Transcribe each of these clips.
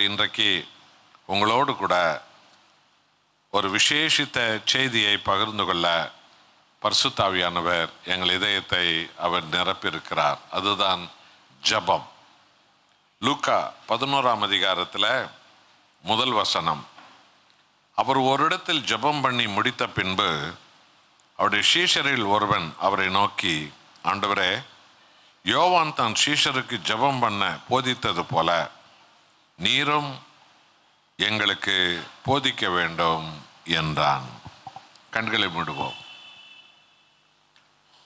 இன்றைக்கு உங்களோடு கூட ஒரு விசேஷித்த செய்தியை பகிர்ந்து கொள்ள பரிசுத்த ஆவியானவர் எங்கள் இதயத்தை அவர் நிரப்பியிருக்கிறார். அதுதான் ஜெபம். லூக்கா 11ஆம் அதிகாரத்தில் முதல் வசனம். அவர் ஒரு இடத்தில் ஜெபம் பண்ணி முடித்த பின்பு அவருடைய சீஷரில் ஒருவன் அவரை நோக்கி, ஆண்டவரே, யோவான் தான் சீஷருக்கு ஜெபம் பண்ண போதித்தது போல நீரும் எங்களுக்கு போதிக்க வேண்டும் என்றான். கண்களை மூடுவோம்.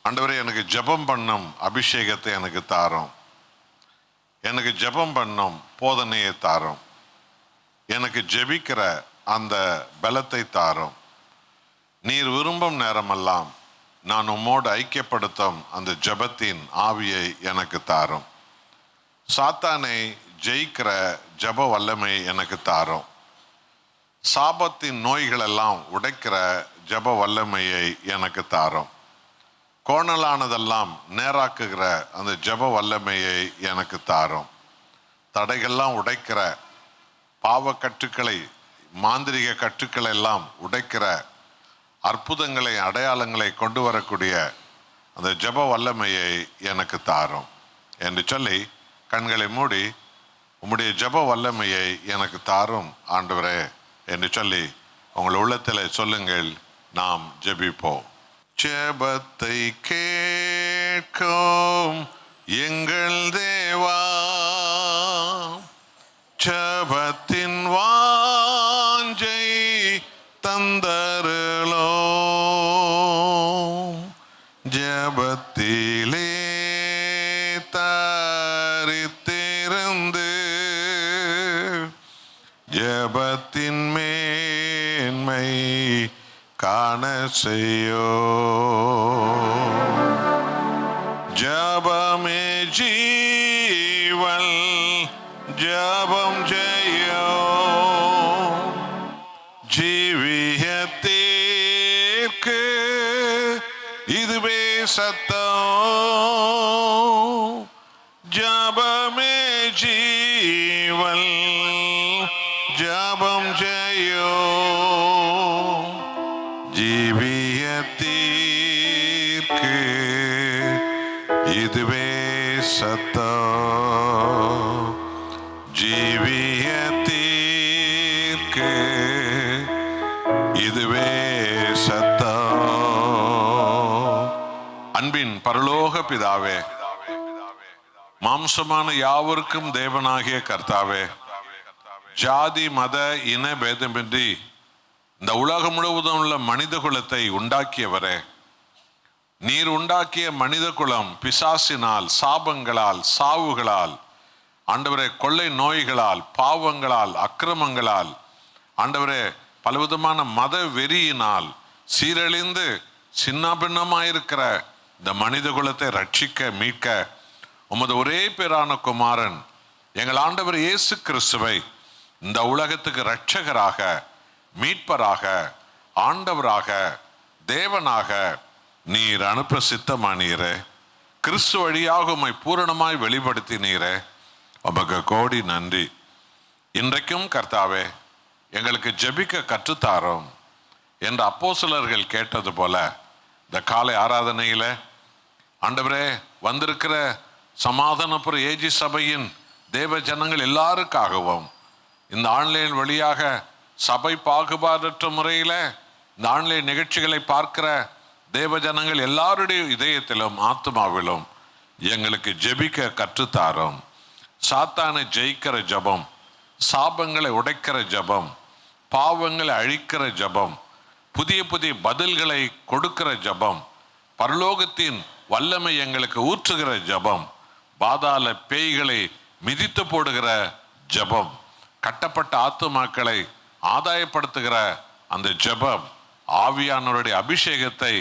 ஆண்டவரே, எனக்கு ஜெபம் பண்ணும் அபிஷேகத்தை எனக்கு தாரும். எனக்கு ஜெபம் பண்ணும் போதனையை தாரும். எனக்கு ஜெபிக்கிற அந்த பலத்தை தாரும். நீர் விரும்பும் நேரமெல்லாம் நான் உம்மோடு ஐக்கியப்படுத்தும் அந்த ஜெபத்தின் ஆவியை எனக்கு தாரும். சாத்தானை ஜெயிக்கிற ஜெப வல்லமை எனக்கு தாரும். சாபத்தின் நோய்களெல்லாம் உடைக்கிற ஜெப வல்லமையை எனக்கு தாரும். கோணலானதெல்லாம் நேராக்குகிற அந்த ஜெப வல்லமையை எனக்கு தாரும். தடைகள்லாம் உடைக்கிற பாவக்கட்டுக்களை, மாந்திரிக கட்டுக்களை எல்லாம் உடைக்கிற அற்புதங்களை, அடையாளங்களை கொண்டு வரக்கூடிய அந்த ஜெப வல்லமையை எனக்கு தாரும் என்று சொல்லி கண்களை மூடி உம்முடைய ஜெப வல்லமையை எனக்கு தாரும் ஆண்டவரே என்று சொல்லி உங்கள் உள்ளத்தில் சொல்லுங்கள். நாம் ஜெபிப்போம். ஜெபத்தை கேட்கும் எங்கள் தேவா, ஜெபத்தின் வாஞ்சை தந்தருளோம். ஜெபத்திலே ஜெபத்தின் மேன்மை காண செய்யோ. ஜெபமே ஜீவன், ஜெபம் ஜெயோ. ஜீவியத்திற்கு இதுவே சத்தம். ஜெபமே ஜீவன், ஜெபம் ஜெயோ. ஜீவியத்திற்கு இதுவே சத்தம். ஜீவியத்திற்கு இதுவே சத்தம். அன்பின் பரலோக பிதாவே, மாம்சமான யாவருக்கும் தேவனாகிய கர்த்தாவே, ஜாதி மத இன பேதமின்றி இந்த உலகம் முழுவதும் உள்ள மனித குலத்தை உண்டாக்கியவரே, நீர் உண்டாக்கிய மனித குலம் பிசாசினால், சாபங்களால், சாவுகளால், ஆண்டவரே, கொள்ளை நோய்களால், பாவங்களால், அக்கிரமங்களால், ஆண்டவரே, பலவிதமான மத வெறியினால் சீரழிந்து சின்ன பின்னமாயிருக்கிற இந்த மனித குலத்தை ரட்சிக்க, மீட்க உமது ஒரே பேரான குமாரன் எங்கள் ஆண்டவர் இயேசு கிறிஸ்துவை இந்த உலகத்துக்கு இரட்சகராக, மீட்பராக, ஆண்டவராக, தேவனாக நீர் அனுப்ப சித்தமானீரே. கிறிஸ்து வழியாக உம்மை பூரணமாய் வெளிப்படுத்தினீரே. உமக்கு கோடி நன்றி. இன்றைக்கும் கர்த்தாவே, எங்களுக்கு ஜெபிக்க கற்றுத்தாரோம் என்று அப்போஸ்தலர்கள் கேட்டது போல இந்த காலை ஆராதனையில ஆண்டவரே, வந்திருக்கிற சமாதானபுர ஏஜி சபையின் தேவ ஜனங்கள் எல்லாருக்காகவும் இந்த ஆன்லைன் வழியாக சபை பாகுபாடற்ற முறையில் இந்த ஆன்லைன் நிகழ்ச்சிகளை பார்க்கிற தேவ ஜனங்கள் எல்லாருடைய இதயத்திலும் ஆத்மாவிலும் எங்களுக்கு ஜெபிக்க கற்றுத்தாரோம். சாத்தானை ஜெயிக்கிற ஜெபம், சாபங்களை உடைக்கிற ஜெபம், பாவங்களை அழிக்கிற ஜெபம், புதிய புதிய பதில்களை கொடுக்கிற ஜெபம், பரலோகத்தின் வல்லமை எங்களுக்கு ஊற்றுகிற ஜெபம், பாதாள பேய்களை மிதித்து போடுகிற ஜெபம், கட்டப்பட்ட ஆத்துமாக்களை ஆதாயப்படுத்துகிற அந்த ஜெபம், ஆவியானவருடைய அபிஷேகத்தை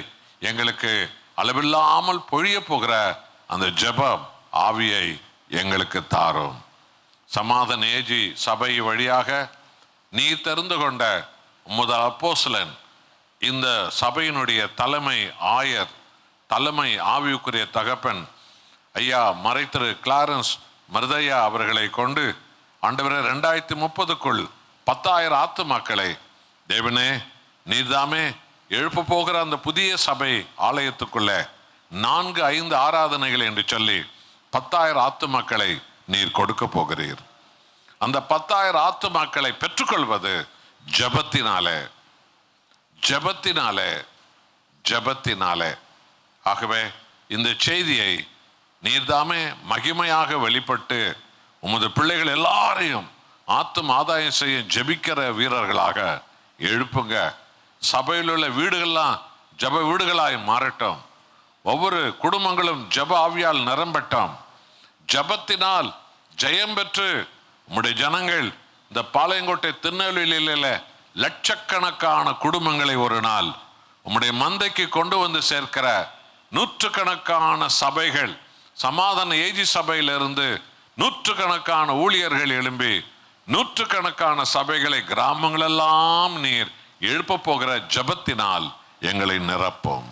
எங்களுக்கு அளவில்லாமல் பொழிய போகிற அந்த ஜெபம் ஆவியை எங்களுக்கு தாரும். சமாதான ஏஜி சபை வழியாக நீ தெரிந்து கொண்ட உமது அப்போஸ்தலன், இந்த சபையினுடைய தலைமை ஆயர், தலைமை ஆவிக்குரிய தகப்பன் ஐயா மறைத்திரு கிளாரன்ஸ் மருதையா அவர்களை கொண்டு ஆண்டவரே 2030க்குள் 10,000 ஆத்துமாக்களை தேவனே நீர்தாமே எழுப்ப போகிற அந்த புதிய சபை ஆலயத்துக்குள்ள 4-5 ஆராதனைகள் என்று சொல்லி 10,000 ஆத்துமாக்களை நீர் கொடுக்க போகிறீர். அந்த 10,000 ஆத்துமாக்களை பெற்றுக்கொள்வது ஜபத்தினாலே ஜபத்தினாலே ஜபத்தினாலே. ஆகவே இந்த செய்தியை நீர்தாமே மகிமையாக வெளிப்பட்டு உமது பிள்ளைகள் எல்லாரையும் ஆத்தும் ஆதாயம் செய்ய ஜெபிக்கிற வீரர்களாக எழுப்புங்க. சபையில் உள்ள வீடுகள்லாம் ஜப வீடுகளாய் மாறட்டும். ஒவ்வொரு குடும்பங்களும் ஜப ஆவியால் நிரம்பட்டும். ஜபத்தினால் ஜெயம் பெற்று உம்முடைய ஜனங்கள் இந்த பாளையங்கோட்டை திருநெல்வேலியில லட்சக்கணக்கான குடும்பங்களை ஒரு நாள் உம்முடைய மந்தைக்கு கொண்டு வந்து சேர்க்கிற நூற்றுக்கணக்கான சபைகள், சமாதான ஏஜி சபையிலிருந்து நூற்றுக்கணக்கான ஊழியர்கள் எழும்பி நூற்றுக்கணக்கான சபைகளை கிராமங்களெல்லாம் நீர் எழுப்ப போகிற ஜபத்தினால் எங்களை நிரப்பும்.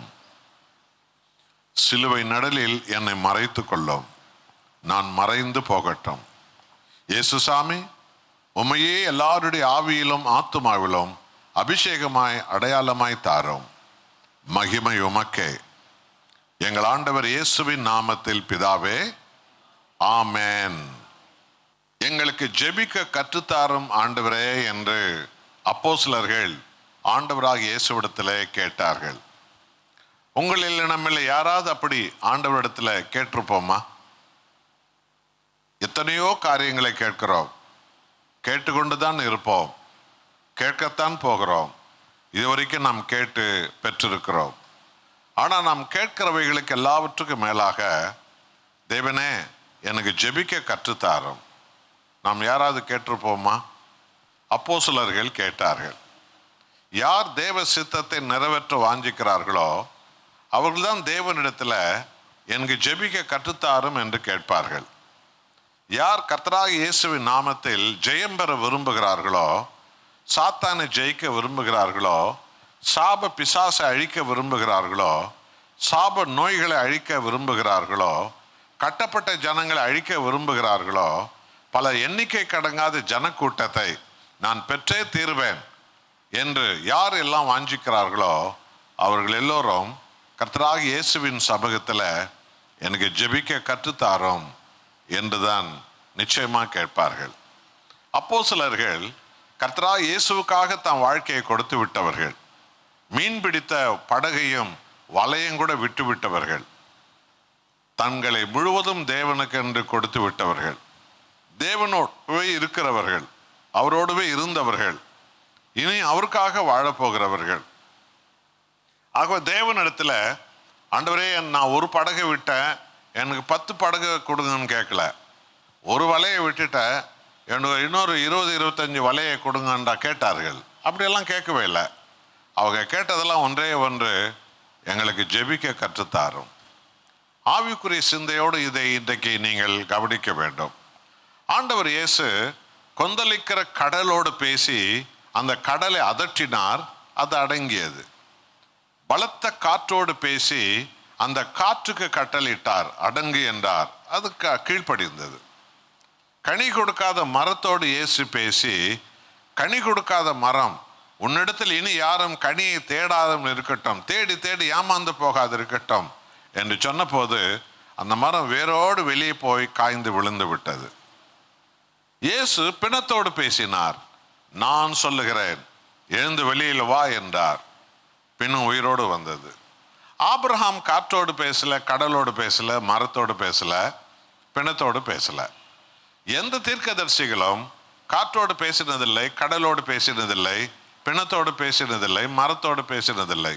சிலுவை நடலில் என்னை மறைத்துக் கொள்ளும், நான் மறைந்து போகட்டும். இயேசுசாமி, உம்மையே எல்லாருடைய ஆவியிலும் ஆத்துமாவிலும் அபிஷேகமாய் அடையாளமாய் தாரும். மகிமை உமக்கே. எங்கள் ஆண்டவர் இயேசுவின் நாமத்தில் பிதாவே, ஆமென். எங்களுக்கு ஜெபிக்க கற்றுத்தாரும் ஆண்டவரே என்று அப்போஸ்தலர்கள் ஆண்டவராக இயேசுவிடத்திலே கேட்டார்கள். உங்களில் நம்மள யாராவது அப்படி ஆண்டவரிடத்துல கேட்டிருப்போமா? எத்தனையோ காரியங்களை கேட்கிறோம், கேட்டுக்கொண்டுதான் இருப்போம், கேட்கத்தான் போகிறோம். இதுவரைக்கும் நாம் கேட்டு பெற்றிருக்கிறோம். ஆனால் நாம் கேட்கிறவைகளுக்கு எல்லாவற்றுக்கும் மேலாக தேவனே எனக்கு ஜெபிக்க கற்றுத்தாரும் நாம் யாராவது கேட்டிருப்போமா? அப்போஸ்தலர்கள் கேட்டார்கள். யார் தேவ சித்தத்தை நிறைவேற்ற வாஞ்சிக்கிறார்களோ அவர்கள்தான் தேவனிடத்துல எனக்கு ஜெபிக்க கற்றுத்தாரும் என்று கேட்பார்கள். யார் கர்த்தராகிய இயேசுவின் நாமத்தில் ஜெயம் பெற விரும்புகிறார்களோ, சாத்தானை ஜெயிக்க விரும்புகிறார்களோ, சாப பிசாசை அழிக்க விரும்புகிறார்களோ, சாப நோய்களை அழிக்க விரும்புகிறார்களோ, கட்டப்பட்ட ஜனங்களை அழிக்க விரும்புகிறார்களோ, பல எண்ணிக்கை கடங்காத ஜனக்கூட்டத்தை நான் பெற்றே தீர்வேன் என்று யார் எல்லாம் வாஞ்சிக்கிறார்களோ அவர்கள் எல்லோரும் கர்த்தராகிய இயேசுவின் சமூகத்தில் எனக்கு ஜெபிக்க கற்றுத்தாரும் என்றுதான் நிச்சயமா கேட்பார்கள். அப்போஸ்தலர்கள் கர்த்தராகிய இயேசுவுக்காக தம் வாழ்க்கையை கொடுத்து விட்டவர்கள். மீன் பிடித்த படகையும் வலையும் கூட விட்டு விட்டவர்கள். தங்களை முழுவதும் தேவனுக்கு என்று கொடுத்து விட்டவர்கள். தேவனோடவே இருக்கிறவர்கள், அவரோடவே இருந்தவர்கள், இனி அவருக்காக வாழப்போகிறவர்கள். ஆகவே தேவனிடத்துல ஆண்டவரே நான் ஒரு படகை விட்டேன், எனக்கு 10 படகு கொடுங்கன்னு கேட்கல. ஒரு வலையை விட்டுட்ட எனக்கு இன்னொரு 20-25 வலையை கொடுங்கன்றா கேட்டார்கள். அப்படியெல்லாம் கேட்கவே இல்லை. அவங்க கேட்டதெல்லாம் ஒன்றே ஒன்று, எங்களுக்கு ஜெபிக்க கற்றுத்தாரும். ஆவிக்குரிய சிந்தையோடு இதை இன்றைக்கு நீங்கள் கவனிக்க வேண்டும். ஆண்டவர் இயேசு கொந்தளிக்கிற கடலோடு பேசி அந்த கடலை அதட்டினார், அது அடங்கியது. பலத்த காற்றோடு பேசி அந்த காற்றுக்கு கட்டளையிட்டார், அடங்கு என்றார், அது கீழ்ப்படிந்தது. கனி கொடுக்காத மரத்தோடு இயேசு பேசி, கனி கொடுக்காத மரம் உன்னிடத்தில் இனி யாரும் கனியை தேடாமல் இருக்கட்டும், தேடி தேடி ஏமாந்து போகாது இருக்கட்டும் என்று சொன்னபோது அந்த மரம் வேரோடு வெளியே போய் காய்ந்து விழுந்து விட்டது. இயேசு பிணத்தோடு பேசினார், நான் சொல்லுகிறேன் எழுந்து வெளியில் வா என்றார், பின்னும் உயிரோடு வந்தது. ஆபிரகாம் காற்றோடு பேசல, கடலோடு பேசல, மரத்தோடு பேசல, பிணத்தோடு பேசல. எந்த தீர்க்கதரிசிகளும் காற்றோடு பேசினதில்லை, கடலோடு பேசினதில்லை, பிணத்தோடு பேசினதில்லை, மரத்தோடு பேசினதில்லை.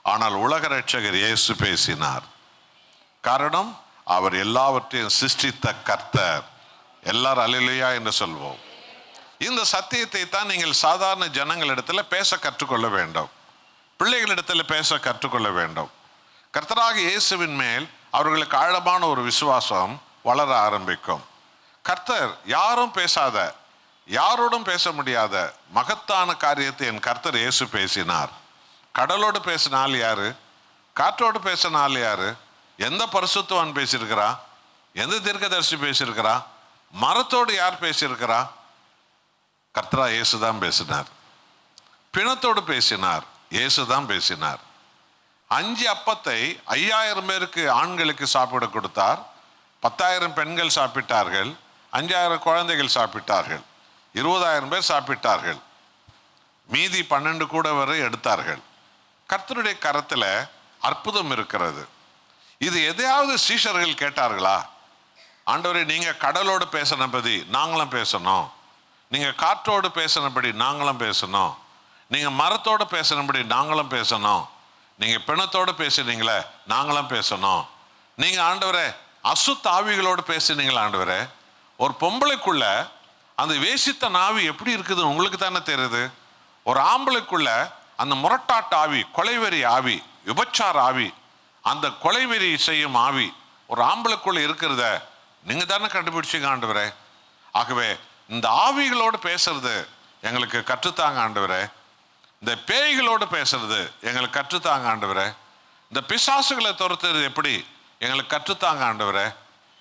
ஆனால் உலக ரட்சகர் இயேசு பேசினார். காரணம், அவர் எல்லாவற்றையும் சிருஷ்டித்த கர்த்தர். எல்லாரும் அல்லேலூயா என்று சொல்வோம். இந்த சத்தியத்தை தான் நீங்கள் சாதாரண ஜனங்களிடத்தில் பேச கற்றுக்கொள்ள வேண்டும், பிள்ளைகளிடத்தில் பேச கற்றுக்கொள்ள வேண்டும். கர்த்தராகிய இயேசுவின் மேல் அவர்களுக்கு ஆழமான ஒரு விசுவாசம் வளர ஆரம்பிக்கும். கர்த்தர் யாரும் பேசாத, யாரோடும் பேச முடியாத மகத்தான காரியத்தை என் கர்த்தர் இயேசு பேசினார். கடலோடு பேசினால் யாரு? காற்றோடு பேசினால் யாரு? எந்த பரிசுத்தவான் பேசியிருக்கிறா? எந்த தீர்க்கதரிசி பேசியிருக்கிறா? மரத்தோடு யார் பேசியிருக்கிறா? கர்த்தரா இயேசு தான் பேசினார். பிணத்தோடு பேசினார், இயேசு தான் பேசினார். 5 அப்பத்தை 5000 பேருக்கு ஆண்களுக்கு சாப்பிட கொடுத்தார். 10,000 பெண்கள் சாப்பிட்டார்கள். 5,000 குழந்தைகள் சாப்பிட்டார்கள். 20,000 பேர் சாப்பிட்டார்கள். மீதி 12 கூட வரை எடுத்தார்கள். கர்த்தருடைய கரத்தில் அற்புதம் இருக்கிறது. இது எதையாவது சீஷர்கள் கேட்டார்களா? ஆண்டவரே, நீங்க கடலோடு பேசினபடி நாங்களும் பேசணும், நீங்க காற்றோடு பேசினபடி நாங்களும் பேசணும், நீங்க மரத்தோடு பேசினபடி நாங்களும் பேசணும், நீங்க பிணத்தோடு பேசினீங்களே நாங்களும் பேசணும், நீங்க ஆண்டவரே அசுத்த ஆவிகளோடு பேசினீங்களா ஆண்டவரே? ஒரு பொம்பளைக்குள்ள அந்த வேசித்த நாவி எப்படி இருக்குது உங்களுக்கு தானே தெரியுது. ஒரு ஆம்பளைக்குள்ள அந்த முரட்டாட்டு ஆவி, கொலைவெறி ஆவி, விபச்சார ஆவி, அந்த கொலைவெறி செய்யும் ஆவி ஒரு ஆம்பளைக்குள்ள இருக்கிறத நீங்க தானே கண்டுபிடிச்சிங்க ஆண்டவரே. ஆகவே இந்த ஆவிகளோடு பேசுறது எங்களுக்கு கற்றுத்தாங்க ஆண்டவரே. இந்த பேய்களோடு பேசுறது எங்களுக்கு கற்றுத்தாங்க ஆண்டவரே. இந்த பிசாசுகளை துரத்துறது எப்படி எங்களுக்கு கற்றுத்தாங்க ஆண்டவரே.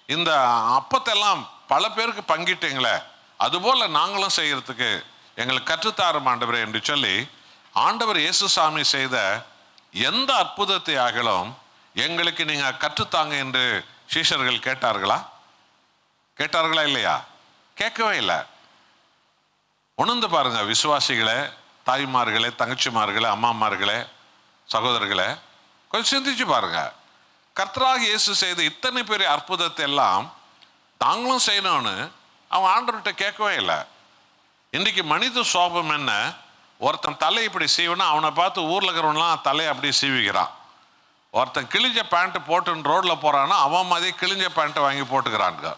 இந்த அப்பத்தெல்லாம் பல பேருக்கு பங்கிட்டீங்களே, அதுபோல நாங்களும் செய்யறதுக்கு எங்களுக்கு கற்றுத்தாரும் ஆண்டவரே என்று சொல்லி ஆண்டவர் இயேசு சாமி செய்த எந்த அற்புதத்தை ஆகலும் எங்களுக்கு நீங்க கற்றுத்தாங்க என்று சீஷர்கள் கேட்டார்களா? கேட்டார்களா இல்லையா? கேட்கவே இல்லை. உணர்ந்து பாருங்க விசுவாசிகளே, தாய்மார்களே, தங்கச்சிமார்களே, அம்மாமார்களே, சகோதரர்களே, கொஞ்சம் சிந்திச்சு பாருங்க. கர்த்தராக இயேசு செய்த இத்தனை பெரிய அற்புதத்தை எல்லாம் தாங்களும் செய்யணும்னு அவன் ஆண்டவர்கிட்ட கேட்கவே இல்லை. இன்றைக்கு மனித சோபம் என்ன? ஒருத்தன் தலை இப்படி சீவினா அவனை பார்த்து ஊரில் இருக்கிறவன்லாம் தலையை அப்படி சீவிக்கிறான். ஒருத்தன் கிழிஞ்ச பேண்ட்டு போட்டுன்னு ரோட்டில் போகிறான்னா அவன் மாதிரி கிழிஞ்ச பேண்ட்டை வாங்கி போட்டுக்கிறானுங்க.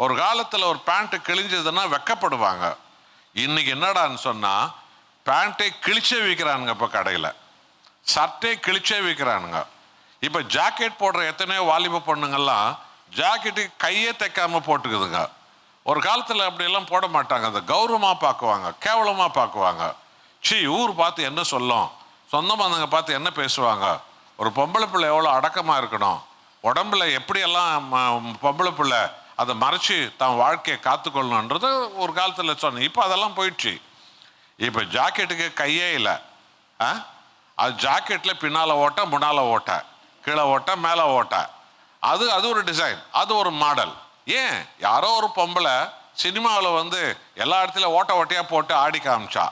ஒரு காலத்தில் ஒரு பேண்ட்டு கிழிஞ்சதுன்னா வெக்கப்படுவாங்க. இன்னைக்கு என்னடான்னு சொன்னால் பேண்ட்டை கிழிச்சே விற்கிறானுங்க. இப்போ கடையில் சட்டை கிழிச்சே விற்கிறானுங்க. இப்போ ஜாக்கெட் போடுற எத்தனையோ வாலிப பொண்ணுங்கள்லாம் ஜாக்கெட்டுக்கு கையே தைக்காம போட்டுக்குதுங்க. ஒரு காலத்தில் அப்படியெல்லாம் போட மாட்டாங்க. அதை கௌரவமாக பார்க்குவாங்க, கேவலமாக பார்க்குவாங்க. ஊர் பார்த்து என்ன சொல்லும், சொந்த பந்தங்க பார்த்து என்ன பேசுவாங்க. ஒரு பொம்பளை பிள்ளை எவ்வளோ அடக்கமாக இருக்கணும், உடம்புல எப்படியெல்லாம் பொம்பளை பிள்ளை அதை மறைச்சி தன் வாழ்க்கையை காத்துக்கொள்ளணுன்றது ஒரு காலத்தில் சொன்னேன். இப்போ அதெல்லாம் போயிடுச்சு. இப்போ ஜாக்கெட்டுக்கு கையே இல்லை. அது ஜாக்கெட்டில் பின்னால் ஓட்ட, முன்னால் ஓட்ட, கீழே ஓட்ட, மேலே ஓட்ட, அது ஒரு டிசைன், அது ஒரு மாடல். ஏன் யாரோ ஒரு பொம்பளை சினிமாவில் வந்து எல்லா இடத்துலையும் ஓட்ட ஓட்டையாக போட்டு ஆடி காமிச்சா.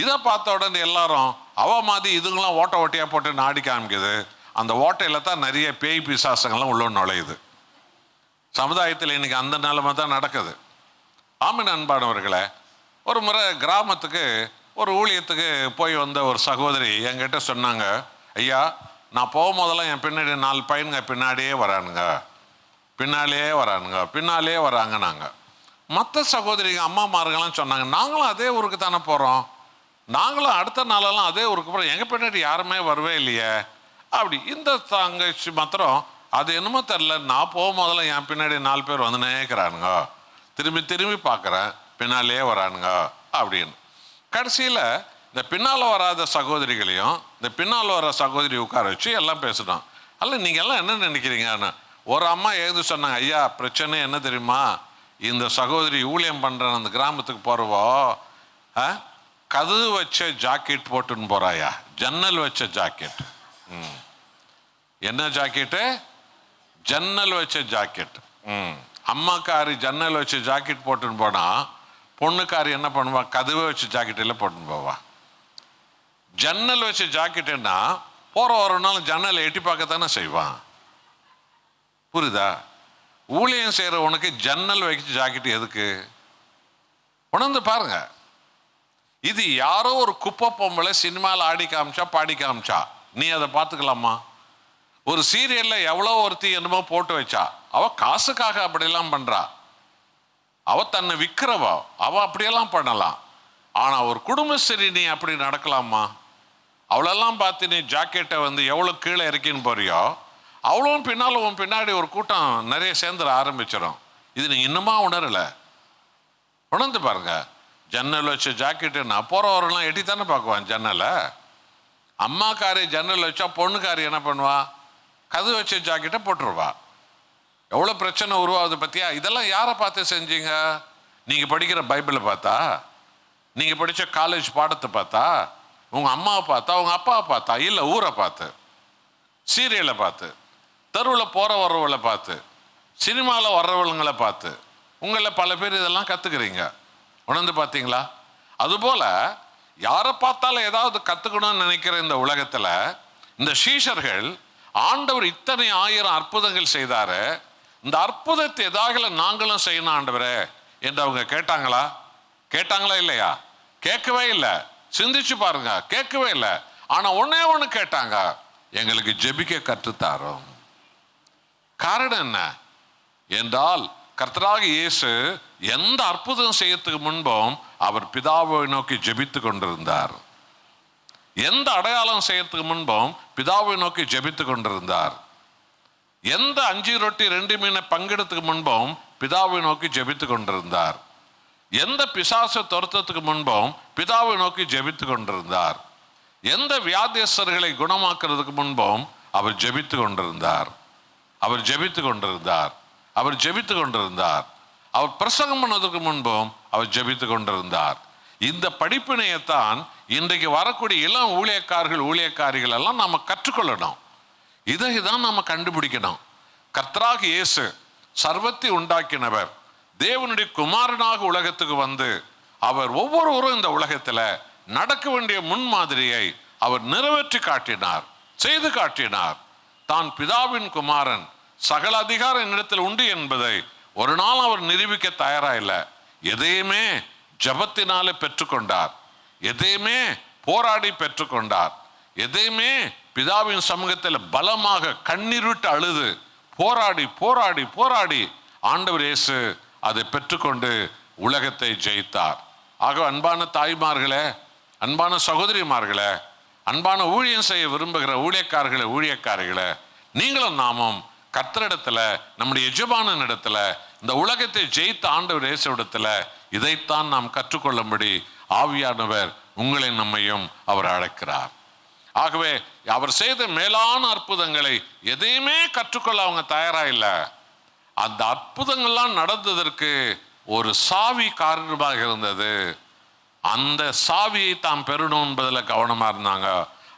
இதை பார்த்த உடனே எல்லாரும் அவ மாதிரி இதுங்களாம் ஓட்ட ஓட்டையாக போட்டு ஆடி காமிக்குது. அந்த ஓட்டையில் தான் நிறைய பேய் பிசாசங்கள்லாம் உள்ள நுழையுது. சமுதாயத்தில் இன்னைக்கு அந்த நிலைமை தான் நடக்குது. ஆமீன் அன்பானவர்களே, ஒரு முறை கிராமத்துக்கு ஒரு ஊழியத்துக்கு போய் வந்த ஒரு சகோதரி என்கிட்ட சொன்னாங்க, ஐயா நான் போகும்போதெல்லாம் என் பின்னாடி 4 பையனுங்க பின்னாடியே வரானுங்க, பின்னாலே வராங்க. நாங்கள் மற்ற சகோதரிங்க அம்மாமார்கள்லாம் சொன்னாங்க, நாங்களும் அதே ஊருக்கு தானே போகிறோம், நாங்களும் அடுத்த நாளெல்லாம் அதே ஊருக்கு போகிறோம், எங்கள் பின்னாடி யாருமே வரவே இல்லையே அப்படி. இந்த தங்கச்சி மாத்திரம் அது என்னமோ தெரில, நான் போகும்போதெல்லாம் என் பின்னாடி 4 பேர் வந்துனே இருக்கிறானுங்க, திரும்பி பார்க்குறேன் பின்னாலே வரானுங்க அப்படின்னு. கடைசியில் இந்த பின்னால் வராத சகோதரிகளையும் இந்த பின்னால் வர சகோதரி உட்கார வச்சு எல்லாம் பேசினோம். அல்ல நீங்கள் எல்லாம் என்ன நினைக்கிறீங்கன்னு ஒரு அம்மா எழுதி சொன்னாங்க, ஐயா பிரச்சனை என்ன தெரியுமா, இந்த சகோதரி ஊழியம் பண்ணுற அந்த கிராமத்துக்கு போகிறவோ கதவு வச்ச ஜாக்கெட் போட்டுன்னு போகிறாயா, ஜன்னல் வச்ச ஜாக்கெட். என்ன ஜாக்கெட்டு? ஜன்னல் வச்ச ஜாக்கெட். அம்மாக்காரி ஜன்னல் வச்ச ஜாக்கெட் போட்டுன்னு போனால் பொண்ணுக்காரி என்ன பண்ணுவா, கதவை வச்ச ஜாக்கெட்டில் போட்டுன்னு போவா. ஜன்னல் வச்ச ஜாக்கெட்டுன்னா போகிற ஒரு நாள் ஜன்னலை எட்டி பார்க்கத்தானே செய்வான். புரியுதா? ஊழியம் செய்கிற உனக்கு ஜன்னல் வச்ச ஜாக்கெட் எதுக்கு? உணர்ந்து பாருங்க. இது யாரோ ஒரு குப்பை பொம்பளை சினிமாவில் ஆடி காமிச்சா பாடி காமிச்சா நீ அதை பார்த்துக்கலாமா? ஒரு சீரியலில் எவ்வளோ ஒருத்தி என்னமோ போட்டு வச்சா, அவள் காசுக்காக அப்படியெல்லாம் பண்ணுறா, அவள் தன்னை விற்கிறவா, அவள் அப்படியெல்லாம் பண்ணலாம். ஆனால் ஒரு குடும்பஸ்திரி நீ அப்படி நடக்கலாமா? அவளெல்லாம் பார்த்து நீ ஜாக்கெட்டை வந்து எவ்வளோ கீழே இறக்கின்னு போறியோ அவ்வளோவும் பின்னால் உன் பின்னாடி ஒரு கூட்டம் நிறைய சேர்ந்துட ஆரம்பிச்சிடும். இது நீங்கள் இன்னுமா உணரலை? உணர்ந்து பாருங்க. ஜன்னல் வச்ச ஜாக்கெட்டுன்னா போகிறவரெல்லாம் எட்டி தானே பார்க்குவான் ஜன்னலை. அம்மாக்காரி ஜன்னல் வச்சா பொண்ணுக்காரி என்ன பண்ணுவா, கதவு வச்ச ஜாக்கெட்டை போட்டுருவா. எவ்வளோ பிரச்சனை உருவாகுது பத்தியா? இதெல்லாம் யாரை பார்த்து செஞ்சீங்க? நீங்கள் படிக்கிற பைபிளை பார்த்தா, நீங்கள் படித்த காலேஜ் பாடத்தை பார்த்தா, உங்கள் அம்மாவை பார்த்தா, உங்கள் அப்பாவை பார்த்தா, இல்லை ஊரை பார்த்து, சீரியலை பார்த்து, தெருவில் போகிற வர்றவங்களை பார்த்து, சினிமாவில் வர்றவங்களை பார்த்து உங்களில் பல பேர் இதெல்லாம் கற்றுக்குறீங்க. உணர்ந்து பார்த்தீங்களா? அதுபோல் யாரை பார்த்தாலும் ஏதாவது கற்றுக்கணும்னு நினைக்கிற இந்த உலகத்தில் இந்த சீஷர்கள் ஆண்டவர் இத்தனை 1000 அற்புதங்கள் செய்தாரு, இந்த அற்புதத்தை எதாவது நாங்களும் செய்யணும் ஆண்டவரே என்று அவங்க கேட்டாங்களா? கேட்டாங்களா இல்லையா? கேட்கவே இல்லை. சிந்திச்சு பாருங்க, கேட்கவே இல்லை. ஆனால் ஒன்னே ஒன்று கேட்டாங்க, எங்களுக்கு ஜெபிக்க கற்றுத்தாரோம். காரணம் என்ன என்றால், கர்த்தராகிய இயேசு எந்த அற்புதம் செய்யறதுக்கு முன்பும் அவர் பிதாவை நோக்கி ஜெபித்து கொண்டிருந்தார். எந்த அடையாளம் செய்யறதுக்கு முன்பும் பிதாவை நோக்கி ஜெபித்து கொண்டிருந்தார். எந்த 5 ரொட்டி 2 மீனை பங்கெடுத்துக்கு முன்பும் பிதாவை நோக்கி ஜெபித்து கொண்டிருந்தார். எந்த பிசாசை துரத்தத்துக்கு முன்பும் பிதாவை நோக்கி ஜெபித்து கொண்டிருந்தார். எந்த வியாதியஸ்தர்களை குணமாக்குறதுக்கு முன்பும் அவர் ஜெபித்து கொண்டிருந்தார். அவர் ஜெபித்து கொண்டிருந்தார். அவர் ஜெபித்து கொண்டிருந்தார். அவர் பிரசங்கம் பண்ணதுக்கு முன்பும் அவர் ஜெபித்து கொண்டிருந்தார். இந்த படிப்பினையத்தான் இன்றைக்கு வரக்கூடிய இளம் ஊழியக்காரிகள் எல்லாம் நாம கற்றுக்கொள்ளணும். இதை தான் நாம கண்டுபிடிக்கணும். கர்த்தராகிய இயேசு சர்வத்தை உண்டாக்கினவர், தேவனுடைய குமாரனாக உலகத்துக்கு வந்து அவர் ஒவ்வொருவரும் இந்த உலகத்துல நடக்க வேண்டிய முன்மாதிரியை அவர் நிறைவேற்றி காட்டினார், செய்து காட்டினார். தான் பிதாவின் குமாரன், சகல அதிகாரம் என்னிடத்தில் உண்டு என்பதை ஒரு நாள் அவர் நிரூபிக்க தயாரா இல்லை. எதையுமே ஜபத்தினாலே பெற்றுக்கொண்டார், எதையுமே போராடி பெற்றுக்கொண்டார், எதையுமே பிதாவின் சமூகத்தில் பலமாக கண்ணீர் விட்டு அழுது போராடி போராடி போராடி ஆண்டவர் இயேசு அதை பெற்றுக்கொண்டு உலகத்தை ஜெயித்தார். ஆக அன்பான தாய்மார்களே, அன்பான சகோதரிமார்களே, அன்பான ஊழியம் செய்ய விரும்புகிற ஊழியக்காரிகளே, நீங்களும் நாமும் கர்த்தரிடத்துல, நம்முடைய எஜமானன் இடத்துல, இந்த உலகத்தை ஜெயித்த ஆண்டவர் இயேசு இடத்துல இதைத்தான் நாம் கற்றுக்கொள்ளும்படி ஆவியானவர் உங்களை நம்மையும் அவர் அழைக்கிறார். ஆகவே அவர் செய்த மேலான அற்புதங்களை எதையுமே கற்றுக்கொள்ள அவங்க தயாரா இல்லை. அந்த அற்புதங்கள்லாம் நடந்ததற்கு ஒரு சாவி காரணமாக இருந்தது. அந்த சாவியை தாம் பெறணும் என்பதில் கவனமா இருந்தாங்க.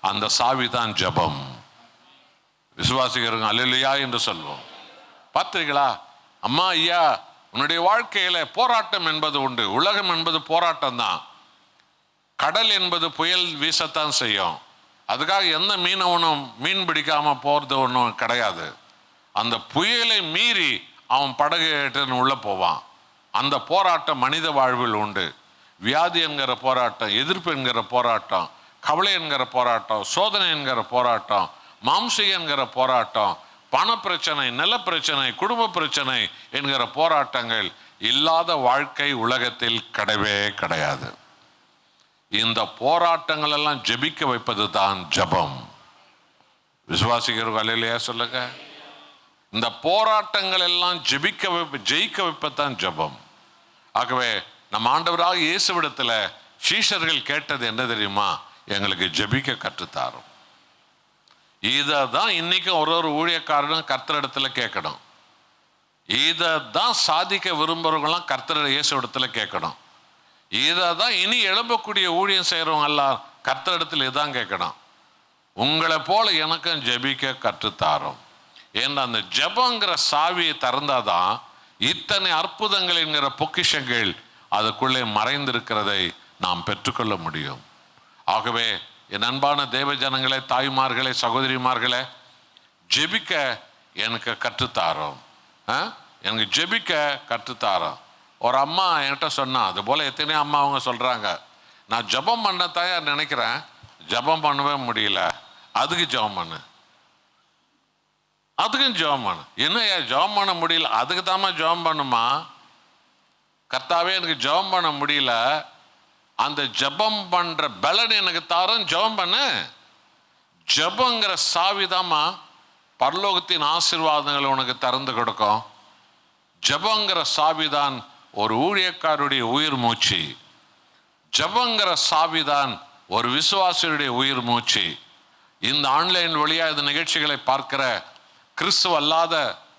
அந்த சாவி தான் ஜபம். விசுவாசிக்கிறவங்க அல்லேலூயா என்று சொல்வோம். பார்த்தீர்களா? அம்மா ஐயா, உன்னுடைய வாழ்க்கையில போராட்டம் என்பது உண்டு. உலகம் என்பது போராட்டம் தான். கடல் என்பது புயல் வீசத்தான் செய்யும். அதுக்காக எந்த மீனவனும் மீன் பிடிக்காம போறது ஒன்றும் கிடையாது. அந்த புயலை மீறி அவன் படகு உள்ள போவான். அந்த போராட்டம் மனித வாழ்வில் உண்டு. வியாதி என்கிற போராட்டம், எதிர்ப்பு என்கிற போராட்டம், கவலை என்கிற போராட்டம், சோதனை என்கிற போராட்டம், மாம்சம் என்கிற போராட்டம், பண பிரச்சனை, நில பிரச்சனை, குடும்ப பிரச்சனை என்கிற போராட்டங்கள் இல்லாத வாழ்க்கை உலகத்தில் கிடையவே கிடையாது. இந்த போராட்டங்கள் எல்லாம் ஜெபிக்க வைப்பது தான் ஜபம். விசுவாசிக்கிறவர்கள் அல்லேலூயா சொல்லுங்க. இந்த போராட்டங்கள் எல்லாம் ஜெயிக்க வைப்பதுதான் ஜபம். ஆகவே நம் ஆண்டவராக இயேசுவிடத்துல சீஷர்கள் கேட்டது என்ன தெரியுமா? எங்களுக்கு ஜெபிக்க கற்றுத்தாரும். இதை தான் இன்னைக்கு ஒரு ஊழியக்காரனும் கர்த்தரிடத்துல கேட்கணும். இதை தான் சாதிக்க விரும்புறவங்களாம் கர்த்தர் இயேசுவிடத்துல கேட்கணும். இதை தான் இனி எழும்பக்கூடிய ஊழியம் செய்கிறவங்க எல்லாம் கர்த்தரிடத்தில் இதான் கேட்கணும். உங்களை போல எனக்கும் ஜெபிக்க கற்றுத்தாரும். ஏன்னா அந்த ஜெபங்கிற சாவியை திறந்தாதான் இத்தனை அற்புதங்கள் என்கிற பொக்கிஷங்கள் அதுக்குள்ளே மறைந்திருக்கிறதை நாம் பெற்றுக்கொள்ள முடியும். ஆகவே என் அன்பான தேவ ஜனங்களே, தாய்மார்களே, சகோதரிமார்களே, ஜெபிக்க எனக்கு கற்றுத்தாரோம். எனக்கு ஜெபிக்க கற்றுத்தாரோம். ஒரு அம்மா என்கிட்ட சொன்னா, அது போல எத்தனையோ அம்மா அவங்க சொல்றாங்க, நான் ஜபம் பண்ணத்தாயா நினைக்கிறேன், ஜபம் பண்ணவே முடியல, அதுக்கு ஜபம் பண்ணு, அதுக்கும் ஜபம் பண்ணு. என்னையா ஜபம் பண்ண முடியல? அதுக்கு தாம்மா ஜபம் பண்ணுமா? கர்த்தாவே எனக்கு ஜபம் பண்ண முடியல, அந்த ஜபம் பண்ற பலன் எனக்கு தாரும், ஜபம் பண்ணு. ஜபங்கிற சாவிதாம்மா பரலோகத்தின் ஆசீர்வாதங்களை உனக்கு திறந்து கொடுக்கும். ஜபங்கிற சாவிதான் ஒரு ஊழியக்காரருடைய உயிர் மூச்சு. ஜபங்கிற சாவிதான் ஒரு விசுவாசியுடைய உயிர் மூச்சு. இந்த ஆன்லைன் வழியா இந்த நிகழ்ச்சிகளை பார்க்கிற கிறிஸ்துவ அல்லாத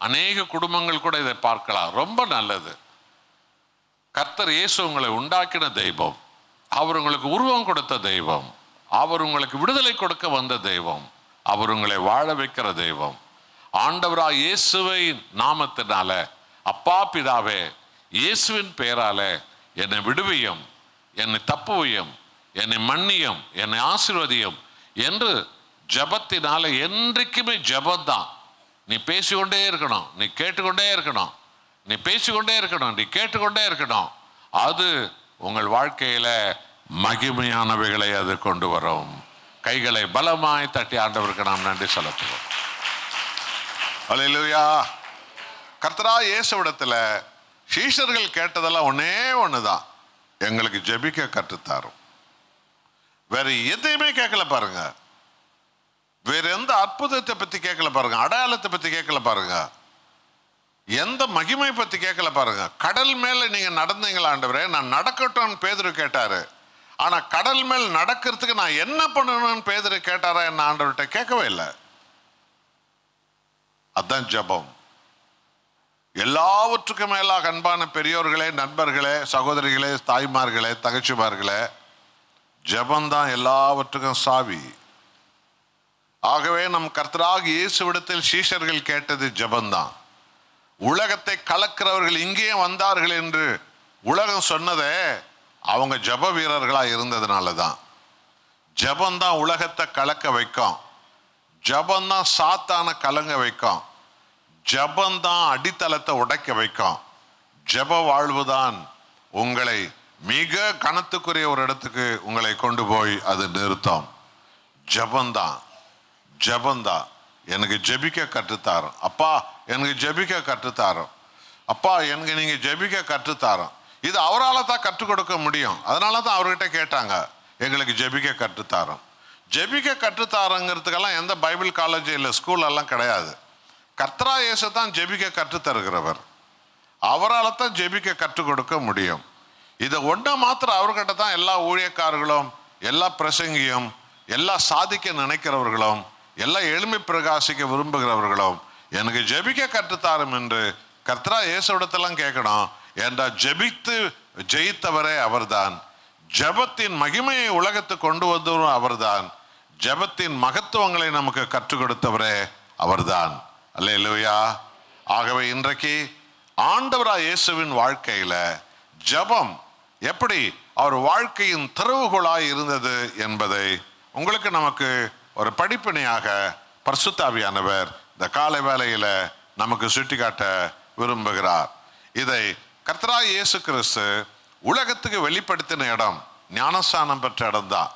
அநேக குடும்பங்கள் கூட இதை பார்க்கலாம். ரொம்ப நல்லது. கர்த்தர் இயேசு உங்களை உண்டாக்கின தெய்வம், அவர் உங்களுக்கு உருவம் கொடுத்த தெய்வம், அவர் உங்களுக்கு விடுதலை கொடுக்க வந்த தெய்வம், அவர் உங்களை வாழ வைக்கிற தெய்வம். ஆண்டவராய் இயேசுவை நாமத்தினால, அப்பா பிதாவே, இயேசுவின் பெயரால என்னை விடுவியும், என்னை தப்புவியும், என்னை மன்னியும், என்னை ஆசீர்வதியும் என்று ஜபத்தினால, என்றைக்குமே ஜபந்தான். நீ பேசிக்கொண்டே இருக்கணும், நீ கேட்டுக்கொண்டே இருக்கணும், நீ பேசிக்கொண்டே இருக்கணும், நீ கேட்டுக்கொண்டே இருக்கணும். அது உங்கள் வாழ்க்கையில மகிமையானவைகளை அது கொண்டு வரும். கைகளை பலமாய் தட்டி ஆண்டவருக்கு நாம் நன்றி செலுத்துவோம். அல்லேலூயா. கர்த்தராகிய இயேசுவிடத்துல சீஷர்கள் கேட்டதெல்லாம் ஒன்னே ஒண்ணுதான், எங்களுக்கு ஜெபிக்க கற்றுத்தாரும். வேற எதையுமே கேட்கல பாருங்க. வேற எந்த அற்புதத்தை பத்தி கேட்கல பாருங்க, அடையாளத்தை பத்தி கேட்கல பாருங்க, எந்த மகிமை பத்தி கேட்கல பாருங்க. கடல் மேல நீங்க நடந்தீங்களா ஆண்டவரே? நான் நடக்கட்டும் பேதுரு கேட்டாரு. ஆனா கடல் மேல் நடக்கிறதுக்கு நான் என்ன பண்ணணும்னு பேதுரு கேட்டாரா என்ன ஆண்டவர்கிட்ட? கேட்கவே இல்லை. அதான் ஜெபம். எல்லாவற்றுக்கும் மேலாக அன்பான பெரியோர்களே, நண்பர்களே, சகோதரிகளே, தாய்மார்களே, தகச்சிமார்களே, ஜெபம்தான் எல்லாவற்றுக்கும் சாவி. ஆகவே நம் கர்த்தராகிய இயேசுவிடத்தில் சீஷர்கள் கேட்டது ஜெபம்தான். உலகத்தை கலக்கிறவர்கள் இங்கே வந்தார்கள் என்று உலகம் சொன்னதே அவங்க ஜெப வீரர்களா இருந்ததுனால தான். ஜெபம்தான் உலகத்தை கலக்க வைக்கும், ஜெபம்தான் சாத்தான கலங்க வைக்கும், ஜெபம்தான் அடித்தளத்தை உடைக்க வைக்கும். ஜெப வாழ்வுதான் உங்களை மிக கனத்துக்குரிய ஒரு இடத்துக்கு உங்களை கொண்டு போய் அது நிறுத்தும். ஜெபம்தான், ஜெபம்தான். எனக்கு ஜெபிக்க கற்றுத்தாரோம் அப்பா, எனக்கு ஜெபிக்க கற்றுத்தாரோம் அப்பா, எனக்கு நீங்க ஜெபிக்க கற்றுத்தாரோம். இது அவரால் தான் கற்றுக் கொடுக்க முடியும். அதனால தான் அவர்கிட்ட கேட்டாங்க, எங்களுக்கு ஜெபிக்க கற்றுத்தாரோம். ஜெபிக்க கற்றுத்தாரங்கிறதுக்கெல்லாம் எந்த பைபிள் காலேஜ் இல்லை, ஸ்கூல் எல்லாம் கிடையாது. கர்த்தராகிய இயேசு தான் ஜெபிக்க கற்றுத்தருகிறவர். அவரால் தான் ஜெபிக்க கற்றுக் கொடுக்க முடியும். இதை ஒன்றை மாத்திரம் அவர்கிட்ட தான் எல்லா ஊழியக்காரர்களும், எல்லா பிரசங்கியும், எல்லா சாதிக்க நினைக்கிறவர்களும், எல்லா எளிமை பிரகாசிக்க விரும்புகிறவர்களும் எனக்கு ஜெபிக்க கற்றுத்தாரும் என்று கர்த்தராகிய இயேசுவிடத்தெல்லாம் கேட்கணும். என்ற ஜெபித்து ஜெயித்தவரே அவர்தான். ஜெபத்தின் மகிமையை உலகத்துக்கு கொண்டு வந்தவரும் அவர்தான். ஜெபத்தின் மகத்துவங்களை நமக்கு கற்றுக் கொடுத்தவரே அவர்தான். அல்லேலூயா. ஆகவே இன்றைக்கு ஆண்டவராகிய இயேசுவின் வாழ்க்கையில ஜெபம் எப்படி அவர் வாழ்க்கையின் திறவுகோலாய் இருந்தது என்பதை உங்களுக்கு நமக்கு ஒரு படிப்பினையாக பரிசுத்த ஆவியானவர் இந்த காலை வேளையில நமக்கு சுட்டிக்காட்ட விரும்புகிறார். இதை கர்த்தராகிய இயேசு கிறிஸ்து உலகத்துக்கு வெளிப்படுத்தின இடம் ஞானஸ்நானம் பெற்ற இடம்தான்.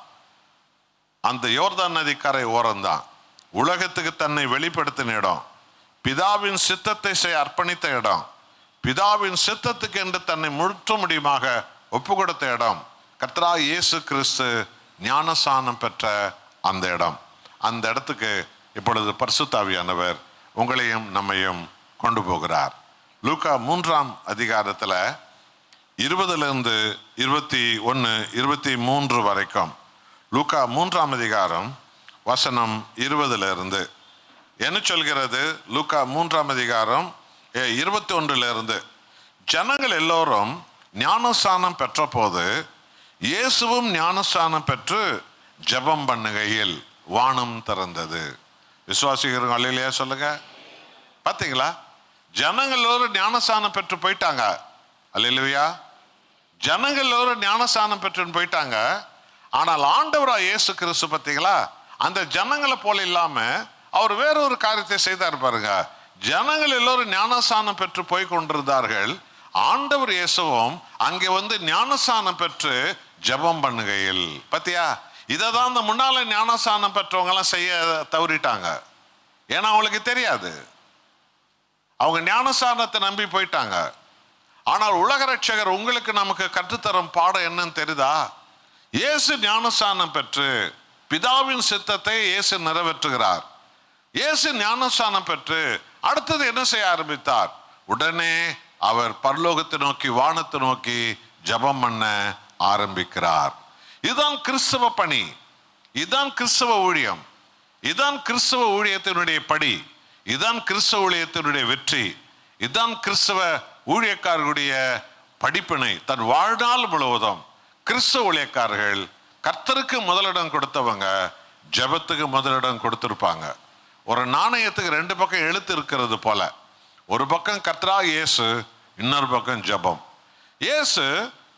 அந்த யோர்தான் நதி கரை ஓரம்தான் உலகத்துக்கு தன்னை வெளிப்படுத்தின இடம். பிதாவின் சித்தத்தை செய்ய அர்ப்பணித்த இடம், பிதாவின் சித்தத்துக்கு என்று தன்னை முற்ற முடியுமாக ஒப்பு கொடுத்த இடம் கர்த்தராகிய இயேசு கிறிஸ்து ஞானஸ்நானம் பெற்ற அந்த இடம். அந்த இடத்துக்கு இப்பொழுது பரிசுத்த ஆவியானவர் உங்களையும் நம்மையும் கொண்டு போகிறார். லூக்கா 3ஆம் அதிகாரத்தில் 20 21 23 வரைக்கும், லூக்கா 3ஆம் அதிகாரம் வசனம் 20 என்ன சொல்கிறது? லூக்கா 3ஆம் அதிகாரம் 21 ஜனங்கள் எல்லோரும் ஞானஸ்நானம் பெற்ற போது இயேசுவும் ஞானஸ்நானம் பெற்று ஜெபம் பண்ணுகையில் வானம் திறந்தது. விசுவாசிக்கிறவங்க அல்லேலூயா சொல்லுங்க. பார்த்தீங்களா? ஜனங்கள் எல்லோரும் ஞானஸ்நானம் பெற்று போயிட்டாங்க. அல்லேலூயா. ஜனங்கள் எல்லோரும் ஞானஸ்நானம் பெற்று போயிட்டாங்க. ஆனால் ஆண்டவராகிய இயேசு கிறிஸ்து பார்த்தீங்களா, அந்த ஜனங்களை போல இல்லாம அவர் வேற ஒரு காரியத்தை செய்தார் பாருங்க. ஜனங்கள் எல்லோரும் ஞானஸ்நானம் பெற்று போய் கொண்டிருந்தார்கள். ஆண்டவர் இயேசுவும் அங்கே வந்து ஞானஸ்நானம் பெற்று ஜெபம் பண்ணுகையில். பத்தியா, இதை தான் இந்த முன்னால ஞானஸ்நானம் பெற்றவங்க எல்லாம் செய்ய தவறிட்டாங்க. ஏன்னா அவங்களுக்கு தெரியாது, அவங்க ஞானஸ்நானத்தை நம்பி போயிட்டாங்க. ஆனால் உலக ரட்சகர் உங்களுக்கு நமக்கு கற்றுத்தரும் பாடம் என்னன்னு தெரியுதா? இயேசு ஞானஸ்நானம் பெற்று பிதாவின் சித்தத்தை இயேசு நிறைவேற்றுகிறார். இயேசு ஞானஸ்நானம் பெற்று அடுத்தது என்ன செய்ய ஆரம்பித்தார்? உடனே அவர் பரலோகத்தை நோக்கி, வானத்தை நோக்கி ஜெபம் பண்ண ஆரம்பிக்கிறார். இதுதான் கிறிஸ்தவ பணி, இதுதான் கிறிஸ்தவ ஊழியம், இதுதான் கிறிஸ்தவ ஊழியத்தினுடைய படி, இதுதான் கிறிஸ்தவ ஊழியத்தினுடைய வெற்றி. இதுதான் கிறிஸ்தவ ஊழியக்காரர்களுடைய படிப்பினை. தன் வாழ்நாள் முழுவதும் கிறிஸ்தவ ஊழியக்காரர்கள் கர்த்தருக்கு முதலிடம் கொடுத்தவங்க ஜெபத்துக்கு முதலிடம் கொடுத்திருப்பாங்க. ஒரு நாணயத்துக்கு ரெண்டு பக்கம் எழுத்து இருக்கிறது போல, ஒரு பக்கம் கர்த்தராகிய இயேசு, இன்னொரு பக்கம் ஜெபம். இயேசு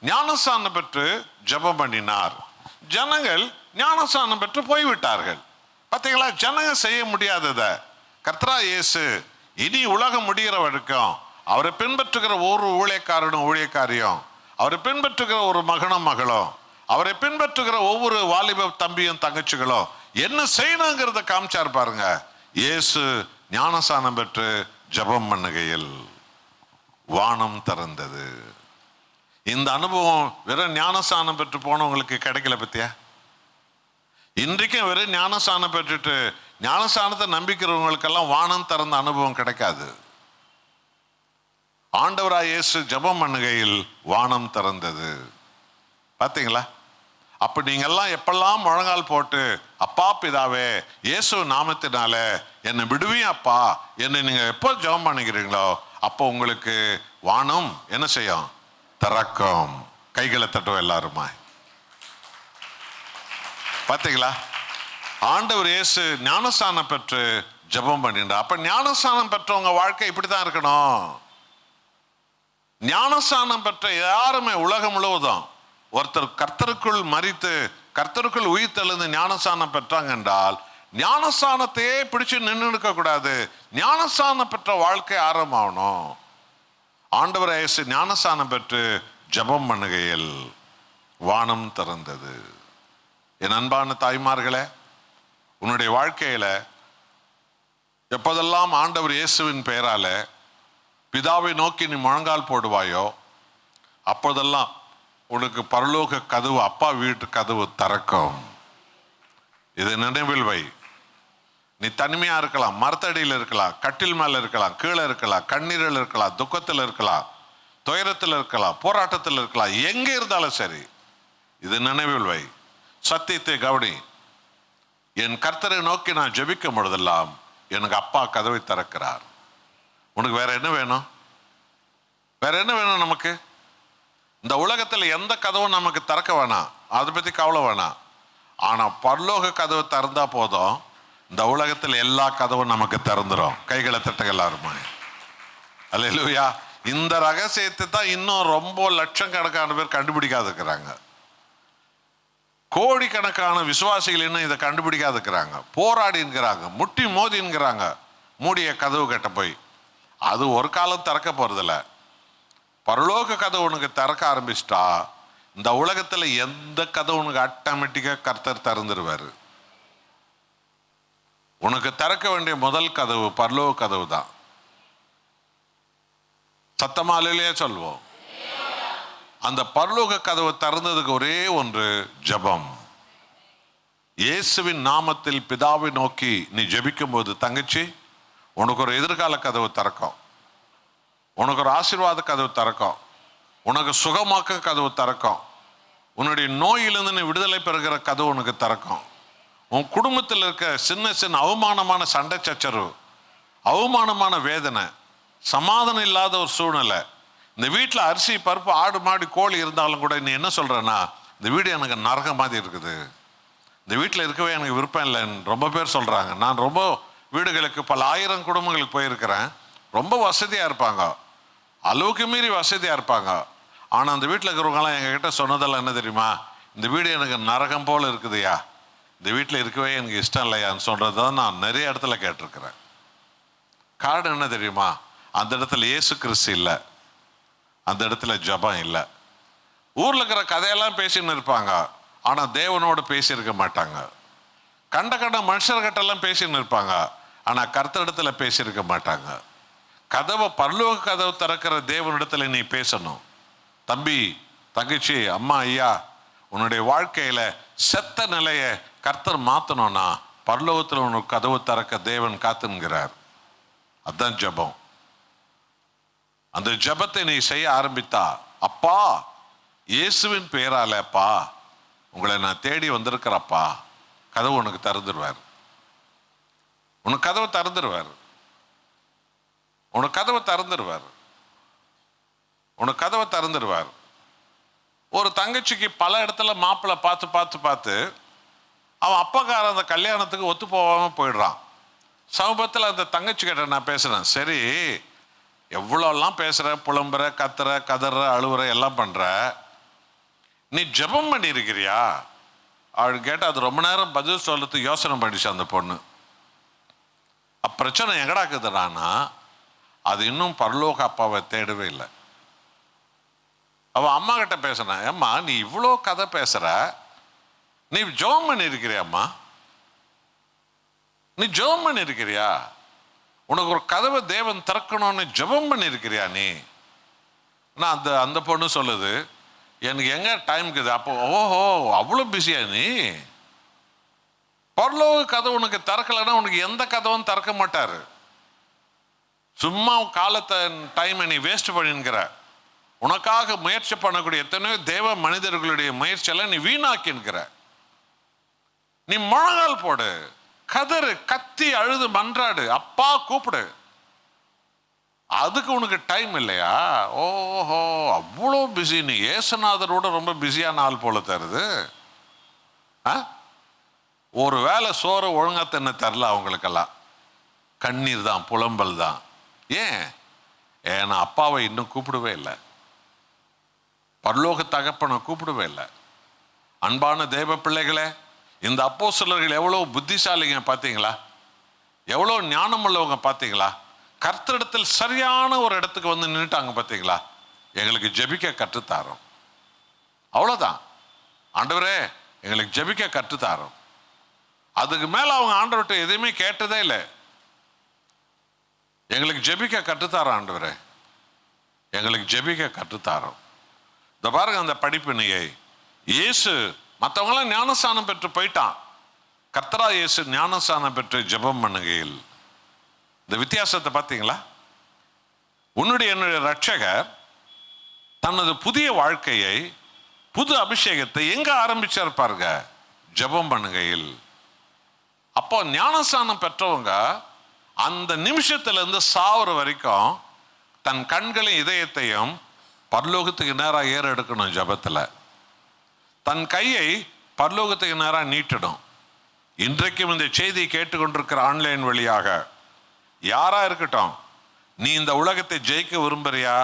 ஞானஸ்நானம் பெற்று ஜெபம் பண்ணினார். ஜனங்கள் ஞானஸ்நானம் பெற்று போய்விட்டார்கள். பார்த்தீங்களா, ஜனங்க செய்ய முடியாதத கர்த்தராகிய இயேசு இனி உலகம் முடிகிற வரைக்கும் அவரை பின்பற்றுகிற ஒரு ஊழியக்காரனும் ஊழியக்காரியும், அவரை பின்பற்றுகிற ஒரு மகனும் மகளும், அவரை பின்பற்றுகிற ஒவ்வொரு வாலிப தம்பியும் தங்கச்சிகளும் என்ன செய்யணுங்கிறத காமிச்சார் பாருங்க. இயேசு ஞானஸ்நானம் பெற்று ஜெபம் பண்ணுகையில் வானம் திறந்தது. இந்த அனுபவம் வெறும் ஞானஸ்நானம் பெற்று போனவங்களுக்கு கிடைக்கல பத்தியா? இன்றைக்கும் வெறும் ஞானஸ்நானம் பெற்றுட்டு ஞானஸ்நானத்தை நம்பிக்கிறவங்களுக்கெல்லாம் வானம் திறந்த அனுபவம் கிடைக்காது. ஆண்டவராய் இயேசு ஜெபம் பண்ணுகையில் வானம் திறந்தது. பார்த்தீங்களா? அப்ப நீங்கெல்லாம் எப்பெல்லாம் முழங்கால் போட்டு அப்பா பிதாவே இயேசு நாமத்தினால என்னை விடுவியும் அப்பா என்னை நீங்க எப்போ ஜெபம் பண்ணுகிறீங்களோ அப்போ உங்களுக்கு வானம் என்ன செய்யும்? திறக்கும். கைகளை தட்டுவோம் எல்லாருமா. பார்த்தீங்களா, ஆண்டவர் இயேசு ஞானஸ்நானம் பெற்று ஜெபம் பண்ணிட்டார். அப்ப ஞானஸ்நானம் பெற்றவங்க வாழ்க்கை இப்படித்தான் இருக்கணும். ஞானஸ்நானம் பெற்ற யாருமே உலகம் முழுவதும் ஒருத்தர் கர்த்தருக்குள் மரித்து கர்த்தருக்குள் உயிர்த்தெழுந்து ஞானஸ்நானம் பெற்றாங்க என்றால் ஞானஸ்நானத்தையே பிடிச்சு நின்று இருக்க கூடாது. ஞானஸ்நானம் பெற்ற வாழ்க்கை ஆரம்பமாகணும். ஆண்டவர் இயேசு ஞானஸ்நானம் பெற்று ஜெபம் பண்ணுகையில் வானம் திறந்தது. என் அன்பான தாய்மார்களே, உன்னுடைய வாழ்க்கையில எப்போதெல்லாம் ஆண்டவர் இயேசுவின் பெயரால பிதாவை நோக்கி நீ முழங்கால் போடுவாயோ அப்போதெல்லாம் உனக்கு பரலோக கதவு, அப்பா வீட்டு கதவு திறக்கும். இது நினைவில் வை. நீ தனிமையா இருக்கலாம், மரத்தடியில் இருக்கலாம், கட்டில் மேல இருக்கலாம், கீழே இருக்கலாம், கண்ணீரில் இருக்கலாம், துக்கத்தில் இருக்கலாம், துயரத்தில் இருக்கலாம், போராட்டத்தில் இருக்கலாம், எங்க இருந்தாலும் சரி இது நினைவில் வை. சத்தியத்தை கவனி. என் கர்த்தரை நோக்கி நான் ஜெபிக்கும் பொழுதெல்லாம் எனக்கு அப்பா கதவை திறக்கிறார். உனக்கு வேற என்ன வேணும்? வேற என்ன வேணும் நமக்கு? இந்த உலகத்தில் எந்த கதவும் நமக்கு திறக்க வேணாம், அதை பத்தி கவலை வேணாம். ஆனா பரலோக கதவு திறந்தா போதும், இந்த உலகத்தில் எல்லா கதவும் நமக்கு திறந்துடும். கைகளை தட்ட எல்லாருமா. அல்லேலூயா. இந்த ரகசியத்தை தான் இன்னும் ரொம்ப லட்சக்கணக்கான பேர் கண்டுபிடிக்காது இருக்கிறாங்க. கோடிக்கணக்கான விசுவாசிகள் இன்னும் இதை கண்டுபிடிக்காது இருக்கிறாங்க. போராடி இருக்கிறாங்க, முட்டி மோதி இருக்கிறாங்க, மூடிய கதவு கட்ட போய். அது ஒரு காலம் திறக்க போறதில்ல. பரலோக கதவு உனக்கு திறக்க ஆரம்பிச்சிட்டா இந்த உலகத்துல எந்த கதவு உனக்கு ஆட்டோமேட்டிக்கா கர்த்தர் திறந்துருவாரு. உனக்கு திறக்க வேண்டிய முதல் கதவு பரலோக கதவு தான். சத்தமாலையிலே சொல்வோம். அந்த பரலோக கதவு திறந்ததுக்கு ஒரே ஒன்று, ஜெபம். இயேசுவின் நாமத்தில் பிதாவை நோக்கி நீ ஜெபிக்கும் போது தங்கச்சி உனக்கு ஒரு எதிர்கால கதவு திறக்கும், உனக்கு ஒரு ஆசீர்வாத கதவு திறக்கும், உனக்கு சுகமாக்க கதவு திறக்கும், உன்னுடைய நோயிலிருந்து நீ விடுதலை பெறுகிற கதவு உனக்கு திறக்கும். உன் குடும்பத்தில் இருக்க சின்ன சின்ன அவமானமான சண்டை சச்சரவு, அவமானமான வேதனை, சமாதானம் இல்லாத ஒரு சூழ்நிலை, இந்த வீட்டில் அரிசி பருப்பு ஆடு மாடு கோழி இருந்தாலும் கூட நீ என்ன சொல்றன்னா இந்த வீடு எனக்கு நரகம் மாதிரி இருக்குது, இந்த வீட்டில் இருக்கவே எனக்கு விருப்பம் இல்லைன்னு ரொம்ப பேர் சொல்றாங்க. நான் ரொம்ப வீடுகளுக்கு பல ஆயிரம் குடும்பங்களுக்கு போயிருக்கிறேன். ரொம்ப வசதியாக இருப்பாங்க, அளவுக்கு மீறி வசதியாக இருப்பாங்க. ஆனால் அந்த வீட்டில் இருக்கிறவங்களாம் எங்ககிட்ட சொன்னதெல்லாம் என்ன தெரியுமா? இந்த வீடு எனக்கு நரகம் போல் இருக்குதுயா, இந்த வீட்டில் இருக்கவே எனக்கு இஷ்டம் இல்லையான்னு சொல்கிறது தான் நான் நிறைய இடத்துல கேட்டிருக்கிறேன். காரணம் என்ன தெரியுமா? அந்த இடத்துல இயேசு கிறிஸ்து இல்லை, அந்த இடத்துல ஜெபம் இல்லை. ஊரில் இருக்கிற கதையெல்லாம் பேசின்னு இருப்பாங்க, ஆனால் தேவனோடு பேசியிருக்க மாட்டாங்க. கண்ட கண்ட மனுஷர்கிட்டெல்லாம் பேசின்னு இருப்பாங்க, ஆனால் கர்த்தரிடத்துல பேசியிருக்க மாட்டாங்க. கதவை பரலோக கதவு திறக்கிற தேவனிடத்துல நீ பேசணும். தம்பி தங்கச்சி அம்மா ஐயா, உன்னுடைய வாழ்க்கையில செத்த நிலையை கர்த்தர் மாத்தணும்னா பரலோகத்தில் உனக்கு கதவு திறக்க தேவன் காத்துங்கிறார். அதுதான் ஜெபம். அந்த ஜெபத்தை நீ செய்ய ஆரம்பித்தா, அப்பா இயேசுவின் பெயரால அப்பா உங்களை நான் தேடி வந்திருக்கிறப்பா, கதவு உனக்கு திறந்துருவார், உனக்கு கதவு திறந்துருவார். உனக்கு கதவை திறந்துடுவார். உனக்கு கதவை திறந்துடுவார். ஒரு தங்கச்சிக்கு பல இடத்துல மாப்பிள்ளை பார்த்து பார்த்து பார்த்து அவன் அப்பாக்கார அந்த கல்யாணத்துக்கு ஒத்து போகாமல் போயிடுறான். சமீபத்தில் அந்த தங்கச்சி கிட்ட நான் பேசுகிறேன், சரி எவ்வளோலாம் பேசுகிற, புலம்புற, கத்துற, கதற, அழுவுற, எல்லாம் பண்ணுற, நீ ஜெபம் பண்ணியிருக்கிறியா? அவள் கேட்டால் அது ரொம்ப நேரம் பதில் சொல்லத்துக்கு யோசனை பண்ணிச்சு அந்த பொண்ணு. பிரச்சனை எங்கடாக்குதுடான்னா, அது இன்னும் பரலோக அப்பாவை தேடவே இல்லை. அவள் அம்மா கிட்ட பேசினா, ஏம்மா நீ இவ்வளோ கதை பேசுகிற, நீ ஜெபம் பண்ணியிருக்கிறியாம்மா? நீ ஜெபம் பண்ணியிருக்கிறியா? உனக்கு ஒரு கதவை தேவன் திறக்கணும்னு ஜெபம் பண்ணியிருக்கிறியா நீ? நான் அந்த பொண்ணு சொல்லுது, எனக்கு எங்க டைம் இருக்குது. அப்போ ஓஹோ அவ்வளோ பிஸியா நீ? பரலோக கதை உனக்கு திறக்கலைன்னா உனக்கு எந்த கதவும் திறக்க மாட்டாரு. சும்மா காலத்தை டைமை நீ வேஸ்ட் பண்ணிக்கிற. உனக்காக முயற்சி பண்ணக்கூடிய எத்தனையோ தேவ மனிதர்களுடைய முயற்சியெல்லாம் நீ வீணாக்கின்கிற. நீ முழங்கால் போடு, கதறு, கத்தி அழுது மன்றாடு, அப்பா கூப்பிடு. அதுக்கு உனக்கு டைம் இல்லையா? ஓஹோ அவ்வளோ பிஸி நீ. ஏசுநாதரோட ரொம்ப பிஸியான ஆள் போல தருது. ஒரு வேளை சோறு ஒழுங்கா தின்ன தரல அவங்களுக்கெல்லாம். கண்ணீர் தான், புலம்பல் தான். ஏன்னா அப்பாவை இன்னும் கூப்பிடவே இல்லை, பரலோக தகப்பனை கூப்பிடவே இல்லை. அன்பான தேவ பிள்ளைகளே, இந்த அப்போஸ்தலர்கள் எவ்வளோ புத்திசாலிங்க பார்த்தீங்களா? எவ்வளோ ஞானம் உள்ளவங்க பார்த்தீங்களா? கர்த்தரிடத்தில் சரியான ஒரு இடத்துக்கு வந்து நின்றுட்டாங்க பார்த்தீங்களா? எங்களுக்கு ஜெபிக்க கற்றுத்தாரோம், அவ்வளோதான். ஆண்டவரே எங்களுக்கு ஜெபிக்க கற்றுத்தாரோம். அதுக்கு மேலே அவங்க ஆண்டவர்கிட்ட எதுவுமே கேட்டதே இல்லை. எங்களுக்கு ஜெபிக்க கற்றுத்தாரோம் ஆண்டவரே, எங்களுக்கு ஜெபிக்க கற்றுத்தாரோம். இந்த பாருங்க அந்த படிப்பினையை. இயேசு மற்றவங்களாம் ஞானஸ்தானம் பெற்று போயிட்டான். கர்த்தரா இயேசு ஞானஸ்தானம் பெற்று ஜெபம் பண்ணுகையில் இந்த வித்தியாசத்தை பார்த்தீங்களா? என்னுடைய ரட்சகர் தனது புதிய வாழ்க்கையை, புது அபிஷேகத்தை எங்க ஆரம்பிச்சார் பாருங்க, ஜெபம் பண்ணுகையில். அப்போ ஞானஸ்தானம் பெற்றவங்க அந்த நிமிஷத்திலிருந்து சாவர வரைக்கும் தன் கண்களையும் இதயத்தையும் பரலோகத்துக்கு நேராக ஏற எடுக்கணும். ஜெபத்தில் தன் கையை பரலோகத்துக்கு நேராக நீட்டணும். இன்றைக்கும் இந்த செய்தியை கேட்டுக்கொண்டிருக்கிற ஆன்லைன் வழியாக யாரா இருக்கட்டும், நீ இந்த உலகத்தை ஜெயிக்க விரும்புறியா?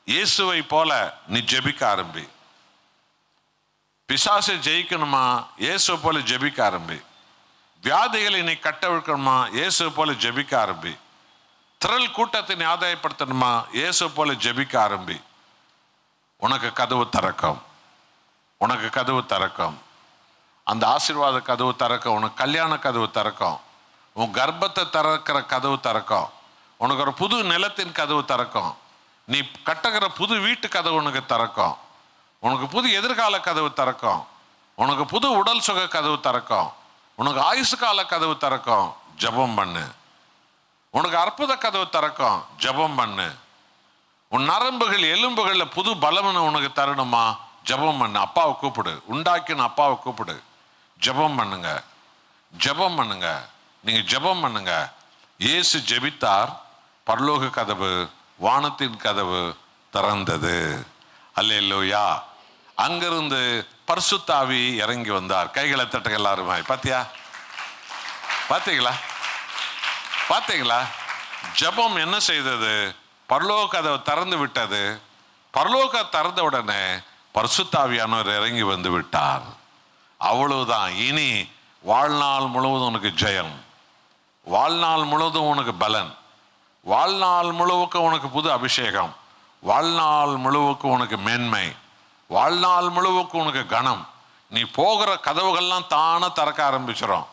இயேசுவை போல நீ ஜெபிக்க ஆரம்பி. பிசாசை ஜெயிக்கணுமா? இயேசுவை போல ஜெபிக்க ஆரம்பி. வியாதிகளை நீ கட்டவிழ்க்கணுமா? இயேசுவை போல ஜெபிக்க ஆரம்பி. திரள் கூட்டத்தை நீ ஆதாயப்படுத்தணுமா? இயேசுவை போல ஜெபிக்க ஆரம்பி. உனக்கு கதவு திறக்கும், உனக்கு கதவு திறக்கும். அந்த ஆசீர்வாத கதவு திறக்கும். உனக்கு கல்யாண கதவு திறக்கும். உன் கர்ப்பத்தை திறக்கிற கதவு திறக்கும். உனக்கு ஒரு புது நிலத்தின் கதவு திறக்கும். நீ கட்டுகிற புது வீட்டு கதவு உனக்கு திறக்கும். உனக்கு புது எதிர்கால கதவு திறக்கும். உனக்கு புது உடல் சுக கதவு திறக்கும். உனக்கு ஆயுசு கால கதவு திறக்கும். ஜெபம் பண்ணு. உனக்கு அற்புத கதவு திறக்கும். ஜெபம் பண்ணு. உன் நரம்புகள் எலும்புகளில் புது பலம்னு உனக்கு தரணுமா? ஜெபம் பண்ணு. அப்பாவை கூப்பிடு, உண்டாக்கின அப்பாவை கூப்பிடு. ஜெபம் பண்ணுங்க, ஜெபம் பண்ணுங்க. நீங்க ஜெபம் பண்ணுங்க. இயேசு ஜெபித்தார், பரலோக கதவு, வானத்தின் கதவு திறந்தது. அல்லேலூயா. அங்கிருந்து பரிசுத்த ஆவி இறங்கி வந்தார். கைகளை தட்டுங்க எல்லாருமே. பாத்தியா? பார்த்தீங்களா? பார்த்தீங்களா? ஜெபம் என்ன செய்தது? பரலோக கதவை திறந்து விட்டது. பரலோக திறந்த உடனே பரிசுத்த ஆவியானவர் இறங்கி வந்து விட்டார். அவ்வளவுதான். இனி வாழ்நாள் முழுவதும் உனக்கு ஜெயம், வாழ்நாள் முழுவதும் உனக்கு பலன், வாழ்நாள் முழுவதுக்கு உனக்கு புது அபிஷேகம், வாழ்நாள் முழுவதுக்கு உனக்கு மேன்மை, வாழ்நாள் முழுவதுக்கு உனக்கு கனம். நீ போகிற கதவுகள்லாம் தானே திறக்க ஆரம்பிச்சிடும்.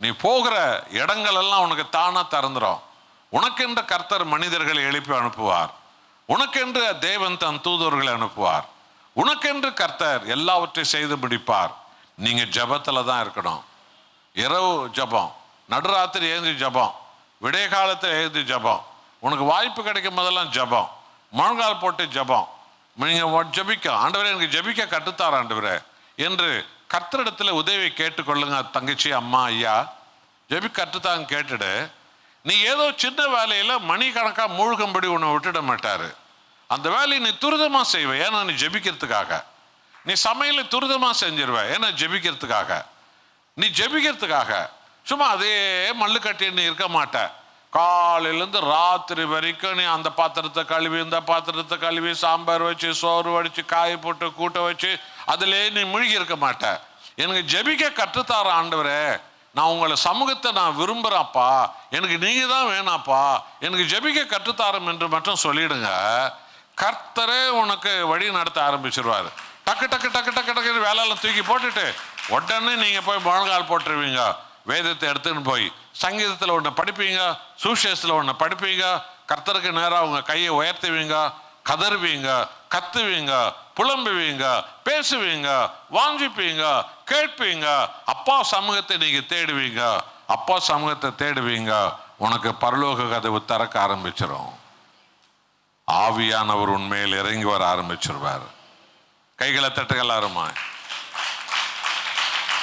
நீ போகிற இடங்கள் எல்லாம் உனக்கு தானே திறந்துடும். உனக்கென்று கர்த்தர் மனிதர்களை எழுப்பி அனுப்புவார். உனக்கென்று தேவன் தன் தூதர்களை அனுப்புவார். உனக்கென்று கர்த்தர் எல்லாவற்றையும் செய்து முடிப்பார். நீங்க ஜபத்துல தான் இருக்கணும். இரவு ஜபம், நடுராத்திரி எழுந்து ஜபம், விடிய காலத்தில் எழுந்து ஜபம், உனக்கு வாய்ப்பு கிடைக்கும் போதெல்லாம் ஜபம், முழங்கால் போட்டு ஜபம். நீங்க ஜபிக்க, ஆண்டவரே எனக்கு ஜபிக்க கட்டுத்தார் ஆண்டவரே என்று கர்த்தரிடத்துல உதவி கேட்டுக்கொள்ளுங்க. தங்கச்சி, அம்மா, ஐயா, ஜபி கட்டுத்தாங்க கேட்டுடு. நீ ஏதோ சின்ன வேலையில மணிக்கணக்கா மூழ்கும்படி உன்னை விட்டுட மாட்டாரு. அந்த வேலையை நீ துரிதமா செய்வ, ஏன்னா நீ ஜெபிக்கிறதுக்காக. நீ சமையலை துரிதமா செஞ்சிருவ, ஏன்னா ஜெபிக்கிறதுக்காக. நீ ஜெபிக்கிறதுக்காக சும்மா அதே மல்லு கட்டி நீ இருக்க மாட்ட. காலையிலேருந்து ராத்திரி வரைக்கும் நீ அந்த பாத்திரத்தை கழுவி இந்த பாத்திரத்தை கழுவி சாம்பார் வச்சு சோறு வடிச்சு காய போட்டு கூட்ட வச்சு அதிலே நீ மூழ்கி இருக்க மாட்ட. எனக்கு ஜெபிக்க கற்றுத்தார ஆண்டவரே, நான் உங்களை சமூகத்தை நான் விரும்புகிறேன்ப்பா, எனக்கு நீங்கள் தான் வேணாப்பா, எனக்கு ஜெபிக்க கற்றுத்தாரம் என்று மட்டும் சொல்லிடுங்க. கர்த்தரே உனக்கு வழி நடத்த ஆரம்பிச்சிருவார். டக்கு டக்கு டக்கு டக்கு டக்குன்னு வேலையெல்லாம் தூக்கி போட்டுட்டு உடனே நீங்கள் போய் முழங்கால் போட்டுருவீங்க. வேதத்தை எடுத்துன்னு போய் சங்கீதத்தில் ஒன்று படிப்பீங்க, சுவிசேஷத்தில் ஒன்று படிப்பீங்க. கர்த்தருக்கு நேராக உங்கள் கையை உயர்த்துவீங்க, கதறுவீங்க, கத்துவீங்க, புலம்புவீங்க, பேசுவீங்க, வாஞ்சிப்பீங்க, கேட்பீங்க. அப்பா சமூகத்தை நீங்கள் தேடுவீங்க. அப்பா சமூகத்தை தேடுவீங்க, உனக்கு பரலோக கதவு திறக்க ஆரம்பிச்சிடும். ஆவியானவர் உண்மையில் இறங்கி வர ஆரம்பிச்சிருவார். கைகளை தட்டுகள் ஆறுமா.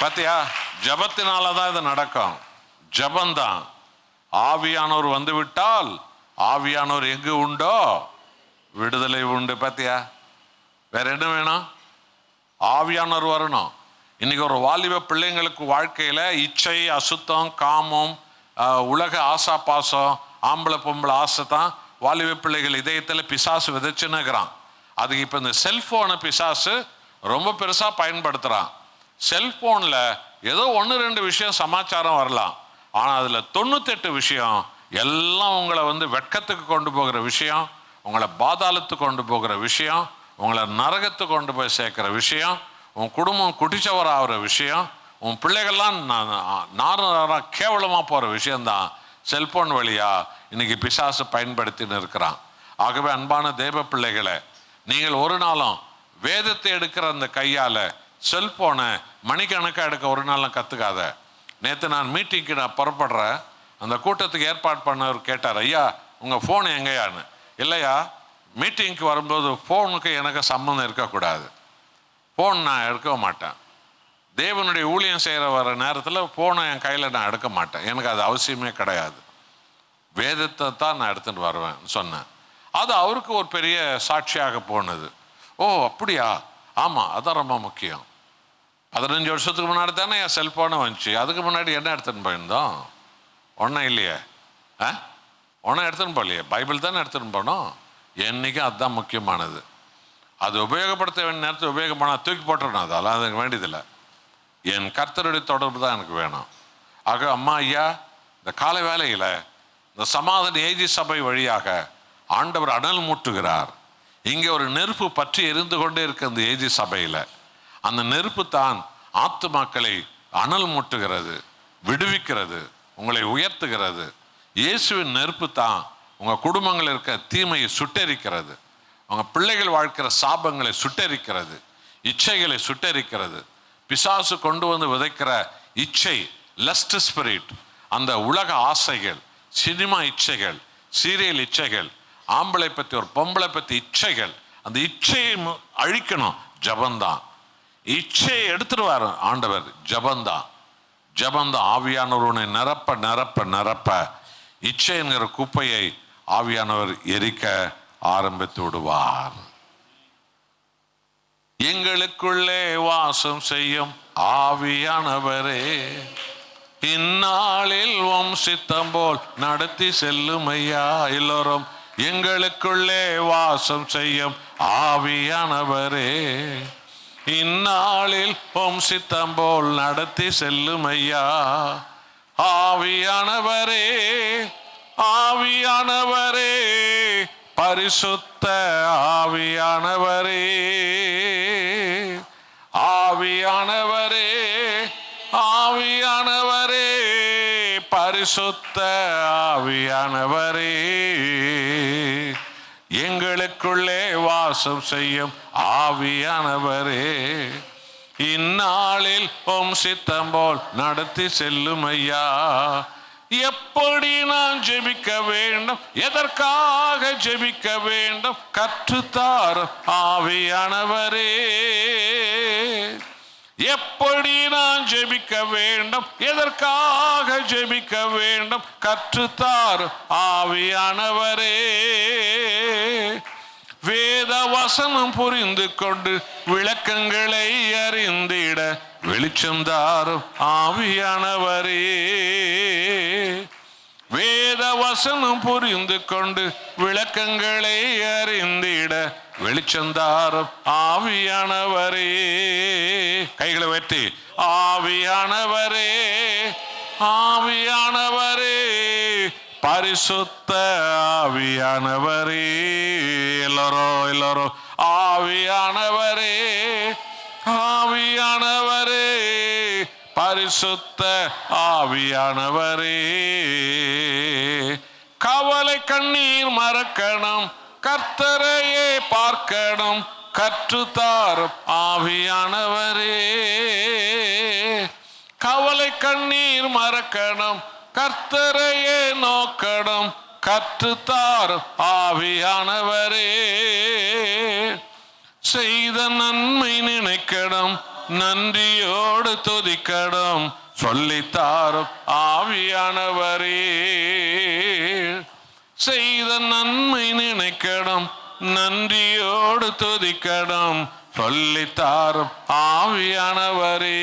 பாத்தியா, ஜபத்தினாலதான் இது நடக்கும். ஜபந்தான். ஆவியானவர் வந்து விட்டால், ஆவியானவர் எங்கு உண்டோ விடுதலை உண்டு. பாத்தியா, வேற என்ன வேணும்? ஆவியானவர் வரணும். இன்னைக்கு ஒரு வாலிப பிள்ளைங்களுக்கு வாழ்க்கையில இச்சை, அசுத்தம், காமம், உலக ஆசா பாசம், ஆம்பளை பொம்பளை ஆசை தான் வாலிப பிள்ளைகள் இதயத்தில் பிசாசு விதைச்சுன்னுக்கிறான். அதுக்கு இப்போ இந்த செல்போனை பிசாசு ரொம்ப பெருசாக பயன்படுத்துகிறான். செல்போனில் ஏதோ 1-2 விஷயம் சமாச்சாரம் வரலாம், ஆனால் அதில் 98 விஷயம் எல்லாம் உங்களை வெட்கத்துக்கு கொண்டு போகிற விஷயம், உங்களை பாதாளத்துக்கு கொண்டு போகிற விஷயம், உங்களை நரகத்துக்கு கொண்டு போய் சேர்க்கிற விஷயம், உன் குடும்பம் குடிச்சவர் ஆகிற விஷயம், உன் பிள்ளைகள்லாம் நாராக கேவலமாக போகிற விஷயந்தான் செல்போன் வழியா இன்னைக்கு பிசாசு பயன்படுத்தின்னு இருக்கிறான். ஆகவே அன்பான தேவ பிள்ளைகளை, நீங்கள் ஒரு நாளும் வேதத்தை எடுக்கிற அந்த கையால் செல்போனை மணிக்கணக்காக எடுக்க ஒரு நாளும் கற்றுக்காத. நேற்று நான் மீட்டிங்க்கு நான் புறப்படுறேன். அந்த கூட்டத்துக்கு ஏற்பாடு பண்ணவர் கேட்டார், ஐயா உங்கள் ஃபோன் எங்கேயான்னு. இல்லையா, மீட்டிங்க்கு வரும்போது ஃபோனுக்கு எனக்கு சம்மந்தம் இருக்கக்கூடாது, ஃபோன் நான் எடுக்க மாட்டேன். தேவனுடைய ஊழியம் செய்கிற வர நேரத்தில் ஃபோனை என் கையில் நான் எடுக்க மாட்டேன், எனக்கு அது அவசியமே கிடையாது, வேதத்தை தான் நான் எடுத்துகிட்டு வருவேன் சொன்னேன். அது அவருக்கு ஒரு பெரிய சாட்சியாக போனது. ஓ அப்படியா, ஆமாம் அதான் ரொம்ப முக்கியம். 15 வருஷத்துக்கு முன்னாடி தானே என் செல்ஃபோனை வந்துச்சு, அதுக்கு முன்னாடி என்ன எடுத்துன்னு போயிருந்தோம்? ஒன்றும் இல்லையே, ஒன்றும் எடுத்துன்னு போகலையே, பைபிள் தானே எடுத்துன்னு போனோம். என்றைக்கும் அதுதான் முக்கியமானது. அது உபயோகப்படுத்த வேண்டிய நேரத்தில் உபயோகம் பண்ணால் தூக்கி போட்டுறணும், அதெல்லாம் அதுக்கு வேண்டியதில்லை. என் கர்த்தருடைய தொடர்பு தான் எனக்கு வேணும். ஆக அம்மா ஐயா, இந்த காலை வேளையில் இந்த சமாதான ஏஜி சபை வழியாக ஆண்டவர் அனல் மூட்டுகிறார். இங்கே ஒரு நெருப்பு பற்றி எரிந்து கொண்டே இருக்கு அந்த ஏஜி சபையில். அந்த நெருப்பு தான் ஆத்துமாக்களை அனல் மூட்டுகிறது, விடுவிக்கிறது, உங்களை உயர்த்துகிறது. இயேசுவின் நெருப்பு தான் உங்கள் குடும்பங்கள் இருக்க தீமையை சுட்டெரிக்கிறது, உங்கள் பிள்ளைகள் வாழ்க்கிற சாபங்களை சுட்டெரிக்கிறது, இச்சைகளை சுட்டெரிக்கிறது. பிசாசு கொண்டு வந்து விதைக்கிற இச்சை, லஸ்ட் ஸ்பிரிட், அந்த உலக ஆசைகள், சினிமா இச்சைகள், சீரியல் இச்சைகள், ஆம்பளை பற்றி ஒரு பொம்பளை பற்றி இச்சைகள், அந்த இச்சையை அழிக்கணும். ஜபந்தான் இச்சையை எடுத்துருவார் ஆண்டவர். ஜபந்தான், ஜபந்தான். ஆவியானவருனை நிரப்ப நிரப்ப நிரப்ப இச்சை என்கிற குப்பையை ஆவியானவர் எரிக்க ஆரம்பித்து விடுவார். எங்களுக்குள்ளே வாசம் செய்யும் ஆவியானவரே, இந்நாளில் உம் சித்தம் போல் நடத்தி செல்லும் ஐயா. எல்லோரும், எங்களுக்குள்ளே வாசம் செய்யும் ஆவியானவரே, இந்நாளில் உம் சித்தம் போல் நடத்தி செல்லும் ஐயா. ஆவியானவரே, ஆவியானவரே, பரிசுத்த ஆவியானவரே, ஆவியானவரே, ஆவியானவரே, பரிசுத்த ஆவியானவரே, எங்களுக்குள்ளே வாசம் செய்யும் ஆவியானவரே, இந்நாளில் உம் சித்தம் போல் நடத்தி செல்லும் ஐயா. எப்படி நான் ஜெபிக்க வேண்டும், எதற்காக ஜெபிக்க வேண்டும், கற்றுத்தாரும் ஆவியானவரே. எப்படி நான் ஜெபிக்க வேண்டும், எதற்காக ஜெபிக்க வேண்டும் கற்றுத்தார் ஆவியானவரே. வேத வசனம் புரிந்து கொண்டு விளக்கங்களை அறிந்திட வெளிச்சம் தாரும் ஆவியானவரே. வேத வசனம் புரிந்து கொண்டு விளக்கங்களை அறிந்திட வெளிச்சம் தாரும் ஆவியானவரே. கைகளை வெட்டி ஆவியானவரே, ஆவியானவரே, பரிசுத்த ஆவியானவரே. எல்லாரும் ஆவியானவரே, ஆவியானவரே, பரிசுத்த ஆவியானவரே. கவலை கண்ணீர் மறக்கணும், கர்த்தரையே பார்க்கணும் கற்றுத்தாரும் ஆவியானவரே. கவலை கண்ணீர் மறக்கணும், கர்த்தரையே நோக்கணும் கற்றுத்தாரும் ஆவியானவரே. செய்த நன்மை நினைக்கணும், நன்றியோடு துதிக்கணும் சொல்லித்தாரும் ஆவியானவரே. செய்த நன்மை நினைக்கணும், நன்றியோடு துதிக்கணும் சொல்லித்தாரும் ஆவியானவரே.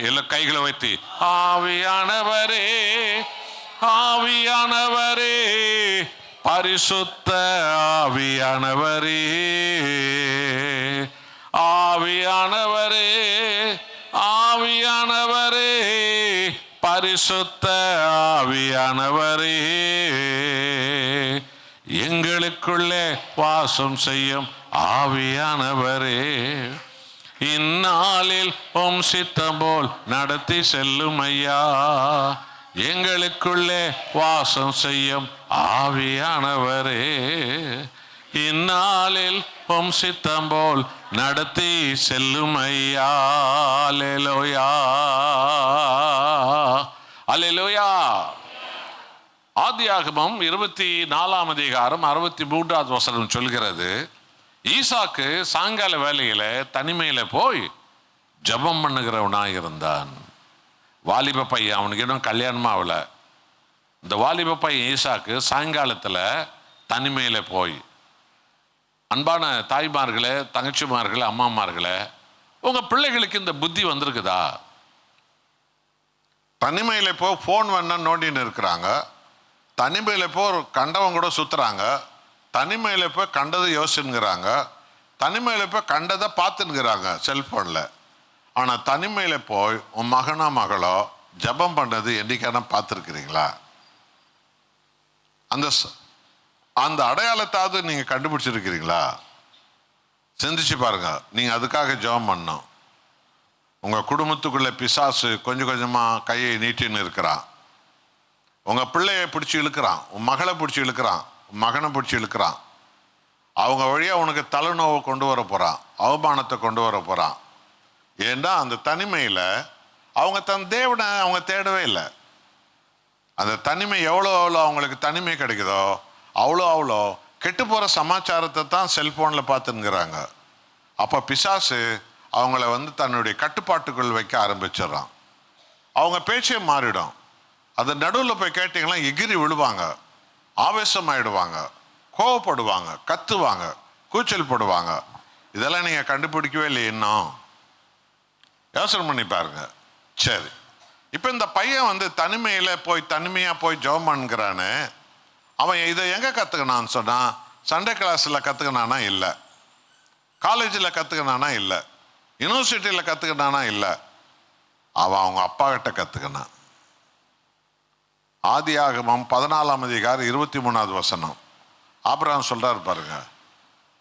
எல்லா கைகளை வைத்து ஆவியானவரே, ஆவியானவரே, பரிசுத்த ஆவியானவரே. ஆவியானவரே, ஆவியானவரே, பரிசுத்த ஆவியானவரே. எங்களுக்குள்ளே வாசம் செய்யும் ஆவியானவரே. இந்நாளில் உம் சித்தம் போல் நடத்தி செல்லும் ஐயா. எங்களுக்குள்ளே வாசம் செய்யும் ஆவியானவரே. இந்நாளில் உம் சித்தம் போல் நடத்தி செல்லும் ஐயா. அல்லேலூயா, அல்லேலூயா. ஆதியாகமம் 24 அதிகாரம் 63வது வசனம் சொல்கிறது, ஈசாக்கு சாயங்கால வேளையில தனிமையில போய் ஜெபம் பண்ணுகிறவனாக இருந்தான். வாலிப பையன், அவனுக்கு இன்னும் கல்யாணமா ஆகல. இந்த வாலிப பையன் ஈசாக்கு சாயங்காலத்துல தனிமையில போய், அன்பான தாய்மார்களே, தங்கச்சிமார்களே, அம்மாமார்களே, உங்க பிள்ளைகளுக்கு இந்த புத்தி வந்திருக்குதா? தனிமையில போ போன் வேணா நோண்டின்னு இருக்கிறாங்க, தனிமையில போ கண்டவங்க கூட சுத்துறாங்க, தனிமையில போய் கண்டதை யோசிச்சுங்கிறாங்க, தனிமையில போய் கண்டதை பார்த்துங்கிறாங்க செல்போன்ல. ஆனா தனிமையில போய் உன் மகனோ மகளோ ஜெபம் பண்ணது என்னைக்கான பார்த்துருக்கிறீங்களா? அந்த அந்த அடையாளத்தாவது நீங்க கண்டுபிடிச்சிருக்கிறீங்களா? சிந்திச்சு பாருங்க. நீங்க அதுக்காக ஜெபம் பண்ணணும். உங்க குடும்பத்துக்குள்ள பிசாசு கொஞ்சம் கொஞ்சமா கையை நீட்டின்னு இருக்கிறான். உங்க பிள்ளையை பிடிச்சி இழுக்கிறான், உன் மகளை பிடிச்சி இழுக்கிறான், உன் மகனை பிடிச்சி இழுக்கிறான். அவங்க வழியா உனக்கு தலைநோவை கொண்டு வர போறான், அவமானத்தை கொண்டு வர போறான். ஏன்னா அந்த தனிமையில அவங்க தன் தேவனை அவங்க தேடவே இல்லை. அந்த தனிமை எவ்வளோ அவங்களுக்கு தனிமை கிடைக்குதோ அவ்வளோ கெட்டு போற சமாச்சாரத்தை தான் செல்போன்ல பார்த்துங்கிறாங்க. அப்ப பிசாசு அவங்கள தன்னுடைய கட்டுப்பாட்டுக்குள் வைக்க ஆரம்பிச்சிடறான். அவங்க பேச்சே மாறிடும். அது நடுவில் போய் கேட்டீங்கன்னா எகிரி விழுவாங்க, ஆவேசமாயிடுவாங்க, கோவப்படுவாங்க, கத்துவாங்க, கூச்சல் போடுவாங்க. இதெல்லாம் நீங்க கண்டுபிடிக்கவே இல்லை இன்னும். யோசனை பண்ணி பாருங்க. சரி, இப்ப இந்த பையன் தனிமையில போய் தனிமையா போய் ஜெபம் பண்ணுறானே, அவன் இதை எங்க கத்துக்கினான்னு சொன்னா, சண்டே கிளாஸ்ல கத்துக்கினானா இல்லை, காலேஜில் கத்துக்கினானா இல்லை, யூனிவர்சிட்டியில் கத்துக்கினானா இல்லை, அவன் அவங்க அப்பா கிட்ட கத்துக்கினான். ஆதியாகமம் 14 அதிகாரம் 23வது வசனம் ஆபிரகாம் சொல்றாரு பாருங்க.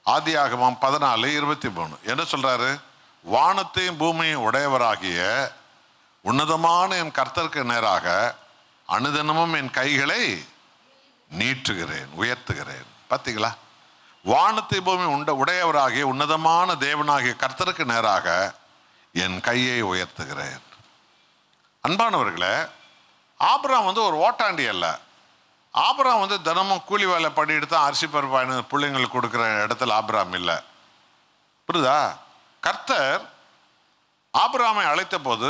ஆதியாகமம் 14:23 என்ன சொல்றாரு? வானத்தையும் பூமியும் உடையவராகிய உன்னதமான என் கர்த்தருக்கு நேராக அனுதினமும் என் கைகளை நீட்டுகிறேன், உயர்த்துகிறேன். பார்த்தீங்களா? வானத்தை பூமி உடையவராகிய உன்னதமான தேவனாகிய கர்த்தருக்கு நேராக என் கையை உயர்த்துகிறேன். அன்பானவர்களே, ஆபிரகாம் ஒரு ஓட்டாண்டி அல்ல. ஆபிரகாம் தினமும் கூலி வேலை பண்ணிட்டு தான் அரிசி பருப்பாயின்னு பிள்ளைங்களுக்கு கொடுக்குற இடத்துல ஆபிரகாம் இல்லை. புரியுதா? கர்த்தர் ஆபிரகாமை அழைத்த போது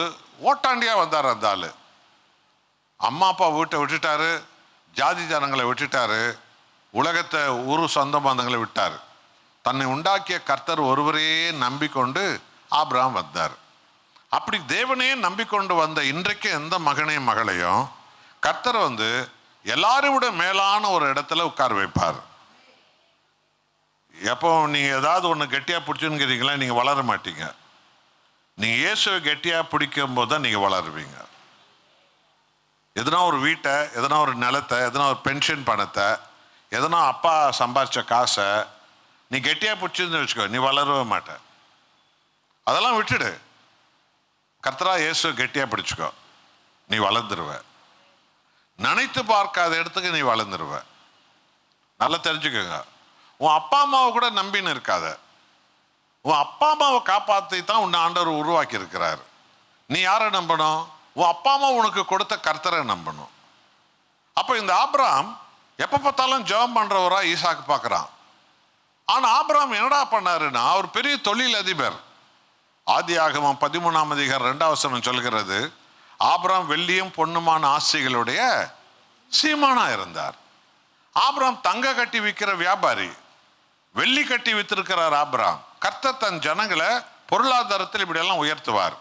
ஓட்டாண்டியா வந்தார் அந்த ஆளு. அம்மா அப்பா வீட்டை விட்டுட்டாரு, ஜாதி ஜனங்களை விட்டுட்டாரு, உலகத்தை ஊரு சொந்த பந்தங்களை விட்டார். தன்னை உண்டாக்கிய கர்த்தர் ஒருவரையே நம்பிக்கொண்டு ஆபிரகாம் வந்தார். அப்படி தேவனையே நம்பிக்கொண்டு வந்த இன்றைக்கு எந்த மகனையும் மகளையும் கர்த்தர் எல்லாரும் விட மேலான ஒரு இடத்துல உட்கார வைப்பார். எப்போ நீங்க ஏதாவது ஒன்று கெட்டியா பிடிச்சுங்கிறீங்களா, நீங்க வளர மாட்டீங்க. நீங்க இயேசுவை கெட்டியா பிடிக்கும் போது தான் நீங்க வளருவீங்க. எதனா ஒரு வீட்டை, எதனா ஒரு நிலத்தை, எதனா ஒரு பென்ஷன் பணத்தை, எதனா அப்பா சம்பாதிச்ச காசை நீ கெட்டியா பிடிச்சிருந்து வச்சுக்கோ, நீ வளரவே மாட்ட. அதெல்லாம் விட்டுடு. கர்த்தரா இயேசு கெட்டியா பிடிச்சுக்கோ, நீ வளர்ந்துருவ. நினைத்து பார்க்காத இடத்துக்கு நீ வளர்ந்துருவ. நல்லா தெரிஞ்சுக்கோங்க. உன் அப்பா அம்மாவை கூட நம்பின்னு இருக்காத. உன் அப்பா அம்மாவை காப்பாற்றி தான் உன்னை ஆண்டவர் உருவாக்கி இருக்கிறார். நீ யாரை நம்பணும்? உன் அப்பா அம்மா உனக்கு கொடுத்த கர்த்தரை நம்பணும். அப்போ இந்த ஆபிரகாம் எப்போ பார்த்தாலும் ஜெபம் பண்றவரா ஈசாக்கு பார்க்குறான். ஆனால் ஆபிரகாம் என்னடா பண்ணாருன்னா, அவர் பெரிய தொழில் அதிபர். ஆதியாகமம் 13ஆம் அதிகாரம் 2ஆம் வசனம் சொல்கிறது, ஆபிரகாம் வெள்ளியும் பொன்னுமான ஆசைகளுடைய சீமானா இருந்தார். ஆபிரகாம் தங்க கட்டி விற்கிற வியாபாரி, வெள்ளி கட்டி வித்திருக்கிறார் ஆபிரகாம். கர்த்தர் தன் ஜனங்களை பொருளாதாரத்தில் இப்படியெல்லாம் உயர்த்துவார்.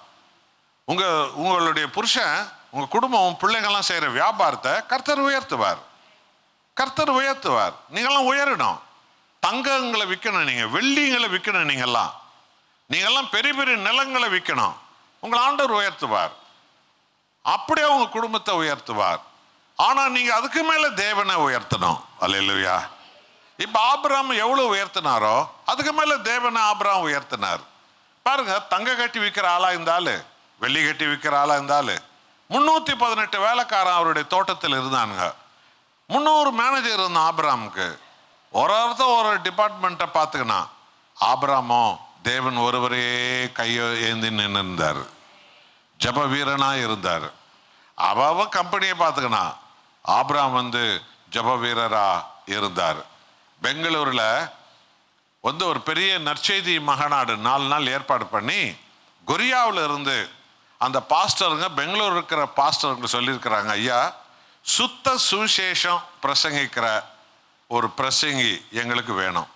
உங்களுடைய புருஷன், உங்க குடும்பம், பிள்ளைங்கள்லாம் செய்யற வியாபாரத்தை கர்த்தர் உயர்த்துவார். கர்த்தர் உயர்த்துவார். நீங்கெல்லாம் உயரணும். தங்கங்களை விற்கணும், நீங்க வெள்ளிங்களை விற்கணும், நீங்கெல்லாம் பெரிய பெரிய நிலங்களை விற்கணும். உங்களை ஆண்டவர் உயர்த்துவார். அப்படியே உங்க குடும்பத்தை உயர்த்துவார். ஆனா நீங்க அதுக்கு மேல தேவனை உயர்த்தணும். அல்லேலூயா. இப்ப ஆபிரகாம் எவ்வளவு உயர்த்தினாரோ அதுக்கு மேல தேவனை ஆபிரகாம் உயர்த்தினார். பாருங்க, தங்க கட்டி விற்கிற ஆளா இருந்தாலும், வெள்ளி கட்டி விற்கிற ஆளா இருந்தாலும், 318 வேலைக்காரன் அவருடைய தோட்டத்தில் இருந்தானுங்க. 300 மேனேஜர் இருந்தான் ஆபிரகாமுக்கு. ஒருத்தர் ஒரு டிபார்ட்மெண்ட்டை பார்த்துக்கினா. ஆபிரகாமோ தேவன் ஒருவரே கையை ஏந்தி நின்று இருந்தார். ஜப வீரனா இருந்தார். அவ கம்பெனியை பார்த்துக்கினா. ஆபிரகாம் ஜப வீரரா இருந்தார். பெங்களூர்ல ஒரு பெரிய நற்செய்தி மகாநாடு 4 நாள் ஏற்பாடு பண்ணி, கொரியாவில் இருந்து அந்த பாஸ்டருங்க, பெங்களூர் இருக்கிற பாஸ்டருங்க சொல்லியிருக்கிறாங்க, ஐயா சுத்த சுவிசேஷம் பிரசங்கிக்கிற ஒரு பிரசங்கி எங்களுக்கு வேணும்.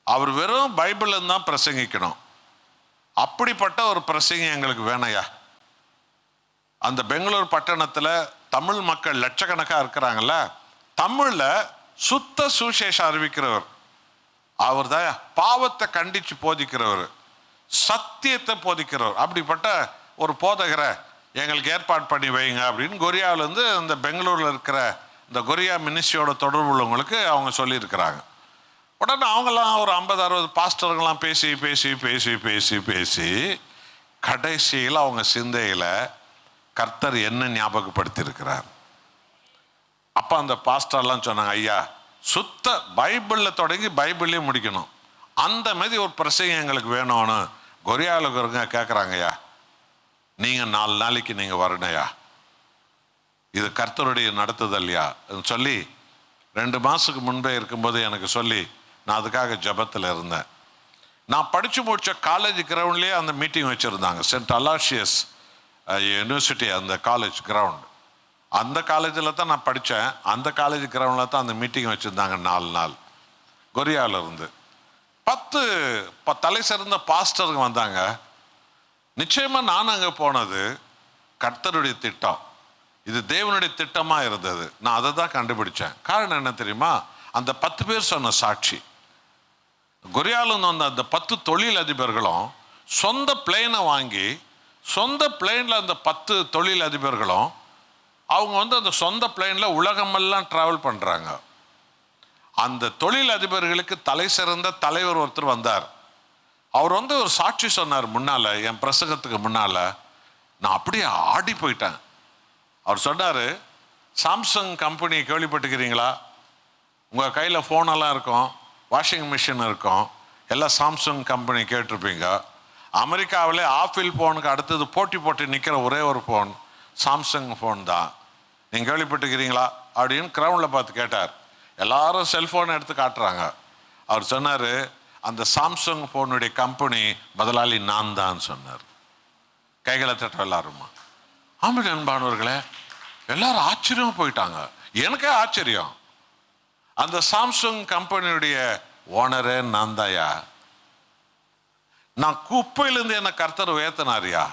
அவர் வெறும் பைபிள் தான் பிரசங்கிக்கணும். அப்படிப்பட்ட ஒரு பிரசங்கி எங்களுக்கு வேணையா. அந்த பெங்களூர் பட்டணத்தில் தமிழ் மக்கள் லட்சக்கணக்காக இருக்கிறாங்கல்ல, தமிழ்ல சுத்த சுவிசேஷம் அறிவிக்கிறவர் அவர் தான். பாவத்தை கண்டிச்சு போதிக்கிறவர், சத்தியத்தை போதிக்கிறவர். அப்படிப்பட்ட ஒரு போதகரை எங்களுக்கு ஏற்பாடு பண்ணி வைங்க அப்படின்னு கொரியாவிலேருந்து அந்த பெங்களூரில் இருக்கிற இந்த கொரியா மினிஸ்ட்ரியோட தொடர்பு உள்ளவங்களுக்கு அவங்க சொல்லியிருக்கிறாங்க. உடனே அவங்கெல்லாம் ஒரு 50-60 பாஸ்டர்கள்லாம் பேசி பேசி பேசி பேசி பேசி கடைசியில் அவங்க சிந்தையில் கர்த்தர் என்ன ஞாபகப்படுத்தியிருக்கிறார். அப்போ அந்த பாஸ்டர்லாம் சொன்னாங்க, ஐயா சுத்த பைபிளில் தொடங்கி பைபிள்லேயே முடிக்கணும், அந்த மாதிரி ஒரு பிரசங்கம் எங்களுக்கு வேணும்னு கொரியாவில் இருக்கிறவங்க கேட்குறாங்க. ஐயா நீங்கள் 4 நாளைக்கு நீங்கள் வரணையா, இது கர்த்தருடைய நடத்துதல்லையா சொல்லி 2 மாதத்துக்கு முன்பே இருக்கும்போது எனக்கு சொல்லி நான் அதுக்காக ஜபத்தில் இருந்தேன். நான் படித்து முடித்த காலேஜ் கிரவுண்ட்லேயே அந்த மீட்டிங் வச்சுருந்தாங்க. சென்ட் அலாஷியஸ் யூனிவர்சிட்டி அந்த காலேஜ் கிரவுண்ட், அந்த காலேஜில் தான் நான் படித்தேன். அந்த காலேஜ் கிரவுண்டில் தான் அந்த மீட்டிங் வச்சுருந்தாங்க 4 நாள். கொரியாவில் இருந்து 10 தலை சிறந்த பாஸ்டருங்க வந்தாங்க. நிச்சயமாக நான் அங்கே போனது கர்த்தருடைய திட்டம், இது தேவனுடைய திட்டமாக இருந்தது. நான் அதை தான் கண்டுபிடிச்சேன். காரணம் என்ன தெரியுமா? அந்த 10 பேர் சொன்ன சாட்சி. கொரியாவில் அந்த 10 தொழில் அதிபர்களும் சொந்த பிளேனை வாங்கி, சொந்த பிளேனில் அந்த 10 தொழில் அதிபர்களும் அவங்க அந்த சொந்த பிளேனில் உலகமெல்லாம் ட்ராவல் பண்ணுறாங்க. அந்த தொழில் அதிபர்களுக்கு தலை சிறந்த தலைவர் ஒருத்தர் வந்தார். அவர் ஒரு சாட்சி சொன்னார் முன்னால், என் பிரசங்கத்துக்கு முன்னால். நான் அப்படியே ஆடி போயிட்டேன். அவர் சொன்னார், சாம்சங் கம்பெனி கேள்விப்பட்டுக்கிறீங்களா? உங்கள் கையில் ஃபோனெல்லாம் இருக்கும், வாஷிங் மிஷின் இருக்கும், எல்லாம் சாம்சங் கம்பெனி கேட்டிருப்பீங்க. அமெரிக்காவிலே ஆப்பிள் ஃபோனுக்கு அடுத்தது போட்டி போட்டு நிற்கிற ஒரே ஒரு ஃபோன் சாம்சங் ஃபோன் தான். நீங்கள் கேள்விப்பட்டுக்கிறீங்களா அப்படின்னு கிரவுண்டில் பார்த்து கேட்டார். எல்லாரும் செல்ஃபோனை எடுத்து காட்டுறாங்க. அவர் சொன்னார், அந்த சாம்சங் போனுடைய கம்பெனி முதலாளி நான் தான் சொன்னார். கைகளை தட்ட எல்லாருமா. ஆமாம் அன்பானவர்களே, எல்லாரும் ஆச்சரியமா போயிட்டாங்க. எனக்கே ஆச்சரியம். அந்த சாம்சங் கம்பெனியுடைய ஓனரே நான் தாயா. நான் குப்பையிலிருந்து என்ன கர்த்தர் உயர்த்தினாரியா,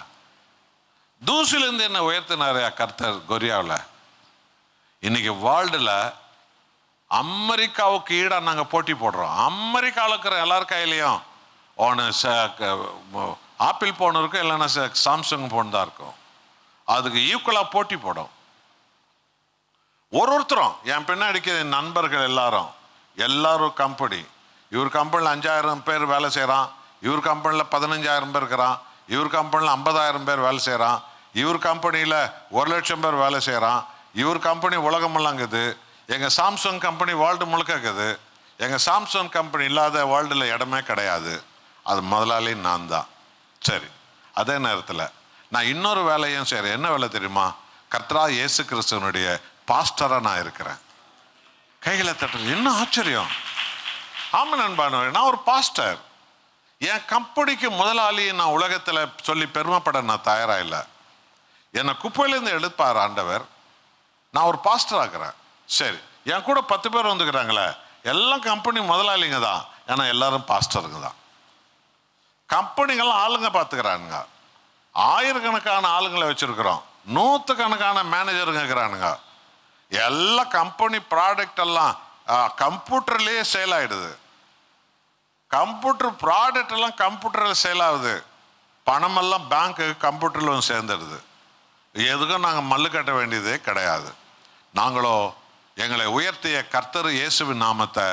தூசிலிருந்து என்ன உயர்த்தினாரியா கர்த்தர் கொரியாவில். இன்னைக்கு வேர்ல்டுல அமெரிக்காவுக்கு ஈடா நாங்கள் போட்டி போடுறோம். அமெரிக்காவில் இருக்கிற எல்லார் கையிலையும் ஒன்று ஆப்பிள் போன் இருக்கும், இல்லைன்னா சாம்சங் போன் தான் இருக்கும். அதுக்கு ஈக்குவலாக போட்டி போடும். ஒருத்தரும் என் பின்னாடிக்கு நண்பர்கள் எல்லாரும் கம்பெனி. இவர் கம்பெனியில் 5000 பேர் வேலை செய்கிறான், இவர் கம்பெனியில் 15000 பேர் இருக்கிறான், இவர் கம்பெனியில் 50000 பேர் வேலை செய்கிறான், இவர் கம்பெனியில் 1,00,000 பேர் வேலை செய்கிறான், இவர் கம்பெனி உலகமெல்லாம் இருக்குது. எங்கள் சாம்சங் கம்பெனி வேர்ல்டு முழுக்க இருக்குது. எங்கள் சாம்சங் கம்பெனி இல்லாத வேர்ல்டில் இடமே கிடையாது. அது முதலாளி நான் தான். சரி, அதே நேரத்தில் நான் இன்னொரு வேலையும் செய்கிறேன். என்ன வேலை தெரியுமா? கர்த்தராகிய இயேசு கிறிஸ்துவனுடைய பாஸ்டராக நான் இருக்கிறேன். கைகளை தட்டுறது என்ன ஆச்சரியம். ஆமாம் நண்பானவரே, நான் ஒரு பாஸ்டர். என் கம்பெனிக்கு முதலாளி நான் உலகத்தில் சொல்லி பெருமைப்பட நான் தயாராக இல்லை. என்னை குப்பையிலேருந்து எடுப்பார் ஆண்டவர். நான் ஒரு பாஸ்டர் ஆக்குறேன். சரி, என் கூட 10 பேர் வந்துக்கிறாங்களே, எல்லாம் கம்பெனி முதலாளிங்க தான். ஏன்னா எல்லாரும் பாஸ்டருங்க தான். கம்பெனிகள்லாம் ஆளுங்க பார்த்துக்கிறானுங்க. ஆயிரக்கணக்கான ஆளுங்களை வச்சிருக்கிறோம். 100கணக்கான மேனேஜருங்க இருக்கிறானுங்க. எல்லா கம்பெனி ப்ராடக்ட் எல்லாம் கம்ப்யூட்டர்லேயே சேல் ஆகிடுது. கம்ப்யூட்டர் ப்ராடக்ட் எல்லாம் கம்ப்யூட்டரில் சேல் ஆகுது. பணமெல்லாம் பேங்க்கு கம்ப்யூட்டரில் சேர்ந்துடுது. எதுக்கும் நாங்கள் மல்லு கட்ட வேண்டியதே கிடையாது. நாங்களோ எங்களை உயர்த்திய கர்த்தர் இயேசுவின் நாமத்தை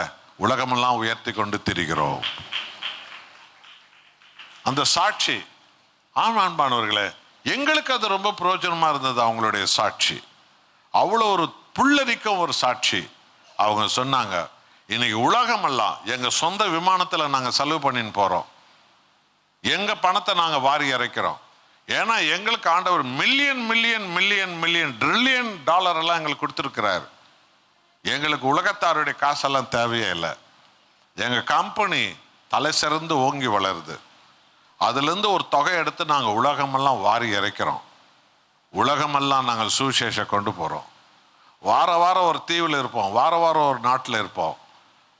உலகமெல்லாம் உயர்த்தி கொண்டு திரிகிறோம். அந்த சாட்சி, ஆண்பானவர்களே, எங்களுக்கு அது ரொம்ப பிரயோஜனமாக இருந்தது. அவங்களுடைய சாட்சி அவ்வளோ ஒரு புல்லரிக்கும் ஒரு சாட்சி. அவங்க சொன்னாங்க, இன்னைக்கு உலகமெல்லாம் எங்கள் சொந்த விமானத்தில் நாங்கள் செலவு பண்ணின்னு போகிறோம். எங்கள் பணத்தை நாங்கள் வாரி இறைக்கிறோம். ஏன்னா எங்களுக்கு ஆண்டவர் million million million million trillion dollar எல்லாம் எங்களுக்கு கொடுத்துருக்கிறார். எங்களுக்கு உலகத்தாருடைய காசெல்லாம் தேவையே இல்லை. எங்கள் கம்பெனி தலை சிறந்து ஓங்கி வளருது. அதுலேருந்து ஒரு தொகை எடுத்து நாங்கள் உலகமெல்லாம் வாரி இறைக்கிறோம். உலகமெல்லாம் நாங்கள் சுவிசேஷம் கொண்டு போகிறோம். வார வாரம் ஒரு தீவில் இருப்போம், வார வாரம் ஒரு நாட்டில் இருப்போம்,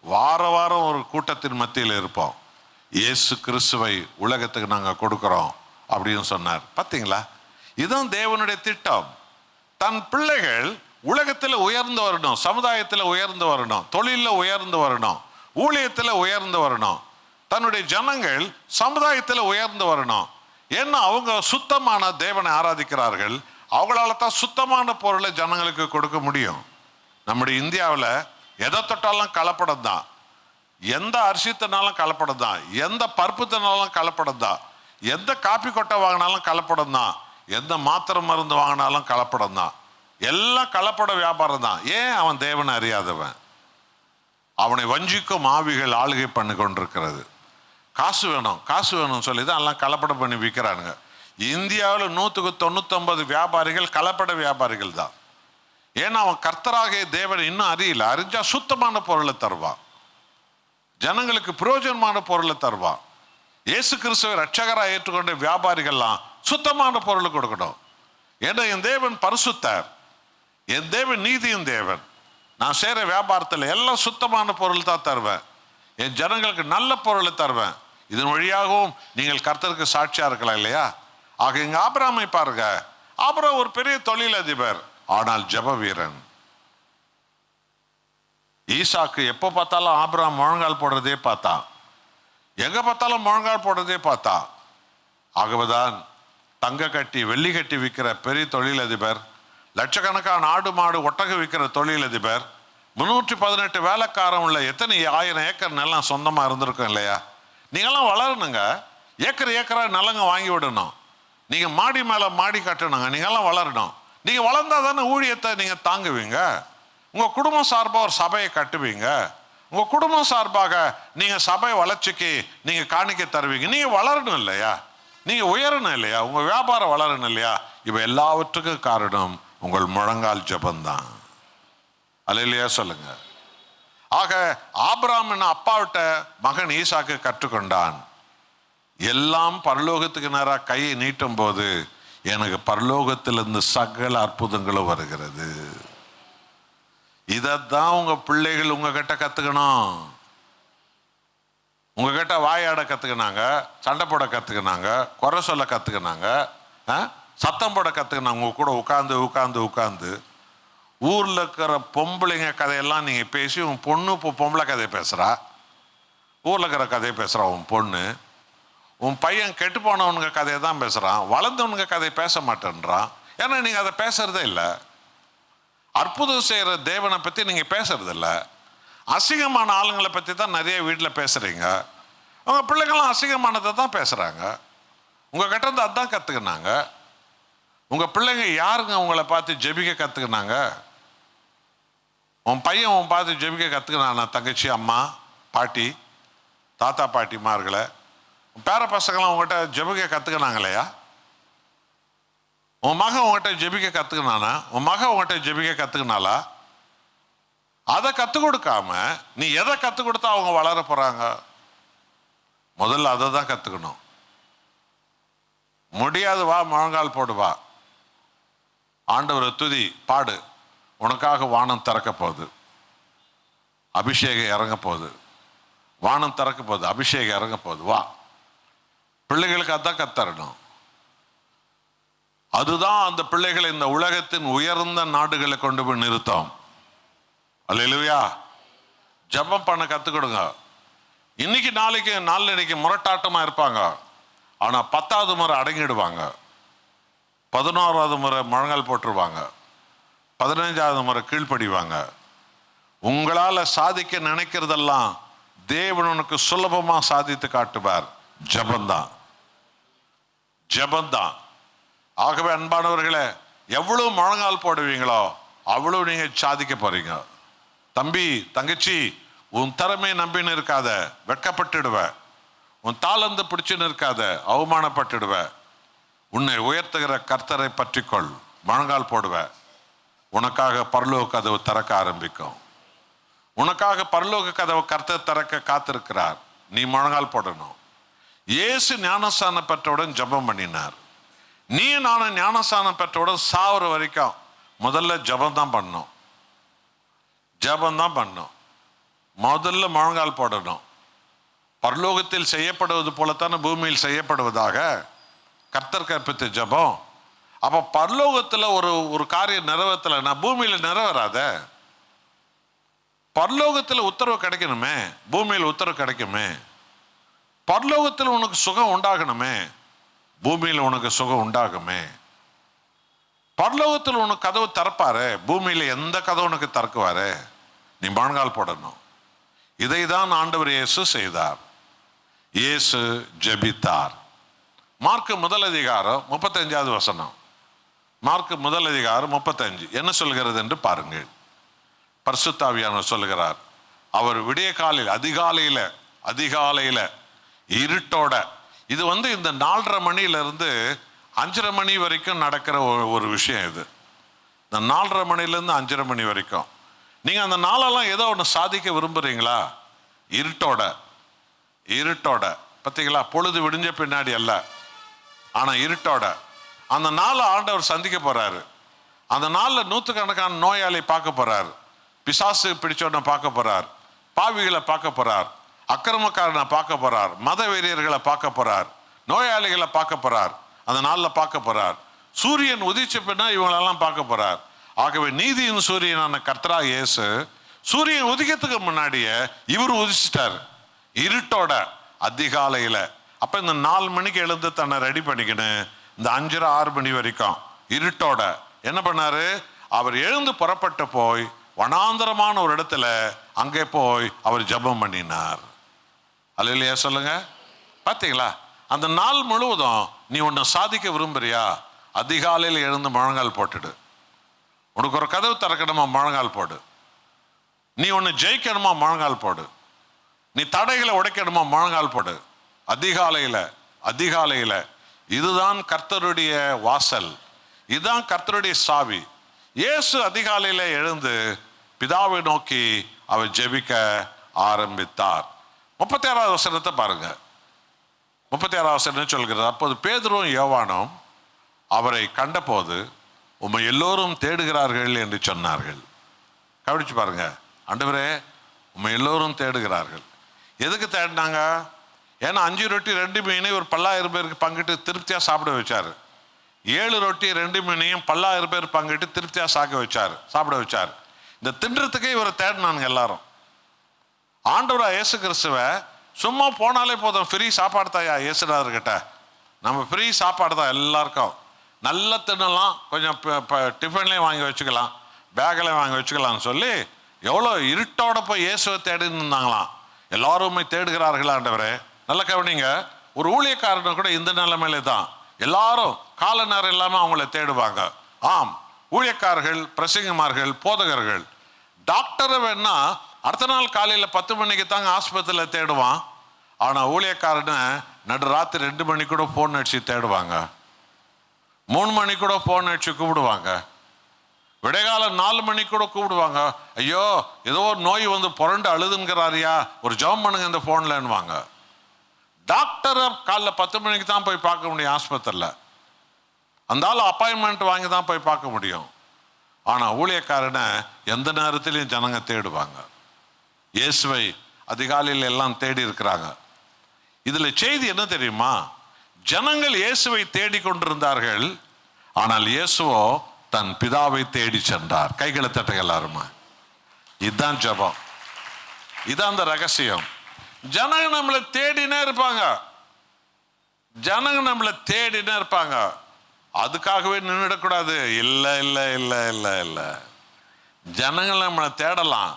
வார வாரம் ஒரு கூட்டத்தின் மத்தியில் இருப்போம். இயேசு கிறிஸ்துவை உலகத்துக்கு நாங்கள் கொடுக்குறோம் அப்படின்னு சொன்னார். பார்த்தீங்களா, இதுதான் தேவனுடைய திட்டம். தன் பிள்ளைகள் உலகத்தில் உயர்ந்து வரணும், சமுதாயத்தில் உயர்ந்து வரணும், தொழிலில் உயர்ந்து வரணும், ஊழியத்தில் உயர்ந்து வரணும். தன்னுடைய ஜனங்கள் சமுதாயத்தில் உயர்ந்து வரணும். ஏன்னா அவங்க சுத்தமான தேவனை ஆராதிக்கிறார்கள். அவங்களால தான் சுத்தமான பொருளை ஜனங்களுக்கு கொடுக்க முடியும். நம்முடைய இந்தியாவில் எதை தொட்டாலும் கலப்படம் தான். எந்த அரிசி தினாலும் கலப்படம் தான், எந்த பருப்பு தினாலும் கலப்படம் தான், எந்த காப்பி கொட்டை வாங்கினாலும் கலப்படம் தான், எந்த மாத்திரை மருந்து வாங்கினாலும் கலப்படம் தான். எல்லாம் கலப்பட வியாபாரம் தான். ஏன்? அவன் தேவனை அறியாதவன். அவனை வஞ்சிக்கும் ஆவிகள் ஆளுகை பண்ணி கொண்டிருக்கிறது. காசு வேணும் காசு வேணும்னு சொல்லி தான் எல்லாம் கலப்படம் பண்ணி விற்கிறானுங்க. இந்தியாவில் 199 வியாபாரிகள் கலப்பட வியாபாரிகள் தான். ஏன்னா அவன் கர்த்தராகிய தேவன் இன்னும் அறியல. அறிஞ்சா சுத்தமான பொருளை தருவான், ஜனங்களுக்கு பிரயோஜனமான பொருளை தருவான். இயேசு கிறிஸ்துவை ரட்சகராக ஏற்றுக்கொண்ட வியாபாரிகள்லாம் சுத்தமான பொருள் கொடுக்கணும். ஏன்னா என் தேவன் பரிசுத்தர், என் தேவன் நீதியின் தேவன். நான் செய்கிற வியாபாரத்தில் எல்லாம் சுத்தமான பொருள் தான் தருவேன். என் ஜனங்களுக்கு நல்ல பொருளை தருவேன். இதன் வழியாகவும் நீங்கள் கர்த்தருக்கு சாட்சியா இருக்கலாம் இல்லையா? ஆக இங்க ஆபிரகாமை பாருங்க. ஆபிரகாம் ஒரு பெரிய தொழிலதிபர், ஆனால் ஜெப வீரன். ஈசாக்கு எப்போ பார்த்தாலும் ஆபிரகாம் முழங்கால் போடுறதே பார்த்தான், எங்க பார்த்தாலும் முழங்கால் போடுறதே பார்த்தான். ஆகவேதான் தங்க கட்டி வெள்ளி கட்டி விற்கிற பெரிய தொழிலதிபர், லட்சக்கணக்கான ஆடு மாடு ஒட்டக விற்கிற தொழிலதிபர், 318 வேலைக்காரன் உள்ள எத்தனை 1000 ஏக்கர் நிலம் சொந்தமாக இருந்திருக்கும் இல்லையா? நீங்கள்லாம் வளரணுங்க. ஏக்கர் ஏக்கரா நிலங்க வாங்கி விடணும். நீங்கள் மாடி மேலே மாடி கட்டணுங்க. நீங்கள்லாம் வளரணும். நீங்கள் வளர்ந்தால் தானே ஊழியத்தை நீங்கள் தாங்குவீங்க. உங்கள் குடும்பம் சார்பாக ஒரு சபையை கட்டுவீங்க. உங்கள் குடும்பம் சார்பாக நீங்கள் சபை வளர்ச்சிக்கு நீங்கள் காணிக்கை தருவீங்க. நீங்கள் வளரணும் இல்லையா? நீங்கள் உயரணும் இல்லையா? உங்கள் வியாபாரம் வளரணும் இல்லையா? இவை எல்லாவற்றுக்கும் காரணம் உங்கள் முழங்கால் ஜெபந்தான். அல்லேலூயா சொல்லுங்க. ஆக ஆபிரகாம் அப்பாவிட்ட மகன் ஈசாக்கு கற்றுக்கொண்டான். எல்லாம் பரலோகத்துக்கு நேராக கையை நீட்டும் போது எனக்கு பரலோகத்திலிருந்து சகல அற்புதங்களும் வருகிறது. இதைத்தான் உங்க பிள்ளைகள் உங்ககிட்ட கத்துக்கணும். உங்ககிட்ட வாயாட கத்துக்கினாங்க, சண்டை போட கத்துக்கினாங்க, குறை சொல்ல கத்துக்கினாங்க, சத்தம் போட கத்துக்கினாங்க. உங்க கூட உட்காந்து உட்காந்து உட்காந்து ஊர்ல இருக்கிற பொம்பளைங்க கதையெல்லாம் நீங்க பேசி, உன் பொண்ணு இப்போ பொம்பளை கதையை பேசுறா, ஊர்ல இருக்கிற கதையை பேசுறா உன் பொண்ணு. உன் பையன் கெட்டு போனவனுங்க கதையை தான் பேசுறான், வளர்ந்தவனுங்க கதையை பேச மாட்டேன்றான். ஏன்னா நீங்க அதை பேசுறதே இல்லை. அற்புதம் செய்யற தேவனை பத்தி நீங்க பேசுறது இல்லை. அசிங்கமான ஆளுங்களை பத்தி தான் நிறைய வீட்டில் பேசுறீங்க. உங்க பிள்ளைங்களாம் அசிங்கமானதை தான் பேசுறாங்க. உங்க கிட்ட இருந்து அதான் கத்துக்கினாங்க. உங்க பிள்ளைங்க யாருங்க உங்களை பார்த்து ஜெபிக்க கத்துக்கினாங்க? உன் பையன் உன் பார்த்து ஜெபிக்க கத்துக்கினானா? தங்கச்சி, அம்மா, பாட்டி, தாத்தா பாட்டிமார்களை, பேர பசங்களாம் உங்ககிட்ட ஜெபிக்க கத்துக்கினாங்களையா? உன் மகன் உங்ககிட்ட ஜெபிக்க கத்துக்கினானா? உன் மகன் உங்ககிட்ட ஜெபிக்க கத்துக்கினாலா? அதை கத்துக் கொடுக்காம நீ எதை கத்துக் கொடுத்தா அவங்க வளர போறாங்க? முதல்ல அதை தான் கத்துக்கணும். முடியாது, வா முழங்கால் போடு, வா ஆண்டவரை துதி பாடு, உனக்காக வானம் திறக்க போகுது, அபிஷேகம் இறங்க போகுது, வானம் திறக்க போகுது, அபிஷேகம் இறங்க போகுது, வா. பிள்ளைகளுக்கு அதான் கத்தரணும். அதுதான் அந்த பிள்ளைகளை இந்த உலகத்தின் உயர்ந்த நாடுகளை கொண்டு போய் நிறுத்தம். அல்லேலூயா. ஜெபம் பண்ண கத்துக் கொடுங்க. இன்னைக்கு நாளைக்கு நாளைக்கு முரட்டாட்டமா இருப்பாங்க, ஆனா 10வது முறை அடங்கிடுவாங்க, 11வது முறை முழங்கால் போட்டுருவாங்க, 15வது முறை கீழ்ப்படிவாங்க. உங்களால சாதிக்க நினைக்கிறதெல்லாம் தேவன் உனக்கு சுலபமா சாதித்து காட்டுவார். ஜெபந்தான், ஜெபந்தான். ஆகவே அன்பானவர்களே, எவ்வளவு முழங்கால் போடுவீங்களோ அவ்வளவு நீங்க சாதிக்க போறீங்க. தம்பி, தங்கச்சி, உன் திறமையை நம்பின்னு இருக்காத, வெட்கப்பட்டுடுவ. உன் தாளந்து பிடிச்சுன்னு இருக்காத, அவமானப்பட்டுடுவ. உன்னை உயர்த்துகிற கர்த்தரை பற்றிக்கொள், முழங்கால் போடுவ. உனக்காக பரலோக கதவு திறக்க ஆரம்பிக்கும். உனக்காக பரலோக கதவு கர்த்தர் திறக்க காத்திருக்கிறார். நீ முழங்கால் போடணும். இயேசு ஞானஸ்தானம் பெற்றவுடன் ஜெபம் பண்ணினார். நீ நானும் ஞானஸ்தானம் பெற்றவுடன் சாவர வரைக்கும் முதல்ல ஜெபம் பண்ணணும். ஜெபம் பண்ணணும். முதல்ல முழங்கால் போடணும். பரலோகத்தில் செய்யப்படுவது போலத்தான பூமியில் செய்யப்படுவதாக கர்த்தர் கற்பித்த ஜெபம். அப்ப பரலோகத்துல ஒரு காரியம் நிறைவேற்றலைன்னா பூமியில நிறைவேறாத. பரலோகத்தில் உத்தரவு கிடைக்கணுமே, பூமியில் உத்தரவு கிடைக்குமே. பரலோகத்தில் உனக்கு சுகம் உண்டாகணுமே, பூமியில் உனக்கு சுகம் உண்டாகுமே. பரலோகத்தில் உனக்கு கதவு திறப்பாரு, பூமியில எந்த கதவு உனக்கு திறக்குவாரு? நீ முழங்கால் போடணும். இதை தான் ஆண்டவர் இயேசு செய்தார். இயேசு ஜெபித்தார். மார்க்கு 1 வசனம். மார்க்கு 1 என்ன சொல்கிறது என்று பாருங்கள். பரிசுத்த ஆவியானவர் சொல்லுகிறார், அவர் விடிய காலையில் அதிகாலையில இருட்டோட, இது இந்த 4:30 மணியிலிருந்து 5:30 மணி வரைக்கும் நடக்கிற ஒரு விஷயம். இது இந்த 4:30 மணிலேருந்து 5:30 மணி வரைக்கும் நீங்க அந்த நாளெல்லாம் ஏதோ ஒன்று சாதிக்க விரும்புறீங்களா? இருட்டோட பார்த்தீங்களா? பொழுது விடிஞ்ச பின்னாடி அல்ல, ஆனா இருட்டோட அந்த நாளை ஆண்டவர் சந்திக்க போறாரு. அந்த நாளில் 100கணக்கான நோயாளி பார்க்க போறார், பிசாசு பிடிச்சோடன பார்க்க போறார், பாவிகளை பார்க்க போறார், அக்கிரமக்காரனை பார்க்க போறார், மத வெறியர்களை பார்க்க போறார், நோயாளிகளை பார்க்க போறார். அந்த நாளில் பார்க்க போறார். சூரியன் உதிச்ச பின்னா இவங்களெல்லாம் பார்க்க போறார். ஆகவே நீதியின் சூரியனான கர்த்தராகிய இயேசு சூரியன் உதிக்கிறதுக்கு முன்னாடியே இவர் உதிச்சிட்டார், இருட்டோட அதிகாலையில. அப்ப இந்த 4 மணிக்கு எழுந்து தன்னை ரெடி பண்ணிக்கணும். இந்த 5:30 6 மணி வரைக்கும் இருட்டோட என்ன பண்ணாரு? அவர் எழுந்து புறப்பட்டு போய் வனாந்தரமான ஒரு இடத்துல அங்கே போய் அவர் ஜெபம் பண்ணினார். அல்லேலூயா சொல்லுங்க. பார்த்தீங்களா? அந்த நாள் முழுவதும் நீ உன்னை சாதிக்க விரும்புறியா? அதிகாலையில் எழுந்து முழங்கால் போட்டுடு. உனக்கு ஒரு கதவு திறக்கணுமா? முழங்கால் போடு. நீ ஒன்று ஜெயிக்கணுமா? முழங்கால் போடு. நீ தடைகளை உடைக்கணுமா? முழங்கால் போடு. அதிகாலையில இதுதான் கர்த்தருடைய வாசல், இதுதான் கர்த்தருடைய சாவி. இயேசு அதிகாலையில எழுந்து பிதாவை நோக்கி அவர் ஜெபிக்க ஆரம்பித்தார். 36வது வசனத்தை பாருங்க. 36வது வசனம் சொல்கிறது, அப்போது பேதுருவும் யோவானும் அவரை கண்டபோது உம்மை எல்லோரும் தேடுகிறார்கள் என்று சொன்னார்கள். கவனிச்சு பாருங்க. ஆண்டவரே, உம்மை எல்லோரும் தேடுகிறார்கள். எதுக்கு தேடினாங்க? ஏன்னா 5 ரொட்டி 2 மீனை ஒரு 10,000 பேருக்கு பங்கிட்டு திருப்தியாக சாப்பிட வச்சார். 7 ரொட்டி 2 மீனையும் 10,000 பேர் பங்கிட்டு திருப்தியாக சாப்பிட வச்சார். இந்த தின்றதுக்கே இவரை தேடினானுங்க எல்லாரும். ஆண்டவரா இயேசு கிறிஸ்துவை சும்மா போனாலே போதும், ஃப்ரீ சாப்பாடு தாயா இயேசுநாதர்கிட்ட, நம்ம ஃப்ரீ சாப்பாடு தான் எல்லாருக்கும், நல்லா தின்னலாம், கொஞ்சம் டிஃபன்லேயும் வாங்கி வச்சுக்கலாம், பேக்கில் வாங்கி வச்சுக்கலாம்னு சொல்லி எவ்வளோ இருட்டோட போய் இயேசுவை தேடின்னு இருந்தாங்களாம். எல்லாருமே தேடுகிறார்கள் ஆண்டவரே. நல்ல கவனிங்க, ஒரு ஊழியக்காரனை கூட இந்த நிலைமையில தான் எல்லாரும் கால நேரம் இல்லாமல் அவங்கள தேடுவாங்க. ஆம், ஊழியக்காரர்கள், பிரசங்கமார்கள், போதகர்கள். டாக்டரை வேணா அடுத்த நாள் காலையில் 10 மணிக்கு தாங்க ஆஸ்பத்திரியில் தேடுவான். ஆனால் ஊழியக்காரனை நடு ராத்திரி 2 மணி கூட ஃபோன் அடிச்சு தேடுவாங்க, 3 மணி கூட ஃபோன் அடிச்சு கூப்பிடுவாங்க, விடைகாலம் 4 மணி கூட கூப்பிடுவாங்க. ஐயோ, ஏதோ ஒரு நோய் வந்து புரண்டு அழுதுங்கிறாரியா, ஒரு ஜெபம் பண்ணுங்க இந்த ஃபோன்லன்னுவாங்க. டாக்டரை காலைல 10 மணிக்கு தான் போய் பார்க்க முடியும் ஆஸ்பத்திரியில். அந்த ஆள் அப்பாயின்மெண்ட் வாங்கி தான் போய் பார்க்க முடியும். ஆனால் ஊழியக்காரனை எந்த நேரத்திலையும் ஜனங்க தேடுவாங்க. இயேசுவை அதிகாலையில் எல்லாம் தேடி இருக்கிறாங்க. இதில் செய்தி என்ன தெரியுமா? ஜனங்கள் இயேசுவை தேடி கொண்டிருந்தார்கள், ஆனால் இயேசுவோ தன் பிதாவை தேடி சென்றார். கைகளை தட்டுங்க எல்லாருமா. இதுதான் ஜெபம், இதுதான் அந்த ரகசியம். ஜனங்க நம்மளை தேடினே இருப்பாங்க, ஜனங்க நம்மளை தேடினே இருப்பாங்க. அதுக்காகவே நின்றுடக்கூடாது. இல்லை இல்லை இல்லை இல்லை இல்லை, ஜனங்கள் நம்மளை தேடலாம்,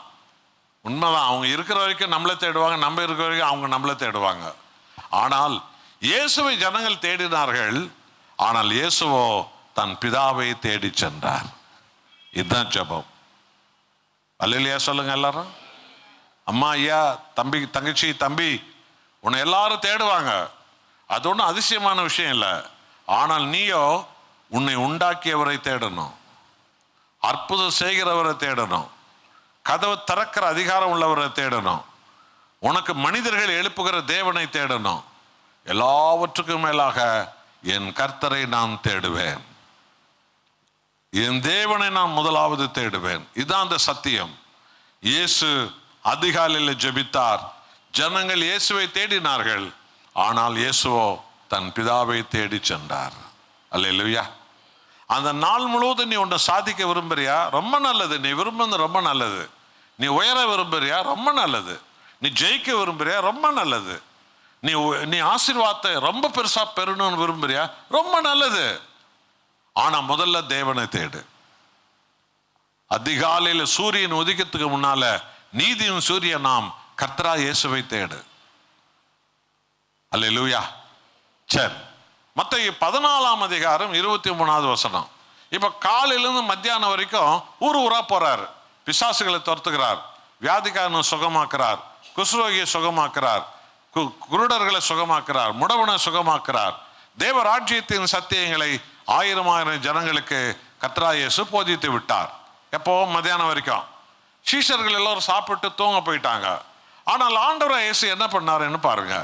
உண்மைதான். அவங்க இருக்கிற வரைக்கும் நம்மளை தேடுவாங்க, நம்ம இருக்கிற வரைக்கும் அவங்க நம்மளை தேடுவாங்க. ஆனால் இயேசுவை ஜனங்கள் தேடினார்கள், ஆனால் இயேசுவோ தன் பிதாவை தேடி சென்றார். இதுதான் ஜெபம். அல்லேலூயா சொல்லுங்க எல்லாரும். அம்மா, ஐயா, தம்பி, தங்கச்சி, தம்பி, உன்னை எல்லாரும் தேடுவாங்க. அது ஒன்றும் அதிசயமான விஷயம் இல்லை. ஆனால் நீயோ உன்னை உண்டாக்கியவரை தேடணும், அற்புதம் செய்கிறவரை தேடணும், கதவை திறக்கிற அதிகாரம் உள்ளவரை தேடணும், உனக்கு மனிதர்கள் எழுப்புகிற தேவனை தேடணும். எல்லாவற்றுக்கும் மேலாக என் கர்த்தரை நான் தேடுவேன், என் தேவனை நான் முதலாவது தேடுவேன். இதுதான் அந்த சத்தியம். இயேசு அதிகாலையில் ஜெபித்தார், ஜனங்கள் இயேசுவை தேடினார்கள், ஆனால் இயேசுவோ தன் பிதாவை தேடி சென்றார். அல்லேலூயா. அந்த நாள் முழுவதும் நீ ஒன்றை சாதிக்க விரும்புறியா? ரொம்ப நல்லது. நீ விரும்புறது ரொம்ப நல்லது. நீ உயர விரும்புறியா? ரொம்ப நல்லது. நீ ஜெயிக்க விரும்புறியா? ரொம்ப நல்லது. நீ ஆசீர்வாதத்தை ரொம்ப பெருசா பெறணும்னு விரும்புறியா? ரொம்ப நல்லது. ஆனா முதல்ல தேவனை தேடு. அதிகாலையில் சூரியன் உதிக்கிறதுக்கு முன்னால நீதியின் சூரியன் நாம் கர்த்தரா இயேசுவை தேடு. அல்லேலூயா. சரி, மத்தேயு 14ஆம் அதிகாரம் 23வது வசனம். இப்ப காலையிலிருந்து மத்தியானம் வரைக்கும் ஊர் ஊரா போறாரு, பிசாசுகளை துரத்துகிறார், வியாதிக்காரனை சுகமாக்குறார், குஷ்ரோகியை சுகமாக்குறார், குருடர்களை சுகமாக்குறார், முடவனை சுகமாக்குறார். தேவ ராஜ்யத்தின் சத்தியங்களை 1000 ஜனங்களுக்கு கர்த்தராகிய இயேசு போதித்து விட்டார். எப்போ? மத்தியானம் வரைக்கும். சீஷர்கள் எல்லாரும் சாப்பிட்டு தூங்க போயிட்டாங்க. ஆனால் ஆண்டவராகிய இயேசு என்ன பண்ணாருன்னு பாருங்க.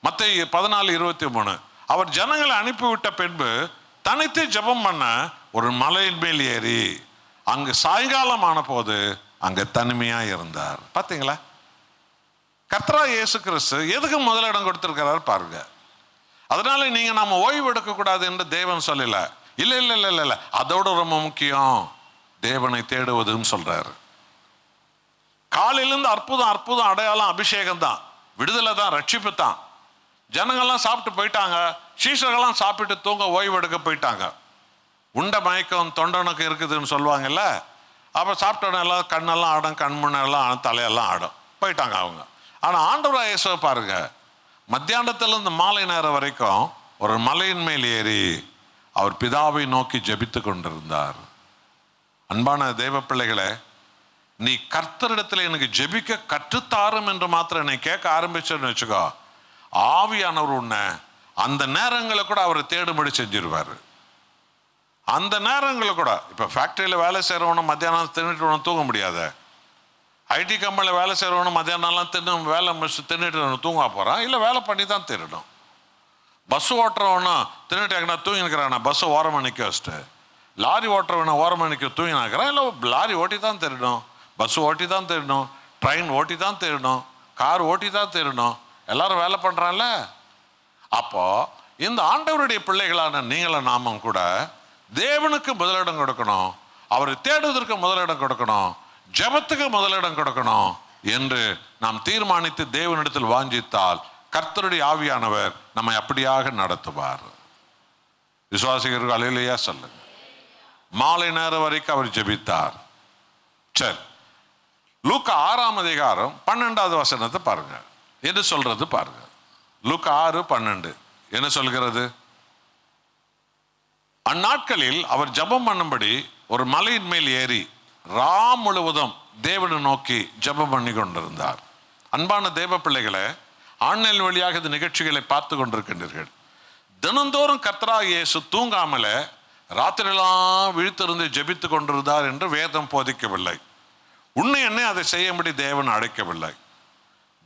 மத்தேயு 14:23. அவர் ஜனங்களை அனுப்பிவிட்ட பின்பு தனித்து ஜெபம் பண்ண ஒரு மலையின் மேல் ஏறி அங்கு சாயங்காலம் ஆன போது அங்க தனிமையா இருந்தார். பாத்தீங்களா? கர்த்தராகிய இயேசு கிறிஸ்து எதுக்கு முதலிடம் கொடுத்திருக்கிறார் பாருங்க. அதனால நீங்க நாம ஓய்வு எடுக்க கூடாது என்று தேவன் சொல்லல. இல்ல இல்ல இல்ல இல்ல இல்ல, அதோட ரொம்ப முக்கியம் தேவனை தேடுவதுன்னு சொல்றாரு. காலையிலிருந்து அற்புதம் அற்புதம் அடையாளம் அபிஷேகம் தான், விடுதலை தான், ரட்சிப்பு தான். ஜனங்கள்லாம் சாப்பிட்டு போயிட்டாங்க, சீஷர்கள்லாம் சாப்பிட்டு தூங்க ஓய்வு எடுக்க போயிட்டாங்க. உண்ட மயக்கம் தொண்டனுக்கு இருக்குதுன்னு சொல்லுவாங்கல்ல, அப்போ சாப்பிட்டோன்னே எல்லாம் கண்ணெல்லாம் ஆடும், கண்முன்னெல்லாம் ஆடும், தலையெல்லாம் ஆடும், போயிட்டாங்க அவங்க. ஆனால் ஆண்டவராகிய இயேசுவை பாருங்க, மத்தியானத்திலிருந்து மாலை நேரம் வரைக்கும் ஒரு மலையின் மேல் ஏறி அவர் பிதாவை நோக்கி ஜெபித்து கொண்டிருந்தார். அன்பான தேவ பிள்ளைகளே, நீ கர்த்தரிடத்தில் எனக்கு ஜெபிக்க கற்றுத்தாரும் என்று மாத்திரம் என்னை கேட்க ஆரம்பிச்சேன்னு வச்சுக்கோ, ஆவியானவர் உன்னை அந்த நேரங்களை கூட அவரை தேடும்படி செஞ்சிருவார். அந்த நேரங்களை கூட. இப்போ ஃபேக்ட்ரியில் வேலை செய்கிறவனும் மத்தியானம் தின்னுட்டு தூங்க முடியாத, ஐடி கம்பெனியில் வேலை செய்கிறவனு மத்தியானம்லாம் வேலை முடிச்சு தின்னுட்டு தூங்க போகிறான், இல்லை வேலை பண்ணி தான் திருடும். பஸ் ஓட்டுறவனா தின்னுட்டு எங்கன்னா தூங்கினுக்கிறானா, பஸ்ஸை ஓரமாக நிற்க வச்சுட்டு. லாரி ஓட்டுறவனா ஓரமாக நிற்க தூங்கினாக்கிறான், இல்லை லாரி ஓட்டி தான் திருடும், பஸ் ஓட்டி தான் திருடும், ட்ரெயின் ஓட்டி தான் திருடும், கார் ஓட்டி தான் திருடும். எல்லாரும் வேலை பண்ணுறான்ல. அப்போ இந்த ஆண்டவருடைய பிள்ளைகளான நீங்களும் நாமும் கூட தேவனுக்கு முதலிடம் கொடுக்கணும், அவரை தேடுவதற்கு முதலிடம் கொடுக்கணும், ஜெபத்துக்கு முதலிடம் கொடுக்கணும் என்று நாம் தீர்மானித்து தேவனிடத்தில் வாஞ்சித்தால் கர்த்தருடைய ஆவியானவர் நம்மை அப்படியாக நடத்துவார். விசுவாசிகர்கள் அல்லேலூயா சொல்லுங்க. மாலை நேரம் வரைக்கும் அவர் ஜெபித்தார். சரி, லூக்கா 6ஆம் அதிகாரம் 12வது வசனத்தை பாருங்க. என்ன சொல்றது பாருங்க. லூக்கா 6:12 என்ன சொல்கிறது? அந்நாட்களில் அவர் ஜெபம் பண்ணும்படி ஒரு மலையின் மேல் ஏறி ரா முழுவதும் தேவனை நோக்கி ஜெபம் பண்ணி கொண்டிருந்தார். அன்பான தேவ பிள்ளைகளை, ஆன்லைன் வழியாக இந்த நிகழ்ச்சிகளை பார்த்து கொண்டிருக்கின்றீர்கள். தினந்தோறும் கர்த்தராகிய இயேசு தூங்காமல ராத்திரிலாம் விழித்திருந்து ஜெபித்து கொண்டிருந்தார் என்று வேதம் போதிக்கவில்லை. உன்னை என்ன அதை செய்யும்படி தேவன் அழைக்கவில்லை.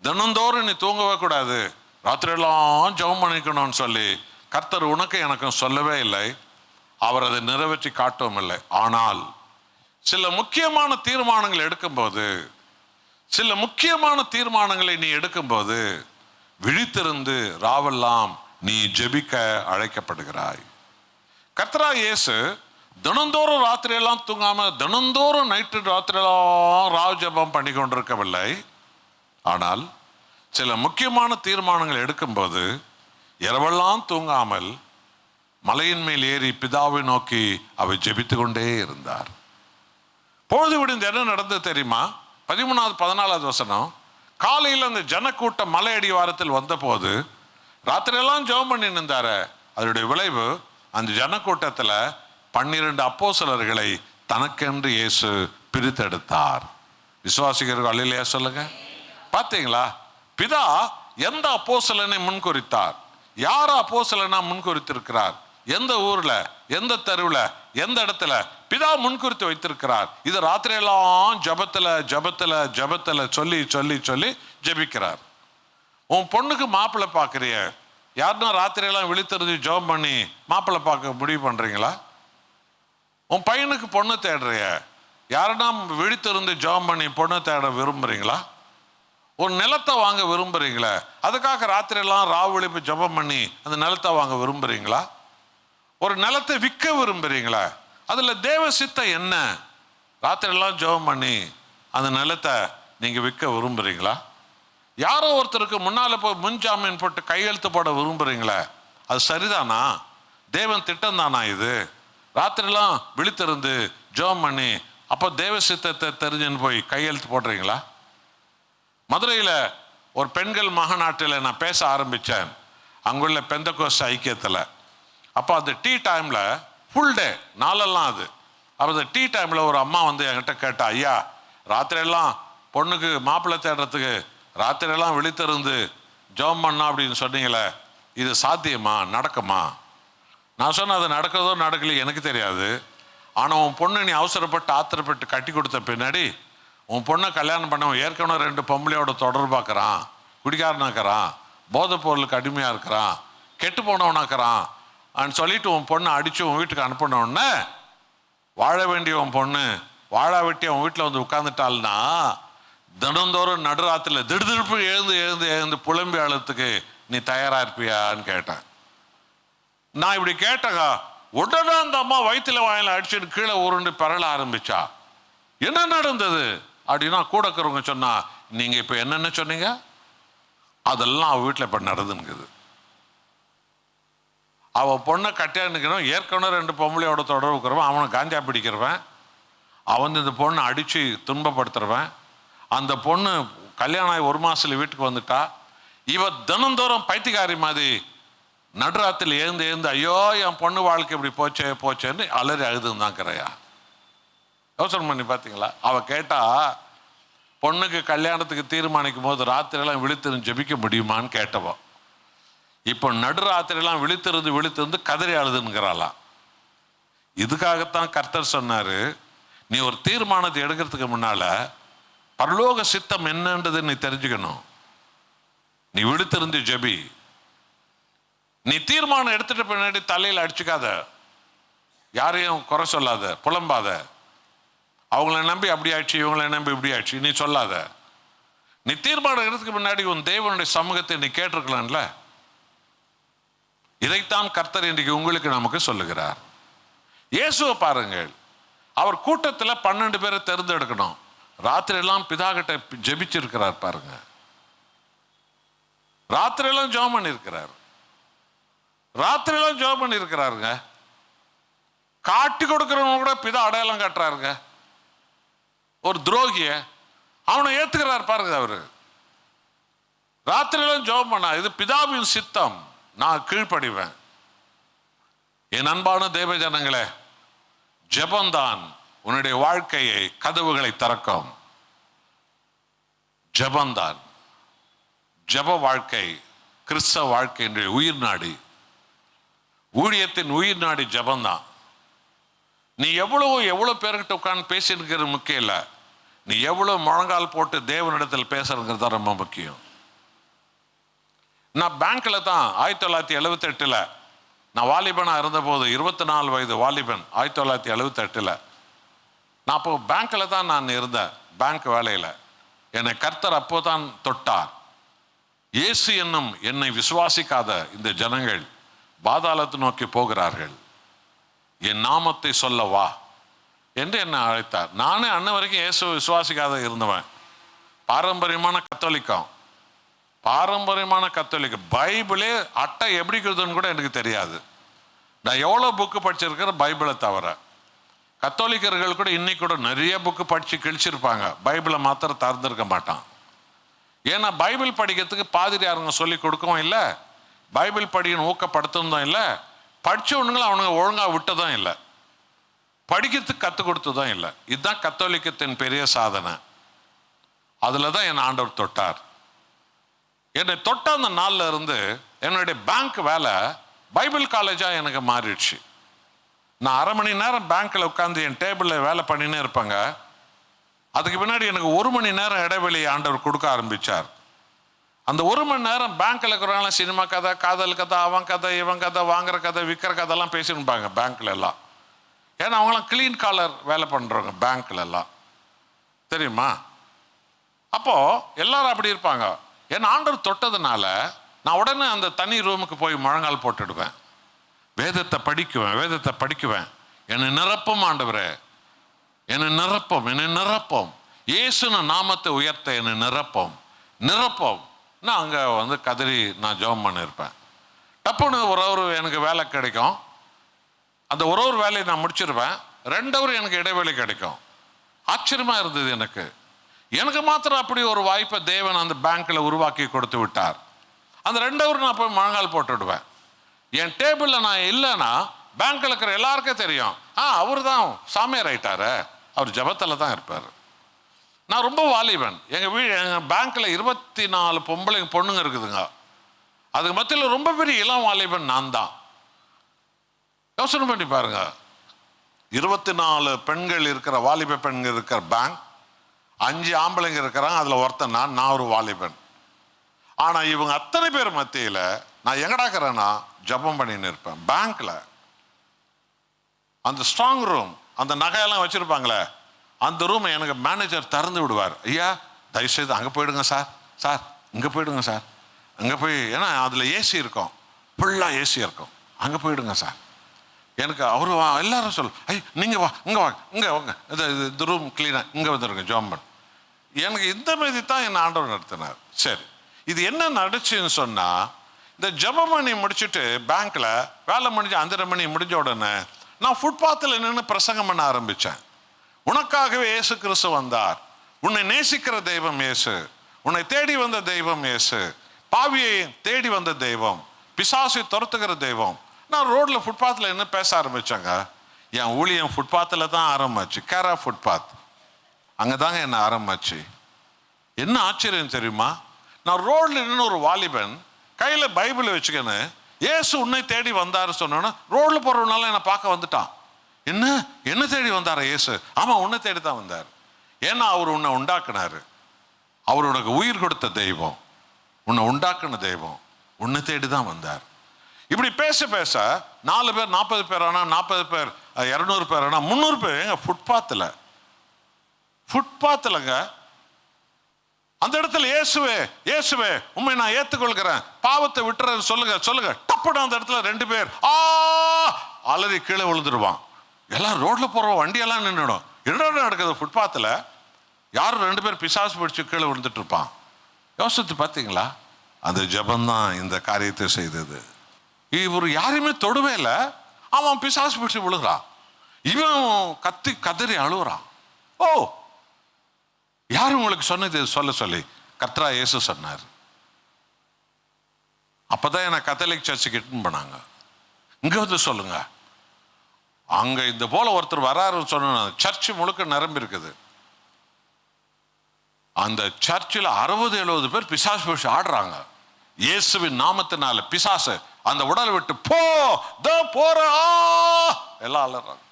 தினந்தோறும் நீ தூங்கவே கூடாது, ராத்திரியெல்லாம் ஜெபம் பண்ணிக்கணும்னு சொல்லி கர்த்தர் உனக்கு எனக்கும் சொல்லவே இல்லை. அவர் அதை நிறைவேற்றி காட்டவும் இல்லை. ஆனால் சில முக்கியமான தீர்மானங்கள் எடுக்கும்போது, சில முக்கியமான தீர்மானங்களை நீ எடுக்கும்போது விழித்திருந்து ராவெல்லாம் நீ ஜெபிக்க அழைக்கப்படுகிறாய். கர்த்தராகிய இயேசு தினந்தோறும் ராத்திரியெல்லாம் தூங்காம தினந்தோறும் நைட்டு ராத்திரியெல்லாம் ராவ் ஜெபம் பண்ணி கொண்டிருக்கவில்லை. ஆனால் சில முக்கியமான தீர்மானங்கள் எடுக்கும்போது இரவெல்லாம் தூங்காமல் மலையின் மேல் ஏறி பிதாவை நோக்கி அவர் ஜெபித்து கொண்டே இருந்தார். பொழுது விடிந்து என்ன நடந்தது தெரியுமா? 13வது 14வது வசனம். காலையில் அந்த ஜனக்கூட்டம் மலை அடிவாரத்தில் வந்த போது ராத்திரியெல்லாம் ஜெபம் பண்ணி நின்றாரு. அதனுடைய விளைவு அந்த ஜனக்கூட்டத்தில் 12 அப்போஸ்தலர்களை தனக்கென்று இயேசு பிரித்தெடுத்தார். விசுவாசிகர்கள் அல்லேலூயா சொல்லுங்க. பார்த்தீங்களா? பிதா எந்த அப்போஸ்தலனை முன்குறித்தார்? யார அப்போஸ்தலனா முன்குறித்திருக்கிறார்? எந்த ஊர்ல, எந்த தெருவில், எந்த இடத்துல பிதா முன்குறித்து வைத்திருக்கிறார். இது ராத்திரியெல்லாம் ஜபத்துல ஜபத்துல ஜபத்துல சொல்லி சொல்லி சொல்லி ஜபிக்கிறார். உன் பொண்ணுக்கு மாப்பிள்ளை பார்க்குறிய, யாருன்னா ராத்திரியெல்லாம் விழித்திருந்து ஜெபம் பண்ணி மாப்பிள்ளை பார்க்க முடிவு பண்றீங்களா? உன் பையனுக்கு பொண்ணு தேடுறிய, யாருன்னா விழித்திருந்து ஜெபம் பண்ணி பொண்ணு தேட விரும்புறீங்களா? ஒரு நிலத்தை வாங்க விரும்புறீங்களா? அதுக்காக ராத்திரியெல்லாம் ராவு விழிப்பு ஜெபம் பண்ணி அந்த நிலத்தை வாங்க விரும்புறீங்களா? ஒரு நிலத்தை விற்க விரும்புறீங்களா? அதுல தேவ சித்தம் என்ன? ராத்திரியெல்லாம் ஜெபம் பண்ணி அந்த நிலத்தை நீங்க விற்க விரும்புறீங்களா? யாரோ ஒருத்தருக்கு முன்னால போய் முன்ஜாமீன் போட்டு கையெழுத்து போட விரும்புறீங்களா? அது சரிதானா? தேவன் திட்டம் தானா இது? ராத்திரிலாம் விழித்திருந்து ஜெபம் பண்ணி அப்போ தேவ சித்தத்தை தெரிஞ்சுன்னு போய் கையெழுத்து போடுறீங்களா? மதுரையில் ஒரு பெண்கள் மகாநாட்டில் நான் பேச ஆரம்பித்தேன், அங்குள்ள பெந்தகோஸ்து ஐக்கியத்தில். அப்போ அந்த டீ டைமில் ஃபுல் டே நாளெல்லாம் அது. அப்போ அந்த டீ டைமில் ஒரு அம்மா வந்து என்கிட்ட கேட்டா, ஐயா ராத்திரியெல்லாம் பொண்ணுக்கு மாப்பிள்ளை தேடுறதுக்கு ராத்திரியெல்லாம் விழித்திருந்து ஜெபம் பண்ணா அப்படின்னு சொன்னீங்களே, இது சாத்தியமா, நடக்குமா? நான் சொன்னேன், அது நடக்கிறதோ நடக்கலையோ எனக்கு தெரியாது. ஆனால் உன் பொண்ணு நீ அவசரப்பட்டு ஆத்திரப்பட்டு கட்டி கொடுத்த பின்னாடி உன் பொண்ணை கல்யாணம் பண்ணவன் ஏற்கனவே 2 பொம்பளையோட தொடர்பாக்குறான், குடிக்காரனாக்குறான், போதைப் பொருளுக்கு அடிமையாக இருக்கிறான், கெட்டு போனவனாக்குறான் அப்படின்னு சொல்லிட்டு உன் பொண்ணை அடித்து உன் வீட்டுக்கு அனுப்பினோடனே வாழ வேண்டிய உன் பொண்ணு வாழா வெட்டி அவன் வீட்டில் வந்து உட்காந்துட்டாள்னா தினந்தோறும் நடுராத்திரில் திடுதிடுப்பு எழுந்து எழுந்து எழுந்து புலம்பி அழுறதுக்கு நீ தயாராக இருப்பியான்னு கேட்டேன். நான் இப்படி கேட்டேங்க, உடனே அந்த அம்மா வயிற்றுல வாயில அடிச்சுட்டு கீழே உருண்டு பெறல ஆரம்பிச்சா. என்ன நடந்தது அப்படின்னா கூட இருக்கிறவங்க சொன்னா, நீங்க இப்ப என்னென்ன சொன்னீங்க அதெல்லாம் அவ வீட்டில் இப்ப நடந்துங்குது. அவ பொண்ணை கட்டியா நிற்கிறவன் ஏற்கனவே 2 பொம்பளையோட தொடர்பு இருக்கிறவன், அவனை காஞ்சா பிடிக்கிறவன், அவன் இந்த பொண்ணை அடிச்சு துன்பப்படுத்துறவன், அந்த பொண்ணு கல்யாணம் ஆகி 1 மாசத்துல வீட்டுக்கு வந்துட்டா. இவ தினந்தோறும் பைத்தியக்காரி மாதிரி நடுராத்தில் எழுந்து எழுந்து ஐயோ என் பொண்ணு வாழ்க்கை இப்படி போச்சே போச்சேன்னு அலறி அழுதுந்தாங்கிறயா. யோசனை பண்ணி பார்த்தீங்களா? அவ கேட்டா, பொண்ணுக்கு கல்யாணத்துக்கு தீர்மானிக்கும் போது ராத்திரியெல்லாம் விழித்திருந்து ஜெபிக்க முடியுமான்னு கேட்டவோ, இப்போ நடுராத்திரியெல்லாம் விழித்திருந்து கதறி அழுதுங்கிறாளாம். இதுக்காகத்தான் கர்த்தர் சொன்னாரு, நீ ஒரு தீர்மானத்தை எடுக்கிறதுக்கு முன்னால பரலோக சித்தம் என்னன்றது நீ தெரிஞ்சுக்கணும். நீ விடுத்திருந்து ஜெபி. நீ தீர்மானம் எடுத்துட்டு பின்னாடி தலையில் அடிச்சுக்காத, யாரையும் குறை சொல்லாத, புலம்பாத. அவங்கள நம்பி அப்படி ஆயிடுச்சு, இவங்களை நம்பி இப்படி ஆயிடுச்சு நீ சொல்லாத. நீ தீர்மானம் எடுத்துக்கு முன்னாடி உன் தேவனுடைய சமூகத்தை நீ கேட்டிருக்கலாம்ல. இதைத்தான் கர்த்தர் இன்றைக்கு உங்களுக்கு நமக்கு சொல்லுகிறார். இயேசுவை பாருங்கள், அவர் கூட்டத்தில் 12 பேரை தேர்ந்தெடுக்கணும். ராத்திரி எல்லாம் பிதா கிட்ட ஜெபிச்சிருக்கிறார் பாருங்க. ராத்திரி எல்லாம் ஜெபம் பண்ணியிருக்கிறார். ராத்திரி எல்லாம் ஜெபம் பண்ணியிருக்கிறாருங்க. காட்டி கொடுக்கிறவங்க கூட பிதா அடையாளம் காட்டுறாருங்க. ஒரு துரோகிய அவனை ஏத்துக்கிறார் பாருங்க. அவரு ராத்திரி எல்லாம் ஜெபம் பண்ணா, இது பிதாவின் சித்தம், நான் கீழ்ப்படிவேன். என் அன்பான தேவ ஜனங்களே, ஜெபந்தான் உன்னுடைய வாழ்க்கையை கதவுகளை திறக்கும். ஜெபந்தான், ஜெப வாழ்க்கை கிறிஸ்தவ வாழ்க்கையினுடைய உயிர் நாடி, ஊழியத்தின் உயிர் நாடி ஜெபந்தான். நீ எவ்வளவு பேர்கிட்ட உட்கார்ந்து பேசிருக்கிறது முக்கியம் இல்லை, நீ எவ்வளவு முழங்கால் போட்டு தேவனிடத்தில் பேசுறதுங்கிறது தான் ரொம்ப முக்கியம். நான் பேங்க்ல தான் 1978 நான் வாலிபனா இருந்தபோது, 24 வயது வாலிபன் 1978 நான் அப்போ பேங்க்ல தான் நான் இருந்தேன். பேங்க் வேலையில் என்னை கர்த்தர் அப்போதான் தொட்டார். இயேசு என்னும் என்னை விசுவாசிக்காத இந்த ஜனங்கள் பாதாளத்தை நோக்கி போகிறார்கள், என் நாமத்தை சொல்ல வா என்று என்னை அழைத்தார். நானே அன்ன வரைக்கும் இயேசு விசுவாசிக்காத இருந்தவன். பாரம்பரியமான கத்தோலிக்க பைபிளே அட்டை எப்படி இருக்குதுன்னு கூட எனக்கு தெரியாது. நான் எவ்வளோ புக்கு படிச்சிருக்கிற பைபிளை தவிர. கத்தோலிக்கர்கள் கூட இன்னைக்கு கூட நிறைய புக்கு படித்து கிழிச்சிருப்பாங்க, பைபிளை மாத்திரம் திறந்திருக்க மாட்டான். ஏன்னா பைபிள் படிக்கிறதுக்கு பாதிரியாருங்க சொல்லி கொடுக்கவும் இல்லை, பைபிள் படிக்கணும் ஊக்கப்படுத்ததும் இல்லை, படித்தவனுங்களும் அவனுங்க ஒழுங்காக விட்டதும் இல்லை, படிக்கிறதுக்கு கற்றுக் கொடுத்ததும் இல்லை. இதுதான் கத்தோலிக்கத்தின் பெரிய சாதனை. அதில் தான் என் ஆண்டவர் தொட்டார். என்னை தொட்ட அந்த நாளில் இருந்து என்னுடைய பேங்க் வேலை பைபிள் காலேஜாக எனக்கு மாறிடுச்சு. நான் 1/2 மணி நேரம் பேங்க்கில் உட்காந்து என் டேபிளில் வேலை பண்ணினே இருப்பாங்க. அதுக்கு பின்னாடி எனக்கு 1 மணி நேரம் இடைவெளி ஆண்டவர் கொடுக்க ஆரம்பித்தார். அந்த 1 மணி நேரம் பேங்க்கில் இருக்கிறவங்களாம் சினிமா கதை, காதல் கதை, அவன் கதை, இவன் கதை, வாங்குற கதை, விற்கிற கதைலாம் பேசியிருப்பாங்க பேங்க்கில் எல்லாம். ஏன்னா அவங்களாம் கிளீன் காலர் வேலை பண்ணுறவங்க பேங்க்கில் எல்லாம், தெரியுமா? அப்போது எல்லாரும் அப்படி இருப்பாங்க. என் ஆண்டவர் தொட்டதுனால நான் உடனே அந்த தனி ரூமுக்கு போய் முழங்கால் போட்டுடுவேன், வேதத்தை படிக்குவேன். என்னை நிரப்பும் ஆண்டவரே, என்னை நிரப்பும் இயேசுன நாமத்தை உயர்த்த என்னை நிரப்பும். நான் அங்கே கதறி நான் ஜெபம் பண்ணியிருப்பேன். டப்புன்னு ஒரு எனக்கு வேலை கிடைக்கும். அந்த ஒரு வேலையை நான் முடிச்சிருப்பேன். 2 hour எனக்கு இடைவெளி கிடைக்கும். ஆச்சரியமா இருந்தது எனக்கு. எனக்கு மாத்திரம் அப்படி ஒரு வாய்ப்பை தேவன் அந்த பேங்க்ல உருவாக்கி கொடுத்து விட்டார். அந்த 2 hour நான் போய் முழங்கால் போட்டுடுவேன். என் டேபிளில் நான் இல்லைன்னா பேங்க்ல இருக்கிற எல்லாருக்கும் தெரியும், அவர் தான் சாமியார் ஆயிட்டாரு, அவர் ஜபத்தில் தான் இருப்பார். நான் ரொம்ப வாலிபன். எங்கள் பேங்க்ல 24 பொண்ணுங்க இருக்குதுங்க. அதுக்கு மத்தியில் ரொம்ப பெரிய இளம் வாலிபன் நான் தான். யோசனை பண்ணி பாருங்க, 24 பெண்கள் இருக்கிற, வாலிப பெண்கள் இருக்கிற பேங்க், 5 ஆம்பளைங்க இருக்கிறாங்க, அதில் ஒருத்தன் நான் ஒரு வாலிபன். ஆனால் இவங்க அத்தனை பேர் மத்தியில் நான் எங்கடாக்கிறேன்னா ஜபம் பண்ணின்னு இருப்பேன். பேங்க்ல அந்த ஸ்ட்ராங் ரூம், அந்த நகையெல்லாம் வச்சிருப்பாங்களே, அந்த ரூமை எனக்கு மேனேஜர் திறந்து விடுவார். ஐயா தயவுசெய்து அங்கே போயிடுங்க சார், இங்கே போயிடுங்க சார், அங்கே போய், ஏன்னா அதில் ஏசி இருக்கும், ஃபுல்லாக ஏசி இருக்கும், அங்கே போயிடுங்க சார். எனக்கு அவர் எல்லாரும் சொல், நீங்கள் வா, இங்கே வாங்க, இந்த ரூம் கிளீனாக இங்கே வந்துருங்க ஜோம்பன். எனக்கு இந்த மாதிரி தான் என் ஆண்டவர் நடத்தினார். சரி, இது என்ன நடச்சுன்னு சொன்னால், இந்த ஜபம் பண்ணி முடிச்சுட்டு பேங்க்கில் வேலை முடிஞ்சு 5:30 மணி முடிஞ்ச உடனே நான் ஃபுட்பாத்தில் நின்று பிரசங்கம் பண்ண ஆரம்பித்தேன். உனக்காகவே இயேசு கிறிஸ்து வந்தார், உன்னை நேசிக்கிற தெய்வம் இயேசு, உன்னை தேடி வந்த தெய்வம் இயேசு, பாவியை தேடி வந்த தெய்வம், பிசாசை துரத்துகிற தெய்வம். நான் ரோட்டில் ஃபுட்பாத்தில் என்ன பேச ஆரம்பித்தேங்க. என் ஊழியம் ஃபுட்பாத்தில் தான் ஆரம்பிச்சு, கேரா ஃபுட்பாத், அங்கே தாங்க என்ன ஆரம்பிச்சு. என்ன ஆச்சரியம் தெரியுமா? நான் ரோடில் நின்று ஒரு வாலிபன் கையில் பைபிளை வச்சுக்கன்னு ஏசு உன்னை தேடி வந்தாரு சொன்னோன்னா, ரோடில் போகிறவனால என்னை பார்க்க வந்துட்டான். என்ன தேடி வந்தாரா ஏசு? ஆமாம், உன்னை தேடி தான் வந்தார். ஏன்னா அவர் உன்னை உண்டாக்குனாரு, அவர் உனக்கு உயிர் கொடுத்த தெய்வம், உன்னை உண்டாக்குன தெய்வம், உன்னை தேடி தான் வந்தார். இப்படி பேச பேச 4 பேர் 40 பேர் ஆனா, 40 பேர் 200 பேர் ஆனா, 300 பேர் எங்க ஃபுட்பாத்துலங்க. அந்த இடத்துல இயேசுவே இயேசுவே உண்மை நான் ஏற்றுக்கொள்கிறேன், பாவத்தை விட்டுறேன்னு சொல்லுங்க சொல்லுங்க. டப்புன்னு அந்த இடத்துல 2 பேர் அலறி கீழே விழுந்துருவான். எல்லாம் ரோட்ல போற வண்டியெல்லாம் நின்றுடும். என்ன நடக்குது ஃபுட்பாத்தில்? யாரும் 2 பேர் பிசாசு பிடிச்சு கீழே விழுந்துட்டு இருப்பான். யோசித்து பார்த்தீங்களா? அந்த ஜபம்தான் இந்த காரியத்தை செய்தது. இவர் யாரையுமே தொடுவே இல்லை, அவன் பிசாசு பிடிச்சு விழுகிறான், இவன் கத்தி கதறி அழுகுறான். ஓ, யாரும் உங்களுக்கு சொன்னது சொல்ல சொல்லி? கர்த்தராகிய இயேசு சொன்னார். அப்பதான் என்ன கத்தோலிக் சர்ச்சுக்கு இட்டுன்னு போனாங்க. இங்க வந்து சொல்லுங்க, அங்க இந்த போல ஒருத்தர் வராருன்னு சொன்ன சர்ச்சு முழுக்க நிரம்பி இருக்குது. அந்த சர்ச்சில் 60-70 பேர் பிசாசு பிடிச்சு ஆடுறாங்க. இயேசுவின் நாமத்தினால பிசாசு அந்த உடலை விட்டு போற எல்லாம் அலறாங்க.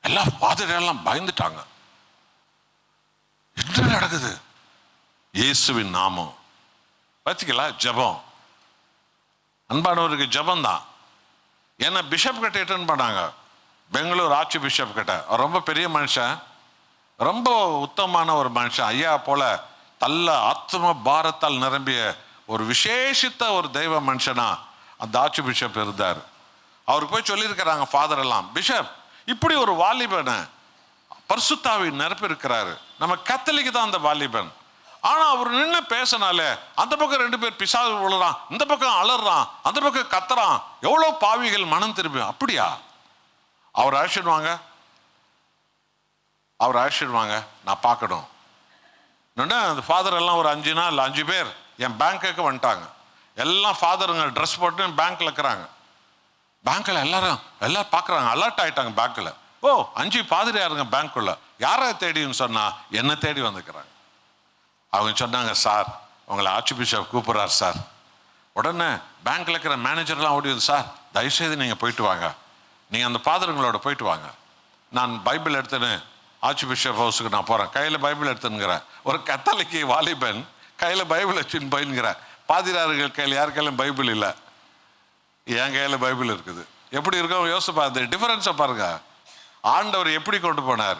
எல்லாம் பாதிரியெல்லாம் பயந்துட்டாங்க. என்ன நடக்குது? இயேசுவின் நாமம். பார்த்தீங்களா? ஜபம். அன்பானவருக்கு ஜபம் தான். ஏன்னா பிஷப் கிட்ட ரிட்டர்ன் பண்ணாங்க, பெங்களூர் ஆட்சி பிஷப் கிட்ட. ரொம்ப பெரிய மனுஷன், ரொம்ப உத்தமமான ஒரு மனுஷன், ஐயா போல தள்ள ஆத்ம பாரத்தால் நிரம்பிய ஒரு விசேஷித்த ஒரு தெய்வ மனுஷனா அந்த ஆட்சி பிஷப் இருந்தார். அவருக்கு போய் சொல்லியிருக்கிறாங்க ஃபாதர் எல்லாம், பிஷப் இப்படி ஒரு வாலிபனை பரிசுத்தாவின் நிரப்பி இருக்கிறாரு, நம்ம கத்தலிக்கு தான் அந்த வாலிபன், ஆனா அவர் நின்று பேசினாலே அந்த பக்கம் 2 பேர் பிசாசு விழுறான், இந்த பக்கம் அலறான், அந்த பக்கம் கத்துறான், எவ்வளவு பாவிகள் மனம் திரும்பி. அப்படியா? அவர் அழைச்சிடுவாங்க, அவர் அழைச்சிடுவாங்க, நான் பார்க்கணும். அந்த ஃபாதர் எல்லாம் ஒரு 5 நாள் 5 பேர் என் பேங்க்குக்கு வந்துட்டாங்க. எல்லாம் ஃபாதருங்க ட்ரெஸ் போட்டு பேங்க்ல இருக்கிறாங்க. பேங்க்ல எல்லாரும் பார்க்குறாங்க, அலர்ட் ஆயிட்டாங்க பேங்க்ல. ஓ, 5 பாதிரியாருங்க பேங்க்குள்ள. யாரை தேடின்னு சொன்னா என்ன தேடி வந்துக்கிறாங்க. அவங்க சொன்னாங்க, சார் உங்களை ஆர்ச் பிஷப் கூப்பிடுறார் சார். உடனே பேங்க்ல இருக்கிற மேனேஜர்லாம் ஓடி வந்து, சார் தயவுசெய்து நீங்க போயிட்டு வாங்க, நீங்க அந்த பாதிரங்களோட போயிட்டு வாங்க, நான் பைபிள் எடுத்துன்னு ஆர்ச் பிஷப் ஹவுஸுக்கு நான் போறேன், கையில பைபிள் எடுத்துங்கிறேன். ஒரு கத்தலிக்கு வாலிபன் கையில பைபிள் வச்சுன்னு போயின்னுங்கிறேன். பாதிரியார்கள் கையில் யார் கையிலும் பைபிள் இல்லை, என் கையில பைபிள் இருக்குது. எப்படி இருக்கும் யோசிப்பா, அந்த டிஃபரன்ஸை பாருங்க. ஆண்டவர் எப்படி கொண்டு போனார்.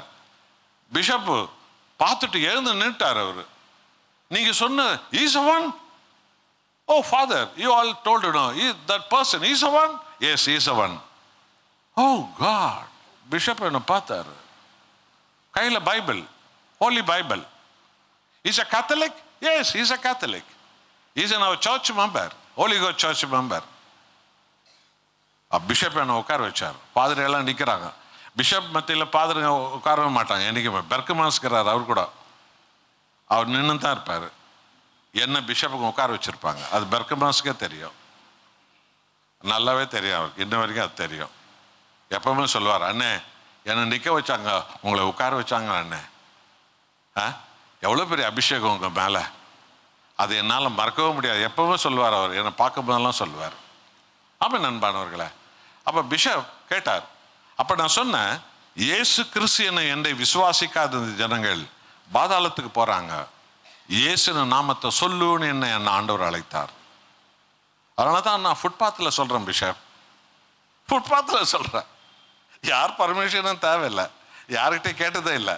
பிஷப்பு பார்த்துட்டு எழுந்து நின்ட்டார். அவரு நீங்க சொன்ன is one, oh father you all told no that person is one, yes is one. Oh God, bishop என்ன பார்த்தாரு, கையில Bible, holy Bible. Is a Catholic? Yes, he's a Catholic. He's in our church member, Holy Ghost church member. Bishop என்ன உட்கார வச்சார். பாதிரி எல்லாம் நிற்கிறாங்க. Bishop மத்தியில் பாதிரிங்க உட்காரவே மாட்டாங்க என்னைக்குமே. பெர்கமாஸ்கிறார் அவர் கூட, அவர் நின்று தான் இருப்பார். என்ன பிஷப்புக்கு உட்கார வச்சிருப்பாங்க, அது பெர்கமாஸ்க்கே தெரியும், நல்லாவே தெரியும் அவருக்கு, இன்ன வரைக்கும் அது தெரியும். எப்பவுமே சொல்லுவார், அண்ணே என்னை நிற்க வச்சாங்க, உங்களை உட்கார வச்சாங்க அண்ணே, எவ்வளோ பெரிய அபிஷேகம் உங்கள் மேலே, அது என்னால் மறக்கவே முடியாது. எப்பவுமே சொல்லுவார் அவர், என்னை பார்க்கும் போதெல்லாம் சொல்லுவார். அப்போ நண்பானவர்களே, அப்போ பிஷப் கேட்டார். அப்போ நான் சொன்னேன், இயேசு கிறிஸ்து என்னை விசுவாசிக்காத ஜனங்கள் பாதாளத்துக்கு போகிறாங்க, இயேசு நாமத்தை சொல்லுன்னு என்னை ஆண்டவர் அழைத்தார். அதனால தான் நான் ஃபுட்பாத்தில் சொல்கிறேன் பிஷப், ஃபுட்பாத்தில் சொல்கிறேன். யார் பர்மிஷனும் தேவையில்லை, யார்கிட்ட கேட்டதே இல்லை.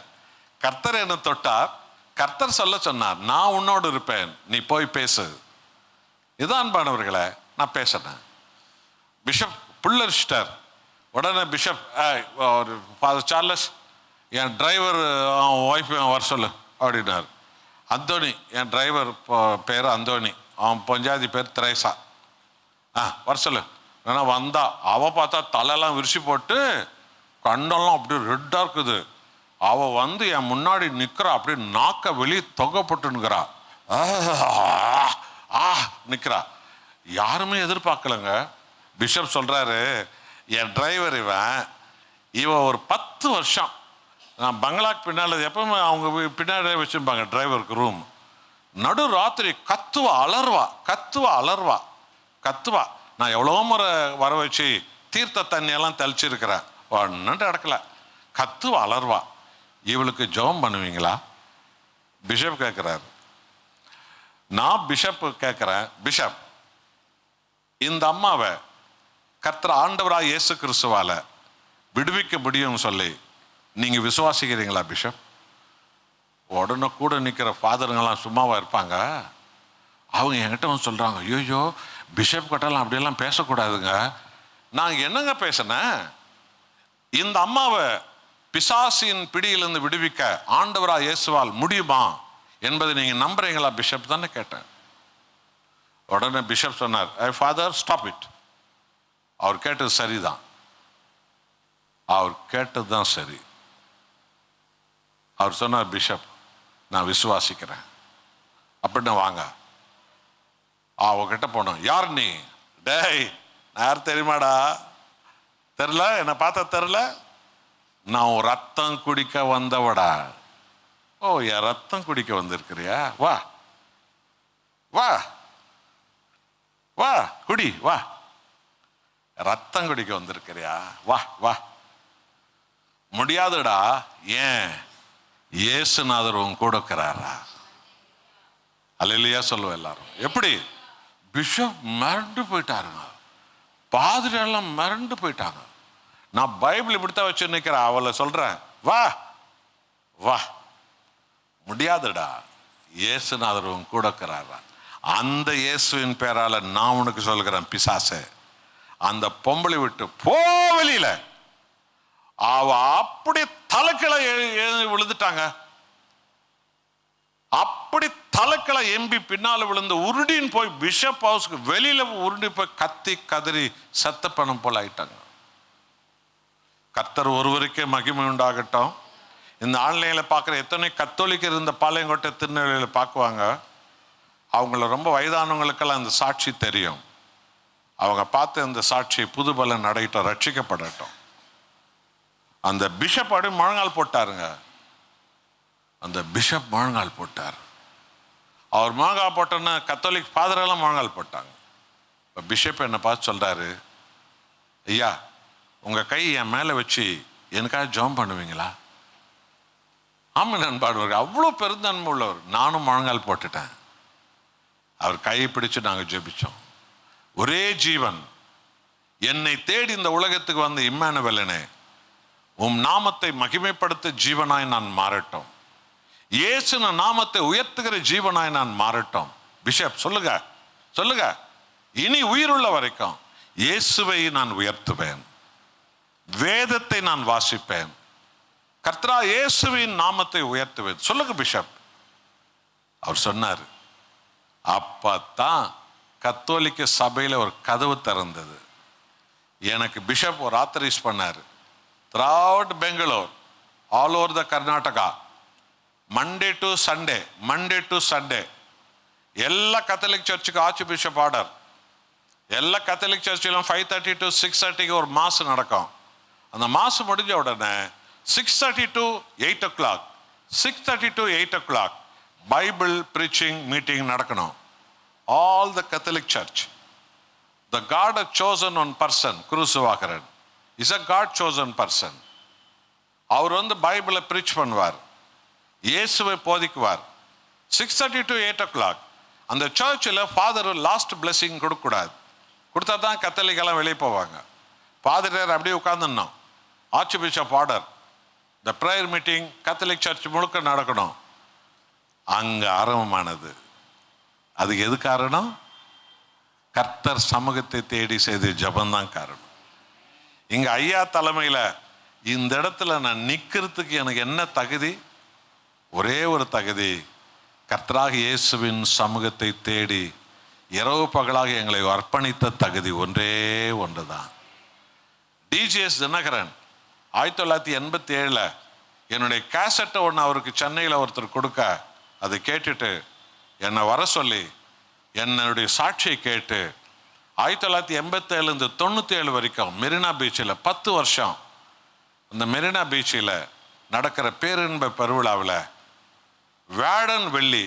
கர்த்தர் என்னை தொட்டார், கர்த்தர் சொல்ல சொன்னார், நான் உன்னோடு இருப்பேன், நீ போய் பேசு. இதான் அன்பானவர்களே, நான் பேசினேன். பிஷப் புல்லரிச்சிட்டார். உடனே பிஷப், ஃபாதர் சார்லஸ் என் டிரைவர் அவன் ஒய்ஃப் வர சொல்லு அப்படின்னார். அந்தோனி, என் டிரைவர் பேர் அந்தோனி, அவன் பஞ்சாதி பேர் திரேசா, வர சொல்லு. ஏன்னா வந்தா அவள் பார்த்தா தலையெல்லாம் விரிச்சு போட்டு கண்டெல்லாம் அப்படியே ரெட்டாக இருக்குது. அவள் வந்து என் முன்னாடி நிற்கிறா, அப்படியே நாக்க வெளியே தொகைப்பட்டுன்னுக்கிறா, நிற்கிறா. யாருமே எதிர்பார்க்கலங்க. பிஷப் சொல்கிறாரு, என் டிரைவர் இவன் ஒரு 10 வருஷம் நான் பங்களாக்கு பின்னால் எப்பவுமே அவங்க பின்னாடியே வச்சுருப்பாங்க டிரைவருக்கு ரூம். நடு ராத்திரி கத்துவா அலர்வா. நான் எவ்வளோ முறை வர வச்சு தீர்த்த தண்ணியெல்லாம் தெளிச்சிருக்கிறேன், ஒன்றும் நடக்கலை. கத்துவா அலர்வா. இவளுக்கு ஜெபம் பண்ணுவீங்களா? பிஷப் கேட்கிறார். நான் பிஷப் கேட்கிறேன், பிஷப் இந்த அம்மாவை கர்த்தர் ஆண்டவராக இயேசு கிறிஸ்துவால விடுவிக்க முடியும்னு சொல்லி நீங்க விசுவாசிக்கிறீங்களா பிஷப்? உடனே கூட நிற்கிற ஃபாதருங்கெல்லாம் சும்மாவா இருப்பாங்க? அவங்க என்கிட்ட வந்து சொல்றாங்க, ஐயோ பிஷப் கிட்டலாம் அப்படியெல்லாம் பேசக்கூடாதுங்க. நான் என்னங்க பேசினேன்? இந்த அம்மாவை பிசாசின் பிடியிலிருந்து விடுவிக்க ஆண்டவராக இயேசுவால் முடியுமா என்பதை நீங்க நம்புறீங்களா பிஷப் தானே கேட்டேன். உடனே பிஷப் சொன்னார், ஃபாதர் ஸ்டாப் இட். அவர் கேட்டது சரிதான், அவர் கேட்டது தான் சரி. அவர் சொன்னார், பிஷப் நான் விசுவாசிக்கிறேன் அப்படின்னு வாங்க. அவகிட்ட போனோம். யார் நீ? டேய் நான் யார் தெரியுமாடா? தெரில, என்னை பார்த்தா தெரில? நான் ரத்தம் குடிக்க வந்தவடா. ஓ, என் ரத்தம் குடிக்க வந்திருக்கிறியா? வா வா வா குடி, வா. ரத்தம் குடிக்க வந்திருக்கிறியா? வா வா. முடியாதுடா. ஏன்? இயேசுநாதர் உன் கூட இருக்கிறாரா? அல்லேலூயா சொல்லுவோம் எல்லாரும். எப்படி? பிஷப் மிரண்டு போயிட்டாருங்க, பாதிரி எல்லாம் மிரண்டு போயிட்டாங்க. நான் பைபிள் இப்படித்தான் வச்சு நிற்கிறேன். அவளை சொல்றேன், வா வா. முடியாதுடா, இயேசுநாதர் உன் கூட இருக்கிறாரா? அந்த இயேசுவின் பேரால நான் உனக்கு சொல்கிறேன், பிசாசே அந்த பொம்பளை விட்டு போ வெளியில. அவ அப்படி தலைக்கிளை விழுந்துட்டாங்க. அப்படி தலைக்கிளை எம்பி பின்னால விழுந்து உருடின்னு போய் பிஷப் ஹவுஸ்க்கு வெளியில உருண்டி போய் கத்தி கதறி சத்த பணம் போல ஆயிட்டாங்க. கர்த்தர் ஒருவருக்கே மகிமை உண்டாகட்டும். இந்த ஆன்லைன்ல பார்க்குற எத்தனை கத்தோலிக்கர் இருந்த பாளையங்கோட்டை திருநெல்வேலியில் பார்க்குவாங்க. அவங்கள ரொம்ப வயதானவங்களுக்கெல்லாம் இந்த சாட்சி தெரியும். அவங்க பார்த்து இந்த சாட்சி புதுபலன் அடையட்டும், ரட்சிக்கப்படட்டும். அந்த பிஷப் அப்படி முழங்கால் போட்டாருங்க. அந்த பிஷப் முழங்கால் போட்டார். அவர் முழங்கால் போட்டோன்னா கத்தோலிக் ஃபாதரெல்லாம் முழங்கால் போட்டாங்க. இப்போ பிஷப் என்னை பார்த்து சொல்றாரு, ஐயா உங்க கை என் மேலே வச்சு எனக்காக ஜெபம் பண்ணுவீங்களா? ஆமாம் நான் பாடுவார். அவ்வளோ பெருந்தன்மை உள்ளவர். நானும் முழங்கால் போட்டுட்டேன். அவர் கையை பிடிச்சு நாங்கள் ஜெபிச்சோம். ஒரே ஜீவன் என்னை தேடி இந்த உலகத்துக்கு வந்த இம்மானுவேலனே, உம் நாமத்தை மகிமைப்படுத்த ஜீவனாய் நான் மாறட்டும். இயேசுன நாமத்தை உயர்த்துகிற ஜீவனாய் நான் மாறட்டும். பிஷப் சொல்லுங்க சொல்லுங்க, இனி உயிருள்ள வரைக்கும் இயேசுவை நான் உயர்த்துவேன், வேதத்தை நான் வாசிப்பேன், கர்த்தரா இயேசுவின் நாமத்தை உயர்த்துவேன். சொல்லுங்க பிஷப். அவர் சொன்னார். அப்பத்தான் கத்தோலிக்க சபையில் ஒரு கதவு திறந்தது. எனக்கு பிஷப் ஒரு ஆத்தரைஸ் பண்ணார். throughout Bangalore, all over the Karnataka, Monday to Sunday எல்லா கத்தோலிக் சர்ச்சுக்கு ஆர்ச் பிஷப் ஆர்டர். எல்லா கத்தோலிக் சர்ச்சிலும் 5:30 to 6:30 ஒரு மாசு நடக்கும். அந்த மாசு முடிஞ்ச உடனே 6:30 to 8 o'clock, 6:30 to 8 o'clock Bible preaching meeting நடக்கணும். All the Catholic church. The God has chosen one person, Kurusuvakaran is a God chosen person. அவர் வந்து பைபிளை ப்ரீச் பண்ணுவார், இயேசுவை போதிக்குவார். 6:30 to 8 o'clock அந்த சர்ச்சில் ஃபாதர் லாஸ்ட் பிளெஸிங் கொடுக்கக்கூடாது. கொடுத்தா தான் கத்தோலிக்கெல்லாம் வெளியே போவாங்க. ஃபாதர் அப்படியே உட்காந்துடணும். Archbishop order. இந்த ப்ரேயர் மீட்டிங் கத்தோலிக் சர்ச் முழுக்க நடக்கணும். அங்கே ஆரம்பமானது. அதுக்கு எது காரணம்? கர்த்தர் சமூகத்தை தேடி செய்த ஜபம்தான் காரணம். இங்க ஐயா தலைமையில் இந்த இடத்துல நான் நிற்கிறதுக்கு எனக்கு என்ன தகுதி? ஒரே ஒரு தகுதி, கர்த்தராக இயேசுவின் சமூகத்தை தேடி இரவு பகலாக எங்களை அர்ப்பணித்த தகுதி ஒன்றே ஒன்றுதான். டிஜிஎஸ் தினகரன் 1987 என்னுடைய கேசட்டை ஒன்று அவருக்கு சென்னையில் ஒருத்தர் கொடுக்க, அதை கேட்டுட்டு என்னை வர சொல்லி என்னுடைய சாட்சியை கேட்டு 1987 97 வரைக்கும் மெரினா பீச்சில் 10 வருஷம் அந்த மெரினா பீச்சில் நடக்கிற பேரின்ப பெருவிழாவில் வேடன் வெள்ளி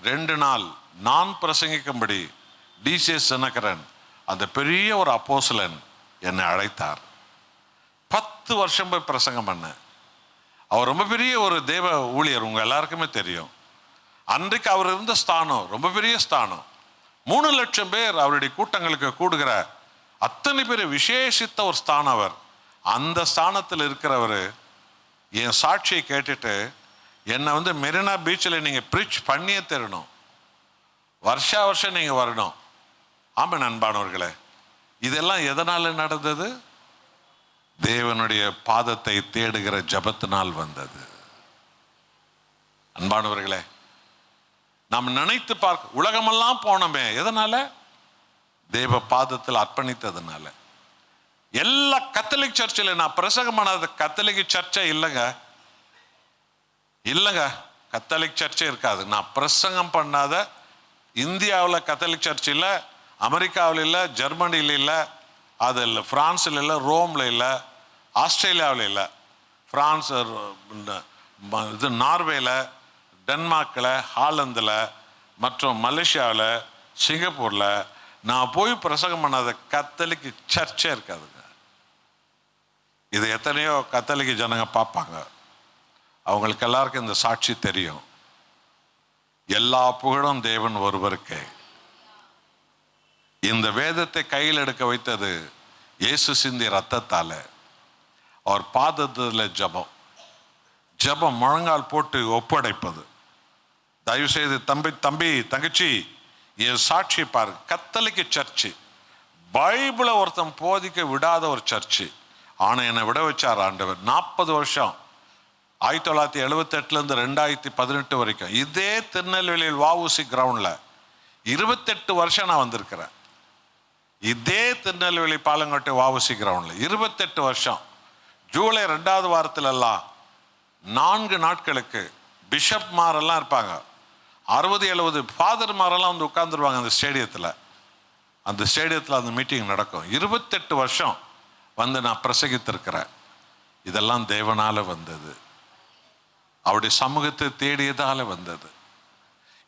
2 நாள் நான் பிரசங்கிக்கும்படி டிசிஎஸ் தினகரன் அந்த பெரிய ஒரு அப்போஸ்தலன் என்னை அழைத்தார். 10 வருஷம் போய் பிரசங்கம் பண்ணேன். அவர் ரொம்ப பெரிய ஒரு தேவ ஊழியர், உங்க எல்லாருக்குமே தெரியும். அன்றைக்கு அவர் இருந்த ஸ்தானம் ரொம்ப பெரிய ஸ்தானம். 3 லட்சம் பேர் அவருடைய கூட்டங்களுக்கு கூடுகிற அத்தனை பேர் விசேஷித்த ஒரு ஸ்தானம் அவர். அந்த ஸ்தானத்தில் இருக்கிறவர் என் சாட்சியை கேட்டுட்டு என்னை மெரினா பீச்சில் நீங்கள் ப்ரீச் பண்ணியே தரணும், வருஷம் நீங்கள் வரணும். ஆமாம் அன்பானவர்களே, இதெல்லாம் எதனால நடந்தது? தேவனுடைய பாதத்தை தேடுகிற ஜபத்தினால் வந்தது. அன்பானவர்களே, நாம் நினைத்து பார்க்க உலகமெல்லாம் போனோமே, எதனால? தேவ பாதத்தில் அர்ப்பணித்ததுனால. எல்லா கத்தோலிக் சர்ச்சில் நான் பிரசங்கம் பண்ணாத கத்தோலிக் சர்ச்சை இல்லைங்க, கத்தோலிக் சர்ச்சே இருக்காது. நான் பிரசங்கம் பண்ணாத இந்தியாவில் கத்தோலிக் சர்ச் இல்லை, அமெரிக்காவில் இல்லை, ஜெர்மனியில் இல்லை, அது இல்லை, பிரான்ஸில் இல்லை, ரோமில் இல்லை, ஆஸ்திரேலியாவில் இல்லை, பிரான்ஸ் இது நார்வேல, டென்மார்க்கில், ஹாலந்தில் மற்றும் மலேசியாவில், சிங்கப்பூரில் நான் போய் பிரசங்கம் பண்ணாத கத்தோலிக் சர்ச்சே இருக்காதுங்க. இது எத்தனையோ கத்தோலிக்க ஜனங்க பார்ப்பாங்க, அவங்களுக்கு எல்லாருக்கும் இந்த சாட்சி தெரியும். எல்லா புகழும் தேவன் ஒருவருக்கே. இந்த வேதத்தை கையில் எடுக்க வைத்தது இயேசு சிந்தி ரத்தத்தால. அவர் பாதத்தில் ஜபம் முழங்கால் போட்டு ஒப்படைப்பது. தயவு செய்து தங்கச்சி என் சாட்சி பாரு. கத்தோலிக்க சர்ச்சு பைபிளை ஒருத்தன் போதிக்க விடாத ஒரு சர்ச்சு. ஆனால் என்னை விட வச்சார் ஆண்டவர். 40 வருஷம், 1978 2018 வரைக்கும் இதே திருநெல்வேலியில் வஉசி கிரவுண்டில் 28 வருஷம் நான் வந்திருக்கிறேன். இதே திருநெல்வேலி பாலங்கோட்டை வஉசி கிரவுண்டில் 28 வருஷம். ஜூலை 2வது வாரத்திலெல்லாம் 4 நாட்களுக்கு பிஷப் மாரெல்லாம் இருப்பாங்க, 60-70 ஃபாதர் மாரெல்லாம் வந்து உட்கார்ந்துருவாங்க அந்த ஸ்டேடியத்தில். அந்த மீட்டிங் நடக்கும். 28 வருஷம் வந்து நான் பிரசங்கித்திருக்கிறேன். இதெல்லாம் தேவனால வந்தது, அவருடைய சமூகத்தை தேடியதால வந்தது.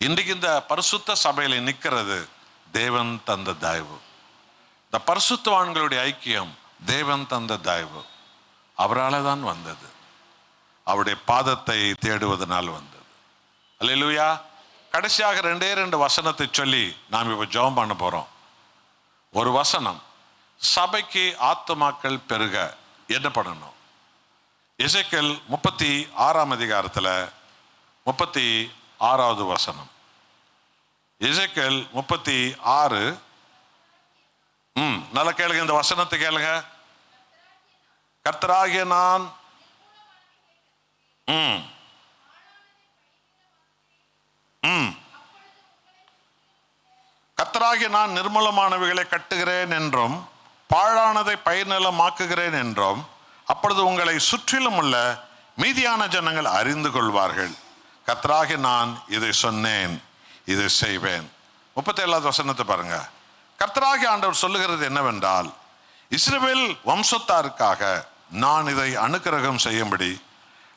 இன்றைக்கு இந்த பரிசுத்த சபையில நிற்கிறது தேவன் தந்த தயவு. இந்த பரிசுத்தவான்களுடைய ஐக்கியம் தேவன் தந்த தயவு. அவரால் தான் வந்தது, அவருடைய பாதத்தை தேடுவதனால் வந்தது. அல்லேலூயா. கடைசியாக 2 வசனத்தை சொல்லி நாம் இப்போ ஜெபம் பண்ண போறோம். ஒரு வசனம், சபைக்கு ஆத்துமாக்கள் பெருக என்ன பண்ணணும்? எசேக்கியேல் 36ஆம் அதிகாரத்தில் 36வது வசனம். எசேக்கியேல் 36. நல்லா கேளுங்க, இந்த வசனத்தை கேளுங்க. கர்த்தராகிய நான் கர்த்தராகிய நான் நிர்மூலமானவைகளை கட்டுகிறேன் என்றும் பாழானதை பயிர்நிலமாக்குகிறேன் என்றும் அப்பொழுது உங்களை சுற்றிலும் உள்ள மீதியான ஜனங்கள் அறிந்து கொள்வார்கள். கர்த்தராகிய நான் இதை சொன்னேன், இதை செய்வேன். 37வது வசனத்தை பாருங்க. கர்த்தராகிய ஆண்டவர் சொல்லுகிறது என்னவென்றால், இஸ்ரவேல் வம்சத்தாருக்காக நான் இதை அனுக்கிரகம் செய்யும்படி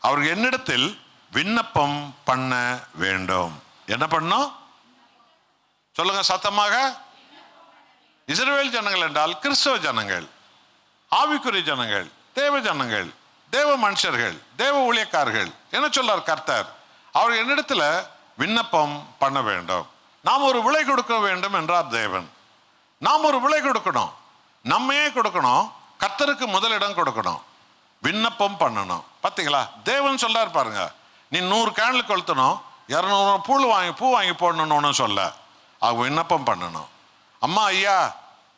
அவர் என்னிடத்தில் விண்ணப்பம் பண்ண வேண்டும். என்ன பண்ணும் சொல்லுங்க சத்தமாக. இஸ்ரவேல் ஜனங்கள் என்றால் கிறிஸ்தவ ஜனங்கள், ஆவிக்குரிய ஜனங்கள், தேவ ஜனங்கள், தேவ மனுஷர்கள், தேவ ஊழியக்காரர்கள். என்ன சொல்றார் கர்த்தர்? அவர் என்னிடத்துல விண்ணப்பம் பண்ண வேண்டும். நாம் ஒரு விலை கொடுக்க வேண்டும் என்றார் தேவன். நாம் ஒரு விலை கொடுக்கணும், நம்மையே கொடுக்கணும், கர்த்தருக்கு முதலிடம் கொடுக்கணும், விண்ணப்பம் பண்ணணும். பார்த்தீங்களா? தேவன் சொல்றாரு பாருங்க, நீ 100 கேண்டில் கொளுத்தணும், 200 பூ வாங்கி போடணும்னு சொல்ல, அவங்க விண்ணப்பம் பண்ணணும். அம்மா, ஐயா,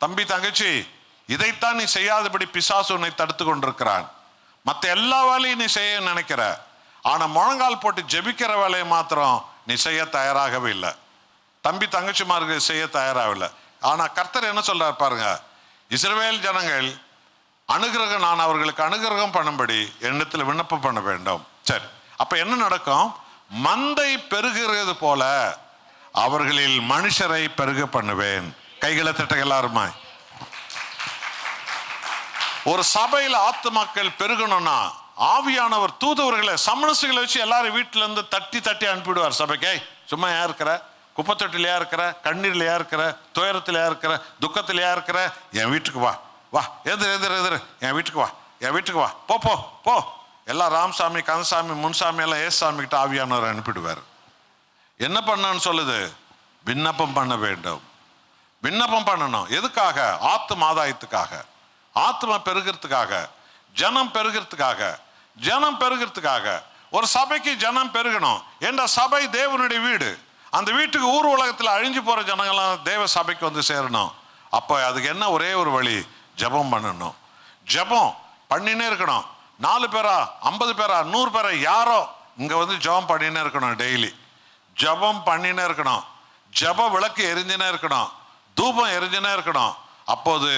தம்பி, தங்கச்சி, இதைத்தான் நீ செய்யாதபடி பிசாசு உன்னை தடுத்து கொண்டிருக்கிறான். மற்ற எல்லா வேலையும் நீ செய்ய நினைக்கிற, ஆனா முழங்கால் போட்டு ஜெபிக்கிற வேலையை மாத்திரம் நீ செய்ய தயாராகவே இல்லை. தம்பி தங்கச்சிமார்கள் செய்ய தயாராகவில்லை. ஆனா கர்த்தர் என்ன சொல்றாரு பாருங்க, இஸ்ரவேல் ஜனங்கள் அனுகிரகம், நான் அவர்களுக்கு அனுகிரகம் பண்ணும்படி என்னிடத்துல விண்ணப்பம் பண்ண வேண்டும். சரி, அப்ப என்ன நடக்கும்? மந்தை பெருகிறது போல அவர்களில் மனுஷரை பெருக பண்ணுவேன். கைகளை தட்ட எல்லாருமா. ஒரு சபையில ஆத்துமாக்கள் பெருகணும்னா ஆவியானவர் தூதுவர்களை, சமணசுகளை வச்சு எல்லாரும் வீட்டுல இருந்து தட்டி தட்டி அனுப்பிடுவார் சபைக்கு. சும்மா ஏன் இருக்கிற, குப்பத்தொட்டிலையா இருக்கிற, கண்ணீர்லையா இருக்கிற, துயரத்திலையா இருக்கிற, துக்கத்திலையா இருக்கிற, என் வீட்டுக்கு வா, வா, எதிர் என் வீட்டுக்கு வா, என் வீட்டுக்கு வா, போ போ போ. எல்லாம் ராமசாமி, கந்தசாமி, முன்சாமி எல்லாம் ஏசாமி கிட்ட ஆவியானவர் அனுப்பிடுவார். என்ன பண்ணணும்னு சொல்லுது? விண்ணப்பம் பண்ண வேண்டும். விண்ணப்பம் பண்ணணும். எதுக்காக? ஆத்தும ஆதாயத்துக்காக, ஆத்ம பெருகிறதுக்காக, ஜனம் பெருகிறதுக்காக. ஜனம் பெருகிறதுக்காக ஒரு சபைக்கு ஜனம் பெருகணும் என்ற சபை தேவனுடைய வீடு. அந்த வீட்டுக்கு ஊர் உலகத்தில் அழிஞ்சு போற ஜனங்கள்லாம் தேவ சபைக்கு வந்து சேரணும். அப்போ அதுக்கு என்ன? ஒரே ஒரு வழி, ஜெபம் பண்ணணும். ஜெபம் பண்ணினே இருக்கணும். 4 பேரா 50 பேரா 100 பேரா யாரோ இங்க வந்து ஜெபம் பண்ணினே இருக்கணும். டெய்லி ஜெபம் பண்ணினே இருக்கணும். ஜெப விளக்கு எரிஞ்சினே இருக்கணும். தூபம் எரிஞ்சினே இருக்கணும். அப்போது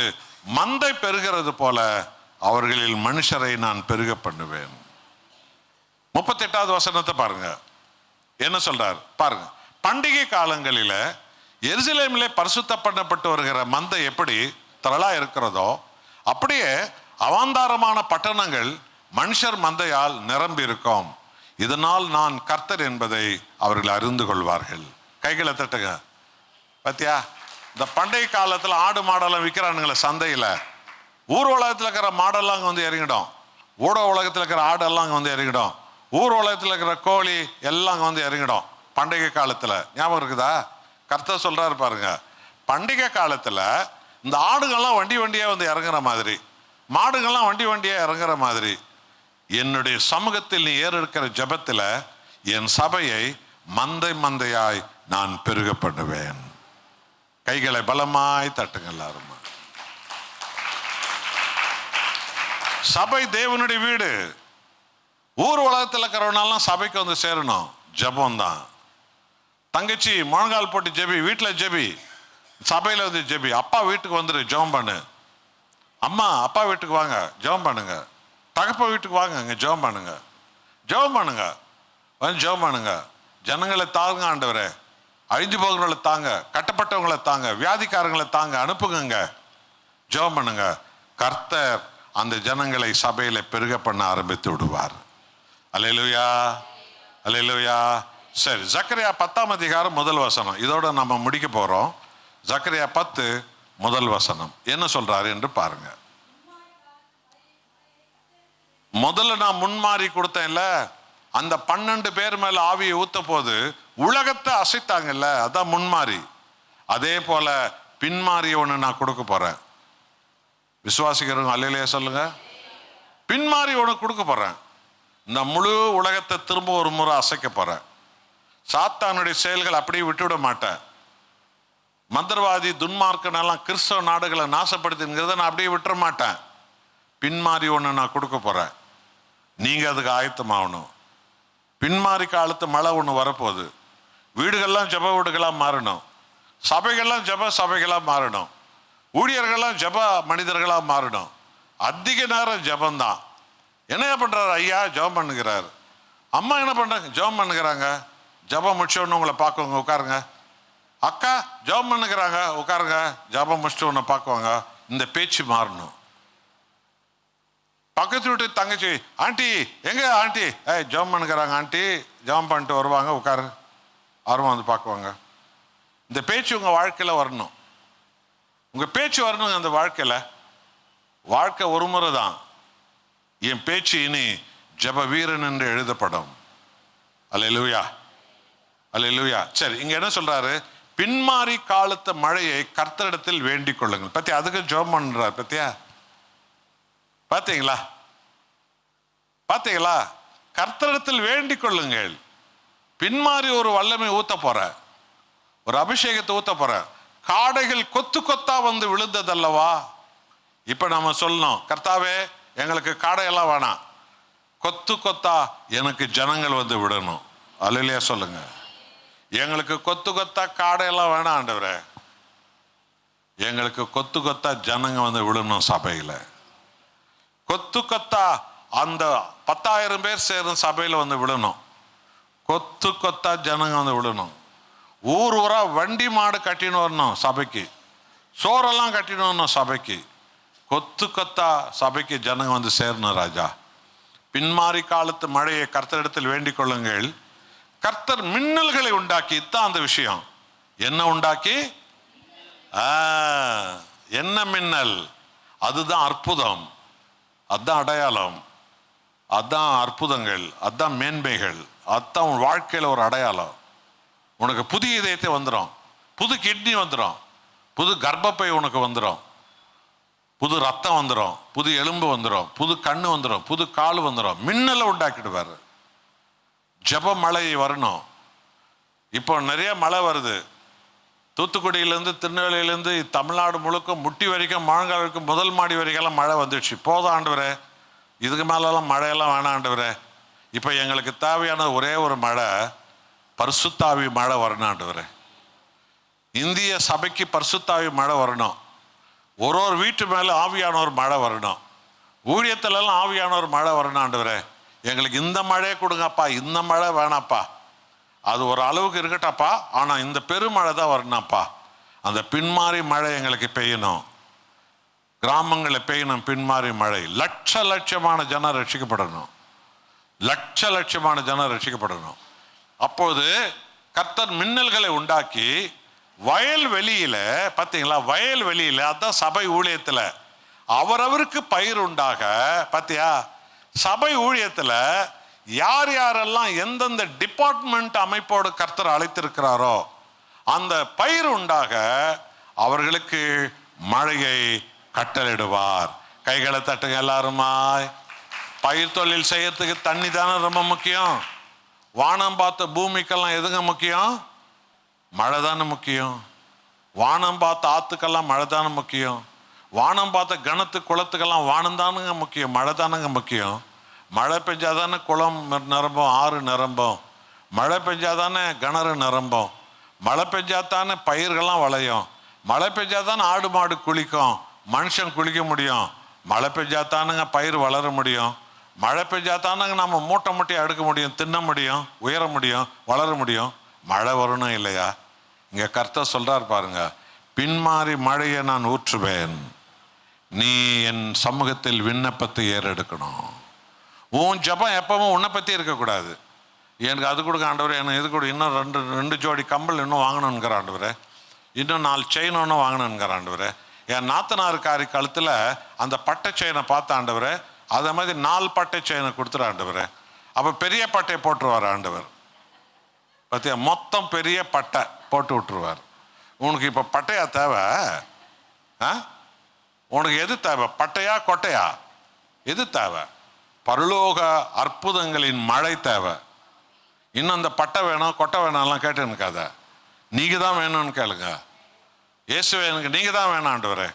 மந்தை பெருகிறது போல அவர்களில் மனுஷரை நான் பெருக பண்ணுவேன். 38வது வசனத்தை பாருங்க, என்ன சொல்றார் பாருங்க. பண்டிகை காலங்களில எருசலேமிலே பரிசுத்த பண்ணப்பட்டு வருகிற மந்தை எப்படி திரளா இருக்கிறதோ அப்படியே அவாந்தாரமான பட்டணங்கள் மனுஷர் மந்தையால் நிரம்பி இருக்கும். இதனால் நான் கர்த்தர் என்பதை அவர்கள் அறிந்து கொள்வார்கள். கைகளை தட்டுங்க. பாத்தியா, இந்த பண்டிகை காலத்துல ஆடு மாடெல்லாம் விற்கிறானுங்களே சந்தையில, ஊர் உலகத்தில் இருக்கிற மாடெல்லாம் அங்கே வந்து இறங்கிடும். ஊட உலகத்தில் இருக்கிற ஆடெல்லாம் அங்கே வந்து இறங்கிடும். ஊர் உலகத்தில் இருக்கிற கோழி எல்லாம் அங்கே வந்து இறங்கிடும் பண்டிகை காலத்தில். ஞாபகம் இருக்குதா? கர்த்தர் சொல்றாரு பாருங்க, பண்டிகை காலத்தில் இந்த ஆடுகள்லாம் வண்டி வண்டியாக வந்து இறங்குற மாதிரி, மாடுகள்லாம் வண்டி வண்டியாக இறங்குற மாதிரி, என்னுடைய சமூகத்தில் நீ ஏறெடுக்கிற ஜெபத்தில் என் சபையை மந்தை மந்தையாய் நான் பெருக பண்ணுவேன். கைகளை பலமாய் தட்டுங்க எல்லாரும். சபை தேவனுடைய வீடு. ஊர் உலகத்தில் இருக்கிறவனாலாம் சபைக்கு வந்து சேரணும். ஜெபம் தான். தங்கச்சி முழங்கால் போட்டு ஜெபி, வீட்டில் ஜெபி, சபையில் வந்து ஜெபி. அப்பா வீட்டுக்கு வந்துரு, ஜெபம் பண்ணு. அம்மா அப்பா வீட்டுக்கு வாங்க, ஜெபம் பண்ணுங்க. தகப்ப வீட்டுக்கு வாங்க, இங்கே ஜெபம் பண்ணுங்க. ஜெபம் பண்ணுங்க, வந்து ஜெபம் பண்ணுங்க. ஜனங்களை தாங்க ஆண்டவரே, அழிஞ்சு போகிறவங்களை தாங்க, கட்டப்பட்டவங்களை தாங்க, வியாதிக்காரங்களை தாங்க, அனுப்புங்க. ஜெபம் பண்ணுங்க. கர்த்தர் அந்த ஜனங்களை சபையில பெருக பண்ண ஆரம்பித்து விடுவார். அல்லேலூயா, அல்லேலூயா. சரி, ஜக்கரியா 10ஆம் அதிகாரம் 1 வசனம். இதோட நம்ம முடிக்க போறோம். ஜக்கரியா 10 1 வசனம் என்ன சொல்றாரு என்று பாருங்க. முதல்ல நான் முன்மாறி கொடுத்தேன்ல, அந்த 12 பேர் மேல ஆவியை ஊத்த போது உலகத்தை அசைத்தாங்கல்ல, அதான் முன்மாறி. அதே போல பின்மாறி ஒண்ணு நான் கொடுக்க போறேன். விசுவாசிக்கிறவங்க அல்லேலூயா சொல்லுங்க. பின்மாறி ஒன்று கொடுக்க போறேன். இந்த முழு உலகத்தை திரும்ப ஒரு முறை அசைக்க போறேன். சாத்தானுடைய செயல்கள் அப்படியே விட்டுவிட மாட்டேன். மந்திரவாதி துன்மார்க்கனெல்லாம் கிறிஸ்தவ நாடுகளை நாசப்படுத்துங்கிறத நான் அப்படியே விட்டுற மாட்டேன். பின்மாறி ஒன்று நான் கொடுக்க போறேன். நீங்க அதுக்கு ஆயத்தமாகணும். பின்மாறி காலத்து மழை ஒன்று வரப்போகுது. வீடுகள்லாம் ஜெப வீடுகளாக மாறணும். சபைகள்லாம் ஜெப சபைகளாக மாறணும். ஊழியர்கள்லாம் ஜெப மனிதர்களாக மாறணும். அதிக நேரம் ஜெபந்தான். என்ன பண்றாரு? ஐயா ஜெபம் பண்ணுகிறார். அம்மா என்ன பண்றாங்க? ஜெபம் பண்ணுகிறாங்க. ஜெபம் முடிச்சோன்னு உங்களை பார்க்குவாங்க, உட்காருங்க. அக்கா ஜெபம் பண்ணுகிறாங்க, உட்காருங்க. ஜெபம் முடிச்சுட்டு உன்னை பார்க்குவாங்க. இந்த பேச்சு மாறணும். பக்கத்து வீட்டு தங்கச்சி, ஆண்டி எங்க ஆண்டி? ஜெபம் பண்ணுகிறாங்க ஆண்டி. ஜெபம் பண்ணிட்டு வருவாங்க, உட்காரு. ஆர்வம் வந்து பார்க்குவாங்க. இந்த பேச்சு உங்க வாழ்க்கையில வரணும். உங்க பேச்சு வரணும் அந்த வாழ்க்கையில. வாழ்க்கை ஒரு முறை தான். என் பேச்சு இனி ஜெப வீரன் என்று எழுதப்படும். அல்லேலூயா, அல்லேலூயா. சரி, இங்க என்ன சொல்றாரு? பின்மாறி காலத்து மழையை கர்த்தரிடத்தில் வேண்டிக் கொள்ளுங்கள். பத்தியா, அதுக்கு ஜெபம் பண்றார். பத்தியா, பாத்தீங்களா? பாத்தீங்களா? கர்த்தரிடத்தில் வேண்டிக் கொள்ளுங்கள். பின்மாறி ஒரு வல்லமை ஊத்த போற, ஒரு அபிஷேகத்தை ஊத்த போற. காடைகள் கொத்து கொத்தா வந்து விழுந்ததல்லவா? இப்ப நாம சொல்லணும், கர்த்தாவே எங்களுக்கு காடையெல்லாம் வேணாம், கொத்து கொத்தா எனக்கு ஜனங்கள் வந்து விடணும். அல்லேலூயா சொல்லுங்க. எங்களுக்கு கொத்து கொத்தா காடையெல்லாம் வேணாம் ஆண்டவரே, எங்களுக்கு கொத்து கொத்தா ஜனங்க வந்து விடணும். சபையில கொத்து கொத்தா அந்த 10,000 பேர் சேரும் சபையில வந்து விடணும். கொத்து கொத்தா ஜனங்க வந்து விடணும். ஊர் ஊரா வண்டி மாடு கட்டின்னு வரணும் சபைக்கு. சோறெல்லாம் கட்டின்னு வரணும் சபைக்கு. கொத்து கொத்தா சபைக்கு ஜனங்க வந்து சேரணும் ராஜா. பின்மாறி காலத்து மழையை கர்த்தரிடத்தில் வேண்டிக் கொள்ளுங்கள். கர்த்தர் மின்னல்களை உண்டாக்கி, தான் அந்த விஷயம். என்ன உண்டாக்கி? என்ன மின்னல்? அதுதான் அற்புதம், அதுதான் அடையாளம், அதுதான் அற்புதங்கள், அதுதான் மேன்மைகள், அதுதான் உன் வாழ்க்கையில் ஒரு அடையாளம். உனக்கு புது இதயத்தை வந்துடும், புது கிட்னி வந்துடும், புது கர்ப்பப்பை உனக்கு வந்துடும், புது ரத்தம் வந்துடும், புது எலும்பு வந்துடும், புது கண்ணு வந்துடும், புது கால் வந்துடும். மின்னலை உண்டாக்கிடுவார். ஜப மழை வரணும். இப்போ நிறைய மழை வருது. தூத்துக்குடியிலேருந்து திருநெல்வேலியிலேருந்து தமிழ்நாடு முழுக்க முட்டி வரைக்கும் முழங்கால் வரைக்கும் முதல் மாடி வரைக்கும் மழை வந்துடுச்சு. போதும் ஆண்டவரே, இதுக்கு மேலெல்லாம் மழையெல்லாம் வேணாம் ஆண்டவரே. இப்போ எங்களுக்கு தேவையான ஒரே ஒரு மழை, பரிசுத்தாவி மழை வரணும் ஆண்டவரே. இந்திய சபைக்கு பரிசுத்தாவி மழை வரணும். ஒரு வீட்டு மேலே ஆவியானவர் மழை வரணும். ஊழியத்திலலாம் ஆவியானவர் மழை வரணும் ஆண்டவரே. எங்களுக்கு இந்த மழையை கொடுங்கப்பா, இந்த மழை வேணாப்பா, அது ஒரு அளவுக்கு இருக்கட்டாப்பா, ஆனால் இந்த பெருமழை தான் வரணும்ப்பா. அந்த பின்மாறி மழை எங்களுக்கு பெய்யணும். கிராமங்களில் பெய்யணும் பின்மாறி மழை. லட்சமான ஜனம் ரட்சிக்கப்படணும். லட்சமான ஜனம் ரட்சிக்கப்படணும். அப்போது கர்த்தர் மின்னல்களை உண்டாக்கி வயல்வெளியில, பார்த்தீங்களா, வயல்வெளியில, அதான் சபை ஊழியத்தில் அவரவருக்கு பயிர் உண்டாக. பார்த்தியா, சபை ஊழியத்தில் யார் யாரெல்லாம் எந்தெந்த டிபார்ட்மெண்ட் அமைப்போடு கர்த்தர் அழைத்திருக்கிறாரோ அந்த பயிர் உண்டாக அவர்களுக்கு மழையை கட்டளிடுவார். கைகளை தட்டுங்க எல்லாருமாய். பயிர் தொழில் செய்யறதுக்கு தண்ணி தானே ரொம்ப முக்கியம். வானம் பார்த்த பூமிக்கெல்லாம் எதுங்க முக்கியம்? மழை தானே முக்கியம். வானம் பார்த்த ஆத்துக்கெல்லாம் மழை தானே முக்கியம். வானம் பார்த்த கணத்து குளத்துக்கெல்லாம் வானம் தானுங்க முக்கியம், மழை தானுங்க முக்கியம். மழை பெஞ்சாதானே குளம் நிரம்பும், ஆறு நிரம்பும். மழை பெஞ்சாதானே கிணறு நிரம்பும். மழை பெஞ்சாதானே பயிர்கள்லாம் விளையும். மழை பெஞ்சாதானே ஆடு மாடு குளிக்கும், மனுஷன் குளிக்க முடியும். மழை பெஞ்சாதானுங்க பயிர் வளர முடியும். மழை பெஞ்சாதானுங்க நம்ம மூட்டை மூட்டையை அடுக்க முடியும், தின்ன முடியும், உயர முடியும், வளர முடியும். மழை வரணும் இல்லையா? இங்கே கர்த்தர் சொல்றார் பாருங்க, பின்மாறி மழையை நான் ஊற்றுவேன், நீ என் சமூகத்தில் விண்ணப்பத்தை ஏறெடுக்கணும். உன் ஜபம் எப்பவும் உன்னை பற்றி இருக்கக்கூடாது. எனக்கு அது கொடுக்க ஆண்டவரே, எனக்கு இது கொடு, இன்னும் ரெண்டு ஜோடி கம்பல் இன்னும் வாங்கணுங்கிற ஆண்டவரே, இன்னும் 4 செயின் ஒன்றும் வாங்கணுங்கிற ஆண்டவரே. என் நாத்தனாருக்காரி கழுத்தில் அந்த பட்டை செயினை பார்த்த ஆண்டவரே, அதே மாதிரி 4 பட்டை செயினை கொடுத்துரு ஆண்டவரே. அப்போ பெரிய பட்டையை போட்டுருவார் ஆண்டவர். பார்த்தியா, மொத்தம் பெரிய பட்டை போட்டு விட்டுருவார். உனக்கு இப்போ பட்டையா தேவை? உனக்கு எது தேவை? பட்டையா கொட்டையா? எது தேவை? பரலோக அற்புதங்களின் மழை தேவை. இன்னும் அந்த பட்டை வேணும் கொட்டை வேணும்லாம் கேட்டு இருக்காத. நீங்கள் தான் வேணும்னு கேளுங்க. இயேசுவே, எனக்கு நீங்கள் தான் வேணும் ஆண்டவரே,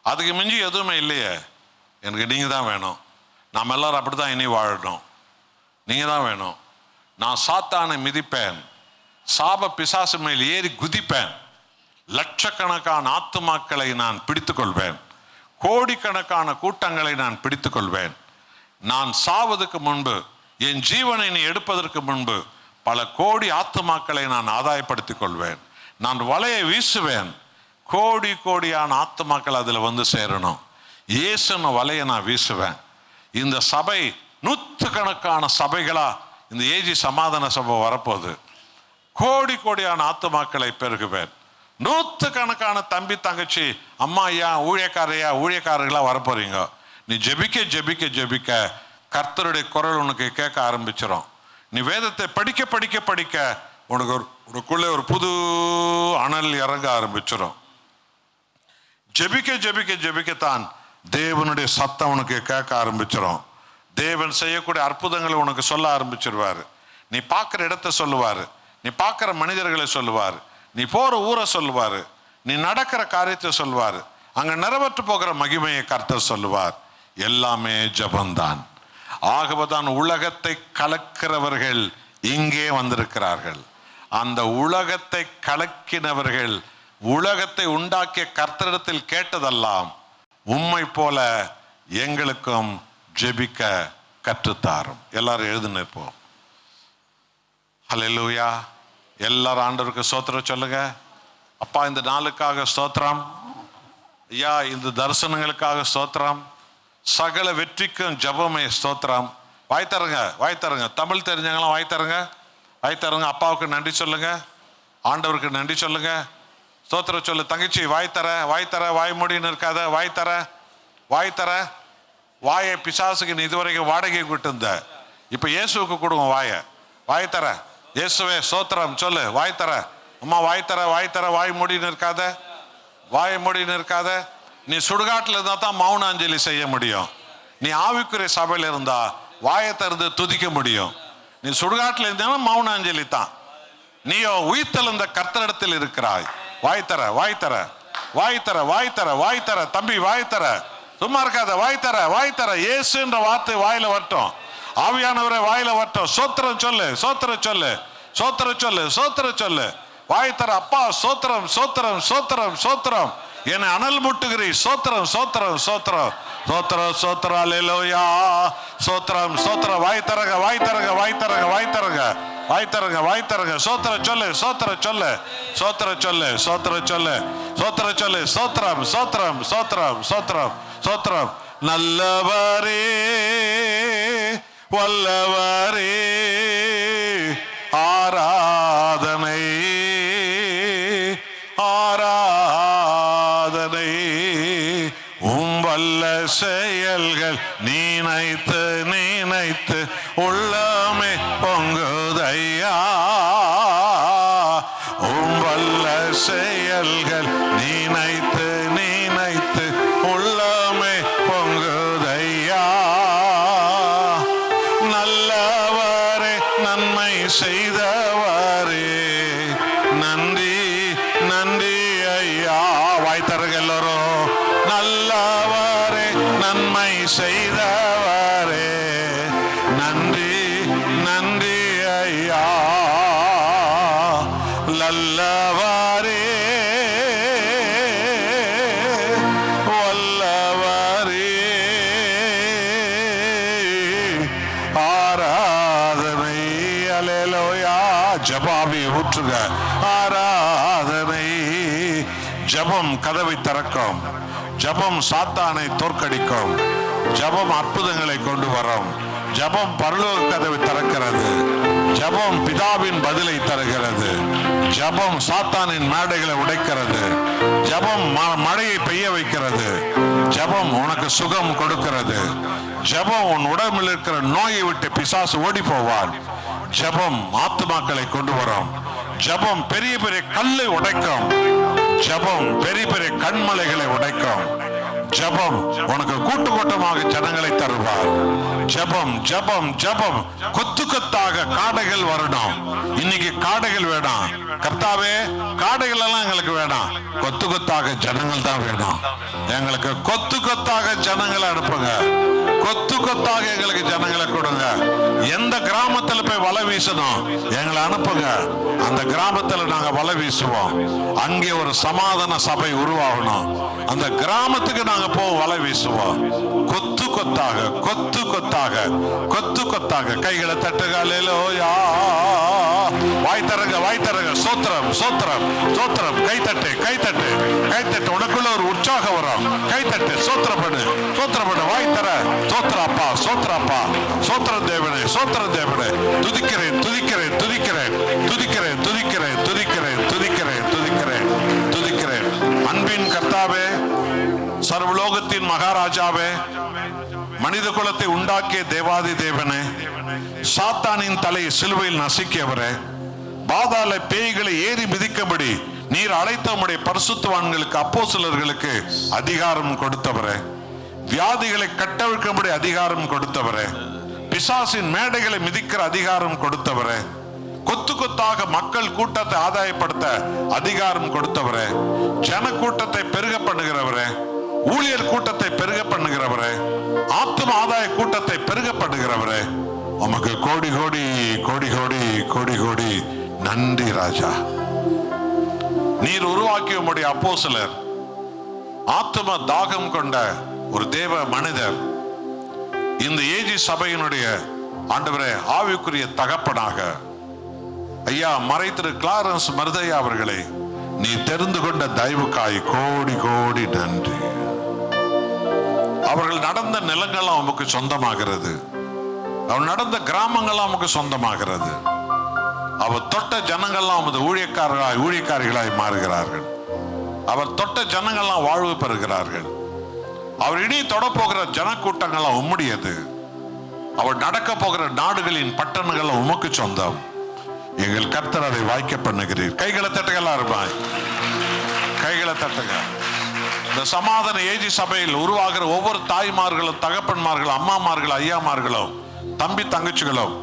அதுக்கு மிஞ்சி எதுவுமே இல்லையே, எனக்கு நீங்கள் தான் வேணும். நாம் எல்லாரும் அப்படி தான் இனி வாழணும். நீங்கள் தான் வேணும். நான் சாத்தானை மிதிப்பேன், சாப பிசாசு மேல் ஏறி குதிப்பேன், லட்சக்கணக்கான ஆத்துமாக்களை நான் பிடித்து கொள்வேன், கோடிக்கணக்கான கூட்டங்களை நான் பிடித்து கொள்வேன். நான் சாவதுக்கு முன்பு, என் ஜீவனை நீ எடுப்பதற்கு முன்பு பல கோடி ஆத்துமாக்களை நான் ஆதாயப்படுத்திக் கொள்வேன். நான் வலையை வீசுவேன், கோடி கோடியான ஆத்துமாக்கள் அதில் வந்து சேரணும். இயேசுன்னு வலையை நான் வீசுவேன். இந்த சபை 100கணக்கான சபைகளா இந்த ஏஜி சமாதான சபை வரப்போகுது. கோடி கோடியான ஆத்துமாக்களை பெருகுவேன். 100கணக்கான தம்பி தங்கச்சி அம்மா ஐயா ஊழியக்காரையா ஊழியக்காரர்களா வரப்போறீங்க. நீ ஜெபிக்க ஜெபிக்க ஜெபிக்க கர்த்தருடைய குரல் உனக்கு கேட்க ஆரம்பிச்சிடும். நீ வேதத்தை படிக்க படிக்க படிக்க உனக்கு உனக்குள்ளே ஒரு புது அனல் இறங்க ஆரம்பிச்சிடும். ஜெபிக்க ஜெபிக்க ஜெபிக்கத்தான் தேவனுடைய சத்தம் உனக்கு கேட்க ஆரம்பிச்சிடும். தேவன் செய்யக்கூடிய அற்புதங்களை உனக்கு சொல்ல ஆரம்பிச்சிருவாரு. நீ பார்க்குற இடத்த சொல்லுவாரு, நீ பார்க்குற மனிதர்களை சொல்லுவார், நீ போகிற ஊரை சொல்லுவார், நீ நடக்கிற காரியத்தை சொல்லுவார், அங்கே நிறைவேற்ற போகிற மகிமையை கர்த்தர் சொல்லுவார். எல்லாமே ஜபந்தான். ஆகவேதான் உலகத்தை கலக்கிறவர்கள் இங்கே வந்திருக்கிறார்கள். அந்த உலகத்தை கலக்கினவர்கள் உலகத்தை உண்டாக்கிய கர்த்தரிடத்தில் கேட்டதெல்லாம் உம்மை போல எங்களுக்கும் ஜெபிக்க கற்றுத்தாரும். எல்லாரும் எழுது நிற்போம். ஹல்லேலூயா. எல்லாரும் ஆண்டவருக்கு ஸ்தோத்திரம் சொல்லுங்க. அப்பா, இந்த நாளுக்காக ஸ்தோத்திரம் ஐயா, இந்த தரிசனங்களுக்காக ஸ்தோத்திரம், சகல வெற்றிக்கும் ஜபமே ஸ்தோத்திரம். வாய் தருங்க, வாய் தருங்க. தமிழ் தெரிஞ்சவங்களாம் வாய் தருங்க, வாய் தருங்க. அப்பாவுக்கு நன்றி சொல்லுங்க, ஆண்டவருக்கு நன்றி சொல்லுங்க, ஸ்தோத்திரம் சொல்லு. தங்கச்சி வாய் தர, வாய் தர, வாய் மூடின்னு இருக்காத, வாய் தர, வாய் தர. வாயை பிசாசுக்கு நீ இதுவரைக்கும் வாடகை விட்டு இருந்த, இப்போ இயேசுக்கு கொடுங்க வாயை. வாய் தர, இயேசுவே சோத்திரம் சொல்லு. வாய் தர அம்மா, வாய் தர, வாய் தர. வாய் மூடின்னு இருக்காத, வாய் மூடின்னு இருக்காத. நீ சுடுகாட்டில் இருந்தா தான் மௌன அஞ்சலி செய்ய முடியும். நீ ஆவிக்குரிய சபையில் இருந்தா வாயை திறந்து துதிக்க முடியும். நீ சுடுகாட்டில் இருந்தா மௌன அஞ்சலி தான். நீயோ உயிர்த்தெழுந்த கர்த்தரிடத்தில் இருக்கிறாய். வாய் தர, வாய் தர, வாய் தர, வாய் தர, வாய் தர. தம்பி வாய் தர, சும்மா இருக்காத. வாய் தர, வாய் தர. இயேசுன்ற வார்த்தை வாயில வரட்டும். ஆவியானவரே வாயில வரட்டும். சோத்திரம் சொல்லு, சோத்திரம் சொல்லு, சோத்திரம் சொல்லு, சோத்திரம் சொல்லு. வாய் தர. அப்பா சோத்திரம், சோத்திரம், சோத்திரம், சோத்திரம். என்னை அனல் முட்டுகிறீ. சோத்திரம், சோத்திரம், சோத்திரம், சோத்திரம், சோத்திரம். அல்லேலூயா. சோத்திரம், சோத்திரம். வாய் தரங்க, வாய் தரங்க, வாய் தரங்க, வாய் தரங்க, வாய் தரங்க, வாய் தரங்க. சோத்திரம் சொல்லு, சோத்திரம் சொல்லு, சோத்திரம் சொல்லு, சோத்திரம் சொல்லு, சோத்திரம் சொல்லு. சோத்திரம், சோத்திரம், சோத்திரம், சோத்திரம், சோத்திரம். நல்லவரே, வல்லவரே, ஆராதனை, ஆராதனை. வல்ல செயல்கள் நினைத்து நினைத்து உள்ளமே பொங்குதையா. வல்ல செயல்கள் நினைத்து நினைத்து உள்ளமே பொங்குதையா. நல்லவரே, நன்மை செய்தவரே, நன்றி நன்றி ஐயா. வாய் தருங்க எல்லோரும். நல்லவரே, நன்மை செய்தவரே, நன்றி நன்றி ஐயா. நல்லவரே, வல்லவரே, ஆராதனை. அல்லேலூயா. ஜபாவி ஊற்றுக. ஆராதனை. ஜபம் கதவை திறக்கும். ஜபம் சாத்தானை தோற்கடிக்கும். ஜபம் அற்புதங்களை கொண்டு வரும். ஜபம் பரலோக கதவை திறக்கிறது. ஜபம் பிதாவின் பதிலை தருகிறது. ஜபம் சாத்தானின் மேடைகளை உடைக்கிறது. ஜபம் மழையை பெய்ய வைக்கிறது. ஜபம் உனக்கு சுகம் கொடுக்கிறது. ஜபம் உன் உடம்பில் இருக்கிற நோயை விட்டு பிசாசு ஓடி போவான். ஜபம் ஆத்துமாக்களை கொண்டு வரும். ஜபம் பெரிய பெரிய கல்லை உடைக்கும். ஜபம் பெரிய பெரிய கண்மலைகளை உடைக்கும். ஜபம் உனக்கு கூட்டு கூட்டமாக ஜனங்களை தருவார். ஜபம் ஜபம் ஜபம். கொத்து கொத்தாக காடைகள் வரணும். இன்னைக்கு காடைகள் வேணாம் கர்த்தாவே. காடைகள் எல்லாம் எங்களுக்கு வேணாம். கொத்து கொத்தாக ஜனங்கள் தான் வேணும். எங்களுக்கு கொத்து கொத்தாக ஜனங்களை அனுப்புங்க. கொத்து கொத்தாக எங்களுக்கு ஜனங்களை கொடுங்க. எந்த கிராமத்துல போய் வலை வீசணும் எங்களை அனுப்புங்க. அந்த கிராமத்துல நாங்க வலை வீசுவோம். அங்கே ஒரு சமாதான சபை உருவாகணும். அந்த கிராமத்துக்கு நாங்க போய் வலை வீசுவோம். கொத்து கொத்தாக, கொத்து கொத்தாக, கொத்து கொத்தாக. கைகளை தட்டுங்க. அல்லேலூயா. வாய் தரங்க, வாய் தரங்க. சோத்திரம், சோத்திரம், சோத்திரம். கை தட்டு, கை தட்டு, கை தட்டு. உனக்குள்ள ஒரு உற்சாகம் வரும். கை தட்டு. சோத்திரப்படு, சோத்திரப்படு. வாய் தர. சோத்திரப்பா, சோத்திரப்பா, சோத்திர தேவனே, சோத்திர தேவனே. துதிக்கிறேன், துதிக்கிறேன், துதிக்கிறேன், துதிக்கிறேன், துதிக்கிறேன், துதிக்கிறேன், துதிக்கிறேன், துதிக்கிறேன், துதிக்கிறேன். அன்பின் கர்த்தாவே, சர்வலோகத்தின் மகாராஜாவே, மனித குலத்தை உண்டாக்கிய தேவாதி தேவனே, சாத்தானின் தலையை சிலுவையில் நசுக்கியவரே, பாதாள பேய்களை ஏறி மிதிக்கும்படி நீர் அழைத்த உம்முடைய பரிசுத்தவான்களுக்கு அப்போஸ்தலர்களுக்கு அதிகாரம் கொடுத்தவரே, வியாதிகளை கட்டவிழ்க்கும்படி அதிகாரம் கொடுத்தவரே, பிசாசின் மேடைகளை மிதிக்கிற அதிகாரம் கொடுத்தவரே, கொத்து கொத்தாக மக்கள் கூட்டத்தை ஆதாயப்படுத்த அதிகாரம் கொடுத்தவரே, ஜன கூட்டத்தை பெருக பண்ணுகிறவரே, ஊழியர் கூட்டத்தை பெருக பண்ணுகிறவரே, ஆத்தும ஆதாய கூட்டத்தை பெருக பண்ணுகிறவரே, உமக்கு கோடி கோடி கோடி கோடி கோடி கோடி நன்றி ராஜா. நீர் உருவாக்கிய உம்முடைய அப்போஸ்தலர் ஆத்தும தாகம் கொண்ட ஒரு தேவ மனிதர் இந்த ஏஜி சபையினுடைய ஆண்டவரே ஆவிக்குரிய தகப்பனாக ஐயா மறை திரு கிளாரன்ஸ் மருதையா அவர்களை நீ தெரிந்து கொண்ட தயவுக்காய் கோடி கோடி நன்றி. அவர்கள் நடந்த நிலங்கள்லாம் உமக்கு சொந்தமாகிறது. அவர் நடந்த கிராமங்கள்லாம் உமக்கு சொந்தமாகிறது. அவர் தொட்ட ஜனங்கள்லாம் உமது ஊழியக்காரிகளாய் மாறுகிறார்கள். அவர் தொட்ட ஜனங்கள்லாம் வாழ்வு பெறுகிறார்கள். அவர் இனி தொடப்போகிற ஜனக்கூட்டங்கள்லாம் உம்முடையது. அவர் நடக்க போகிற நாடுகளின் பட்டணங்கள் உமக்கு சொந்தம். எங்கள் கர்த்தர் அதை வாய்க்க பண்ணுகிறீர். கைகளை தட்டுகளா இருப்பாய், கைகளை தட்டுங்க. இந்த சமாதான ஏஜி சபையில் உருவாகிற ஒவ்வொரு தாய்மார்களும், தகப்பன்மார்களும், அம்மாமார்களும், ஐயாமார்களும், தம்பி தங்கச்சிகளும்,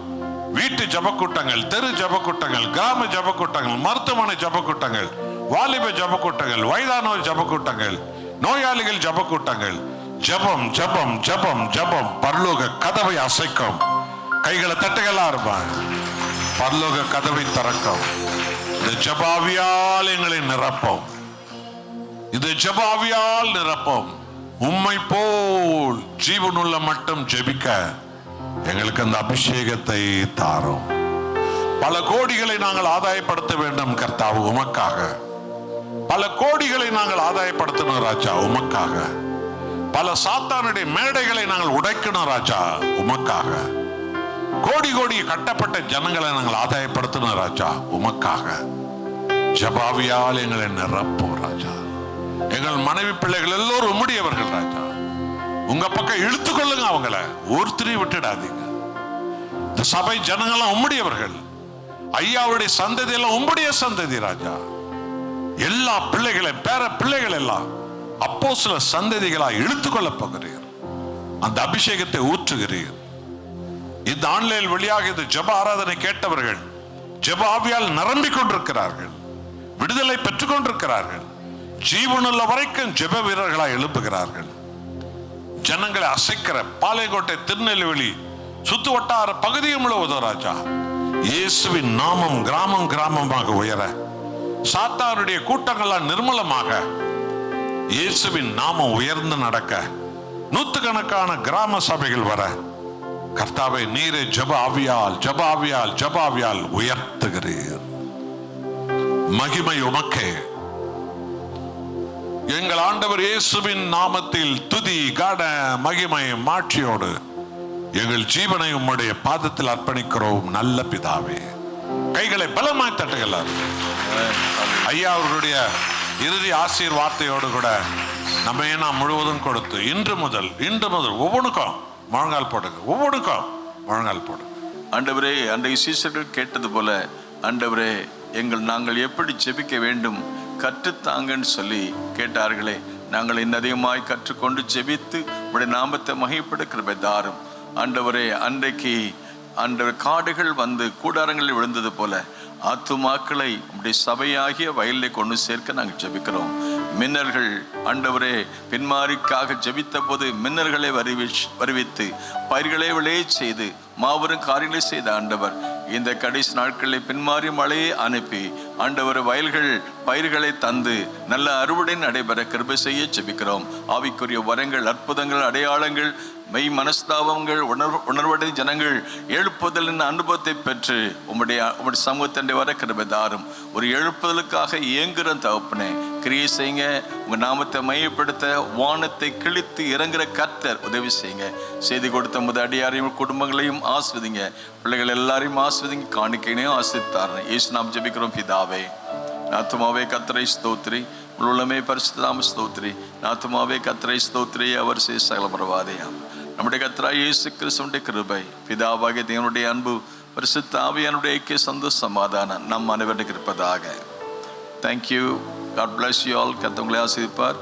வீட்டு ஜபக்கூட்டங்கள், தெரு ஜபக்கூட்டங்கள், கிராம ஜபக்கூட்டங்கள், மருத்துவமனை ஜபக்கூட்டங்கள், வாலிப ஜபக்கூட்டங்கள், வயதானோர் ஜபக்கூட்டங்கள், நோயாளிகள் ஜபக்கூட்டங்கள், ஜபம் ஜபம் ஜபம் ஜபம் பரலோக கதவை அசைக்கும். கைகளை தட்டுகளா இருப்பாங்க. பரலோக கதவை திறக்கும். இந்த ஜபாவியால் எங்களை நிரப்போம். இது ஜபாவியால் நிரப்போம். உம்மை போல் ஜீவனுள்ள மட்டும் ஜெபிக்க எங்களுக்கு அந்த அபிஷேகத்தை தாரும். பல கோடிகளை நாங்கள் ஆதாயப்படுத்த வேண்டும் கர்த்தாவு உமக்காக. பல கோடிகளை நாங்கள் ஆதாயப்படுத்தணும் ராஜா உமக்காக. பல சாத்தானுடைய மேடைகளை நாங்கள் உடைக்கணும் ராஜா உமக்காக. கோடி கோடி கட்டப்பட்ட ஜனங்களை நாங்கள் ஆதாயப்படுத்தணும் ராஜா உமக்காக. ஜபாவியால் எங்களை நிரப்போம் ராஜா. எங்கள் மனைவி பிள்ளைகள் எல்லோரும் உம்முடையவர்கள் ராஜா. உங்க பக்கம் இழுத்து கொள்ளுங்க, அவங்கள ஒருத்தரையும் விட்டுடாதீங்க. இந்த சபை ஜனங்கள்லாம் உம்முடையவர்கள். ஐயாவுடைய சந்ததி எல்லாம் உம்முடைய சந்ததி ராஜா. எல்லா பிள்ளைகளை, பேர பிள்ளைகள் எல்லாம் அப்போஸ்தல சந்ததிகளாய் இழுத்துக் கொள்ள போகிறீர். அந்த அபிஷேகத்தை ஊற்றுகிறீர். இந்த ஆன்லைன் வழியாக இந்த ஜெப ஆராதனை கேட்டவர்கள் ஜெப ஆவியால் நிரம்பிக் கொண்டிருக்கிறார்கள், விடுதலை பெற்றுக் கொண்டிருக்கிறார்கள். ஜீவனுள்ள வரைக்கும் ஜெப வீரர்களாய் எழுப்புகிறார்கள். ஜனங்களை அசைக்கிற பாளையங்கோட்டை, திருநெல்வேலி சுத்து வட்டார பகுதியும் முழுவதும் ராஜா இயேசுவின் நாமம் கிராமம் கிராமமாக உயர, சாத்தானுடைய கூட்டங்களால் நிர்மூலமாக இயேசுவின் நாமம் உயர்ந்து நடக்க, நூற்றுக்கணக்கான கிராம சபைகள் வர கர்த்தாவை நீரே ஜெப ஆவியால் ஜெப ஆவியால் ஜெப ஆவியால் உயர்த்துகிறீர். மகிமை உமக்கே. எங்கள் ஆண்டவர் இயேசுவின் நாமத்தில் துதி கன மகிமை மாட்சியோடு எங்கள் ஜீவனை உம்முடைய பாதத்தில் அர்ப்பணிக்கிறோம் நல்ல பிதாவே. கைகளை பலமாய் தட்டுகள். ஐயா அவர்களுடைய இறுதி ஆசீர் வார்த்தையோடு கூட நம்ம நாம் முழுவதும் கொடுத்து இன்று முதல் ஒவ்வொன்றுக்கும் முழங்கால் போடுங்க, ஒவ்வொன்றுக்கும் முழங்கால் போடுங்க. ஆண்டவரே, அன்றைய சீசர்கள் கேட்டது போல ஆண்டவரே நாங்கள் எப்படி ஜெபிக்க வேண்டும் கற்றுத்தாங்கன்னு சொல்லி கேட்டார்களே, நாங்கள் இன்னும் அதிகமாய் கற்றுக்கொண்டு ஜெபித்து உடைய நாமத்தை மகிமைப்பட கிருபை தாரும். ஆண்டவரே, அன்றைக்கு காடுகள் வந்து கூடாரங்களில் விழுந்தது போல ஆத்துமாக்களை உடைய சபையாகிய வயலில் கொண்டு சேர்க்க நாங்கள் ஜெபிக்கிறோம். மின்னர்கள் ஆண்டவரே பின்மாரிக்காக ஜெபித்த போது மின்னர்களை வருவித்து பயிர்களை விளைய செய்து மாபெரும் காரியங்களை செய்த ஆண்டவர் இந்த கடைசி நாட்களில் பின்மாறி மழையை அனுப்பி ஆண்டவர் வயல்கள் பயிர்களை தந்து நல்ல அறுவடை நடைபெற கிருபை செய்ய ஜெபிக்கிறோம். ஆவிக்குரிய வரங்கள், அற்புதங்கள், அடையாளங்கள், மெய் மனஸ்தாபங்கள், உணர்வடை ஜனங்கள் எழுப்புதலின் அனுபவத்தை பெற்று உம்முடைய சமூகத்தண்டை வர கிருபை தாரும். ஒரு எழுப்புதலுக்காக இயங்குகிற தகப்பனே கிரியை செய்யுங்க. உங்க நாமத்தை மையப்படுத்த வானத்தை கிழித்து இறங்குற கர்த்தர் உதவி செய்யுங்க. செய்தி கொடுத்த முத அடியாரையும் குடும்பங்களையும் ஆஸ்வதிங்க. பிள்ளைகள் எல்லாரையும் ஆஸ்வதிங்க. காணிக்கையினையும் ஆஸ்வதித்தாரன் இயேசு நாம் ஜெபிக்கிறோம் பிதாவே. நாத்துமாவே கர்த்தரை ஸ்தோத்திரி, உள்ளமே பரிசுத்தநாம ஸ்தோத்திரி. நாத்துமாவே கர்த்தரை ஸ்தோத்திரி, அவர் செய்ய சகல பிரவாதையாம். நம்முடைய கர்த்தராகிய இயேசு கிறிஸ்துவின் கிருபை, பிதாவாகிய தேவனுடைய அன்பு, பரிசுத்த ஆவியானுடைய ஐக்கிய சந்தோஷ சமாதானம் நம் அனைவருக்கும் இருப்பதாக. Thank you. God bless you all. கர்த்தர் உங்களை ஆசீர்வதிப்பார்.